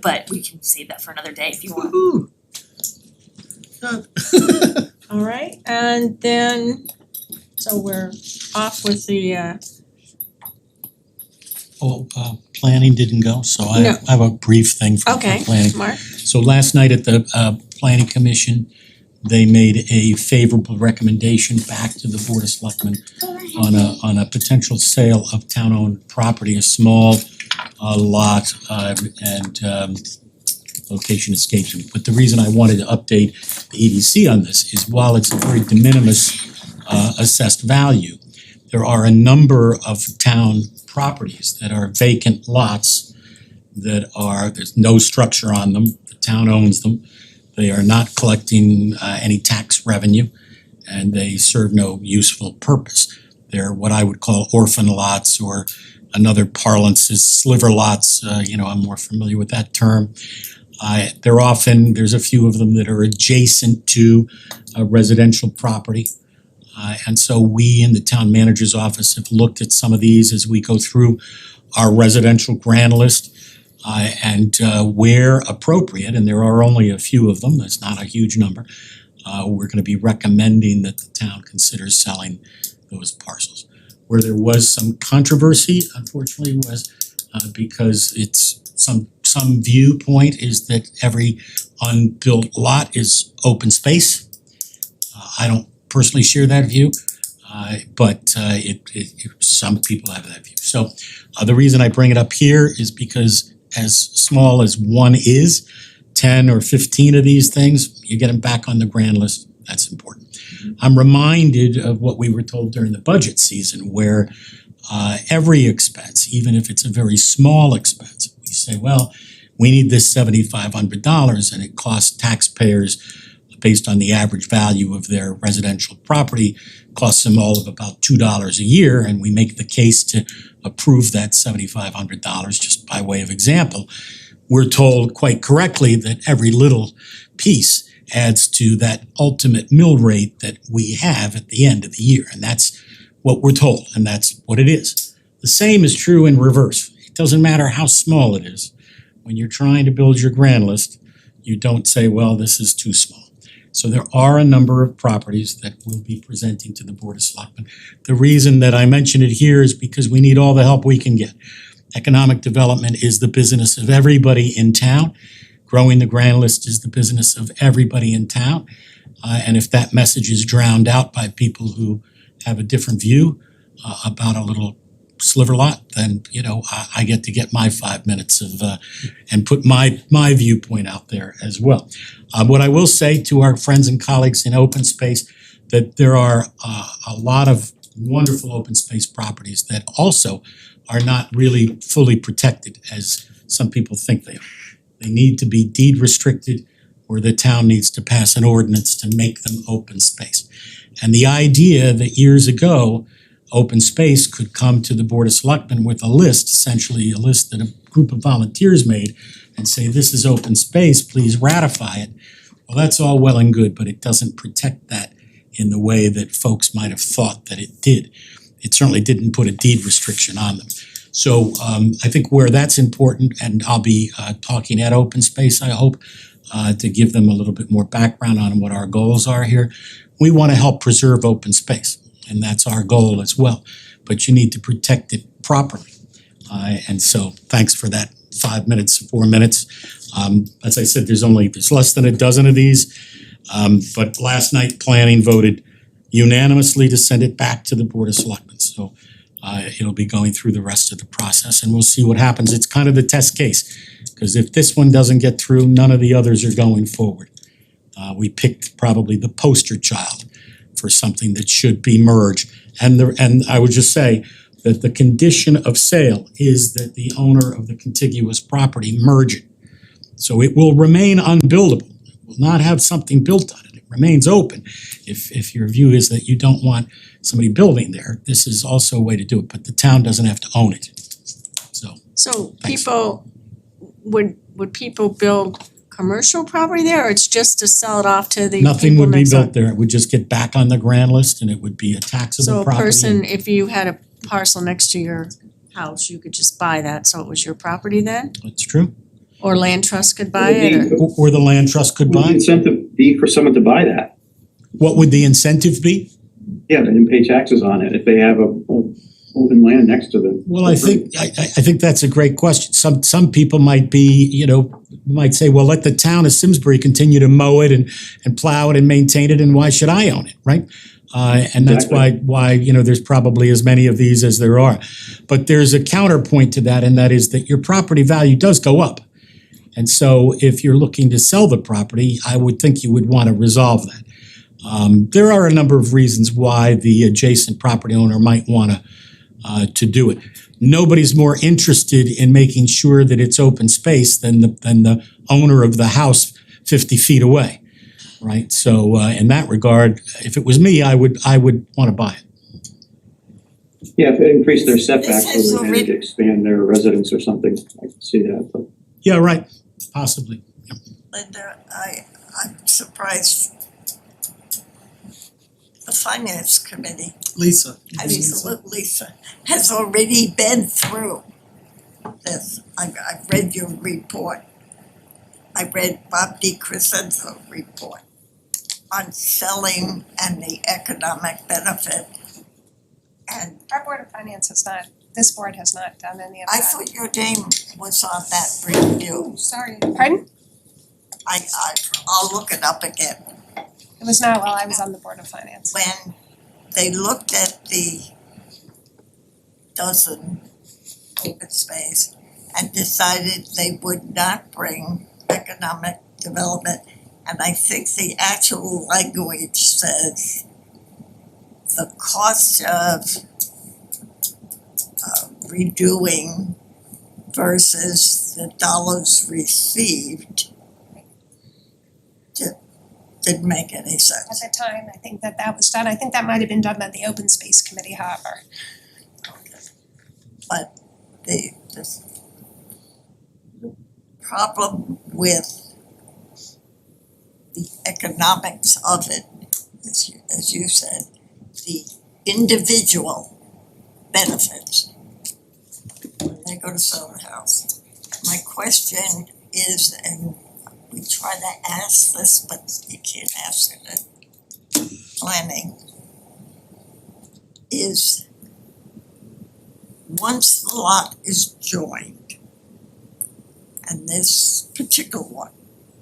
But we can save that for another day if you want. Woo-hoo. Good. Alright, and then, so we're off with the Planning didn't go, so I No. have a brief thing for okay, planning. Mark, So last night at the planning commission, they made a favorable recommendation back to the Board of Selectmen on a potential sale of town-owned property, a small lot and location escapes me. But the reason I wanted to update the EDC on this is while it's a very de minimis assessed value, there are a number of town properties that are vacant lots that there's no structure on them, the town owns them. They are not collecting any tax revenue and they serve no useful purpose. They're what I would call orphan lots, or another parlance is sliver lots, I'm more familiar with that term. There's a few of them that are adjacent to a residential property. And so we in the town manager's office have looked at some of these as we go through our residential grand list. And where appropriate, and there are only a few of them, it's not a huge number, we're gonna be recommending that the town considers selling those parcels. Where there was some controversy, unfortunately, was because it's some viewpoint is that every unbuilt lot is open space. I don't personally share that view, but some people have that view. So the reason I bring it up here is because as small as one is, 10 or 15 of these things, you get them back on the grand list, that's important. I'm reminded of what we were told during the budget season where every expense, even if it's a very small expense, we say, well, we need this $7,500 and it costs taxpayers based on the average value of their residential property, costs them all of about $2 a year, and we make the case to approve that $7,500 just by way of example. We're told quite correctly that every little piece adds to that ultimate mill rate that we have at the end of the year, and that's what we're told, and that's what it is. The same is true in reverse. It doesn't matter how small it is. When you're trying to build your grand list, you don't say, well, this is too small. So there are a number of properties that we'll be presenting to the Board of Selectmen. The reason that I mention it here is because we need all the help we can get. Economic development is the business of everybody in town. Growing the grand list is the business of everybody in town. And if that message is drowned out by people who have a different view about a little sliver lot, then, I get to get my 5 minutes of, and put my viewpoint out there as well. What I will say to our friends and colleagues in open space, that there are a lot of wonderful open space properties that also are not really fully protected as some people think they are. They need to be deed restricted, or the town needs to pass an ordinance to make them open space. And the idea that years ago, open space could come to the Board of Selectmen with a list, essentially a list that a group of volunteers made, and say, this is open space, please ratify it. Well, that's all well and good, but it doesn't protect that in the way that folks might have thought that it did. It certainly didn't put a deed restriction on them. So I think where that's important, and I'll be talking at open space, I hope, to give them a little bit more background on what our goals are here. We want to help preserve open space, and that's our goal as well. But you need to protect it properly. And so thanks for that 4 minutes. As I said, there's less than a dozen of these. But last night, planning voted unanimously to send it back to the Board of Selectmen. So it'll be going through the rest of the process, and we'll see what happens. It's kind of the test case, because if this one doesn't get through, none of the others are going forward. We picked probably the poster child for something that should be merged. And I would just say that the condition of sale is that the owner of the contiguous property merge it. So it will remain unbuildable. It will not have something built on it. It remains open. If your view is that you don't want somebody building there, this is also a way to do it, but the town doesn't have to own it. So Thanks. people, would people build commercial property there, or it's just to sell it off to the people next door? Nothing would be built there. It would just get back on the grand list, and it would be a taxable So a property. person, if you had a parcel next to your house, you could just buy that, so it was your property then? That's true. Or land trust could buy it, or? Or the land trust could What would the buy. incentive be for someone to buy that? What would the incentive be? Yeah, they didn't pay taxes on it if they have a open land next to them. Well, I think that's a great question. Some people might be, might say, well, let the town of Simsbury continue to mow it and plow it and maintain it, and why should I own it, right? And that's why there's probably as many of these as there are. But there's a counterpoint to that, and that is that your property value does go up. And so if you're looking to sell the property, I would think you would want to resolve that. There are a number of reasons why the adjacent property owner might want to do it. Nobody's more interested in making sure that it's open space than the owner of the house 50 feet away, right? So in that regard, if it was me, I would want to buy it. Yeah, if it increased their setbacks, This is so they had to expand their residence or something, I can see that, but. Yeah, right, possibly. Linda, I'm surprised. The finance committee, Lisa. Lisa, has already been through this. I've read your report. I read Bob DiCrescenzo's report on selling and the economic benefit. And Our Board of Finance has not, this board has not done any of that. I thought your name was on that review. Sorry, pardon? I'll look it up again. It was not while I was on the Board of Finance. When they looked at the dozen open space and decided they would not bring economic development And I think the actual language says the cost of redoing versus the dollars received didn't make any At sense. the time, I think that was done. I think that might have been done by the Open Space Committee, however. But the problem with the economics of it, as you said, the individual benefits when they go to sell a house. My question is, and we try to ask this, but you can't ask it at planning, is once the lot is joined, and this particular one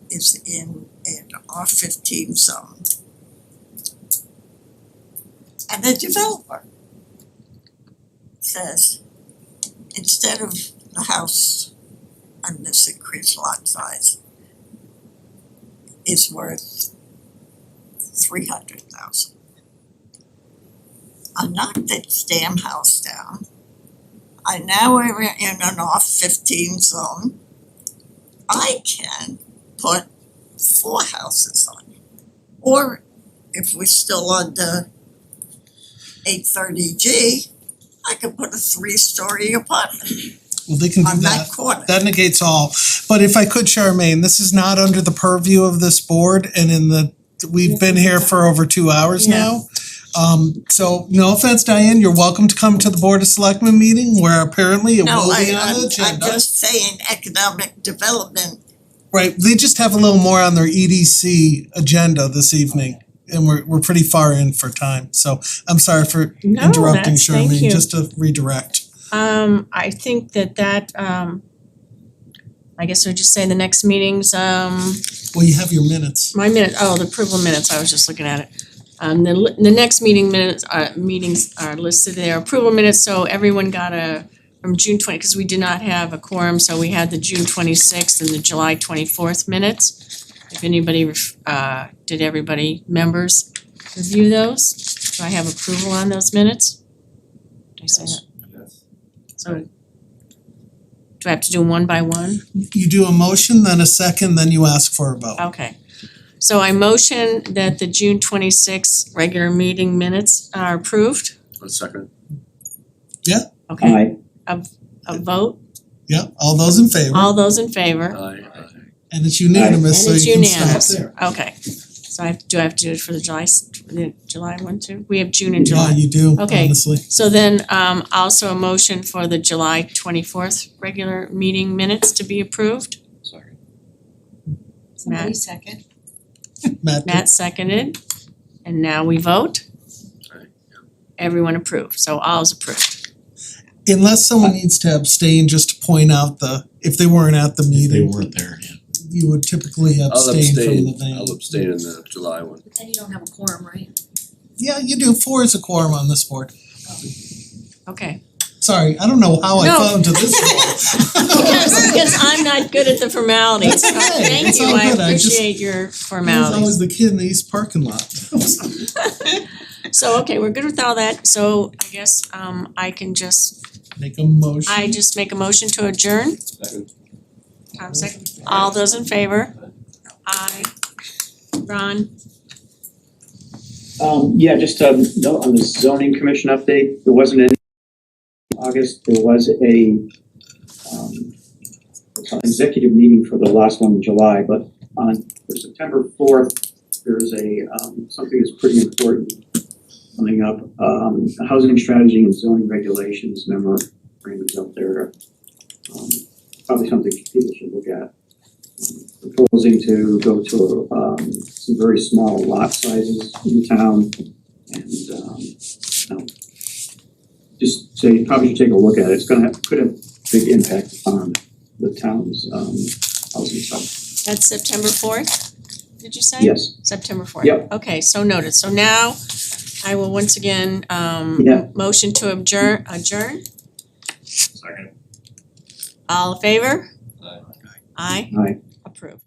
is in R15 zone, and the developer says, instead of the house and this increased lot size is worth 300,000. I knocked this damn house down. I now am in an R15 zone. I can put 4 houses on it. Or if we're still under 830G, I could put a 3-story apartment Well, they can do on that. that corner. That negates all. But if I could, Charmaine, this is not under the purview of this board and we've been here for over 2 hours now. So no offense, Diane, you're welcome to come to the Board of Selectmen meeting where apparently it will be on the I'm agenda. just saying economic development. Right, they just have a little more on their EDC agenda this evening. And we're pretty far in for time, so I'm sorry for No, interrupting, that's- thank Charmaine, you. just to redirect. I think that I guess we'll just say the next meeting's Well, you have your minutes. my minute, the approval minutes, I was just looking at it. The next meetings are listed there, approval minutes, so everyone got from June 20, cause we did not have a quorum, so we had the June 26th and the July 24th minutes. If anybody, did everybody, members review those? Do I have approval on those minutes? Did I say that? So do I have to do them one by one? You do a motion, then a second, then you ask for a vote. Okay. So I motion that the June 26th regular meeting minutes are approved. A second. Okay. A vote, Yeah, all those in favor, all those in favor, Aye. and it's unanimous, so and it's you can stop unanimous. there. Okay. So do I have to do it for the July one too? We have June and July. Yeah, you do, Okay. honestly. So then also a motion for the July 24th regular meeting minutes to be approved. Matt, second. Matt seconded, and now we vote. Aye, Everyone approved, so all is approved. Unless someone needs to abstain, just to point out if they weren't at the If they meeting, weren't there, yeah. you would typically I'll abstain from the abstain, thing. I'll abstain in the July one. But then you don't have a quorum, right? Yeah, you do, 4 is a quorum on this board. Okay. Sorry, I don't know how I No. fell into this one. Because I'm not good at the formalities. That's okay. Thank It's you, all I good. I just- appreciate your I was formalities. always the kid in the east parking lot. So, okay, we're good with all that, so I guess I can just, Make a motion. I just make a motion to adjourn. Second. Second. All those in favor? Aye. Ron? Yeah, just note on the zoning commission update, there wasn't any in August, there was a executive meeting for the last one in July, but for September 4th, there's something that's pretty important coming up, a housing strategy and zoning regulations memorandums up there. Probably something people should look at. Proposing to go to some very small lot sizes in town and just so you probably should take a look at it. It's could have big impact on the town's housing stuff. That's September 4th, did you say? Yes. September 4th. Yep. Okay, so noted. So now I will once again Yeah. motion to adjourn. Second. All in favor? Aye. Aye, Aye. approved.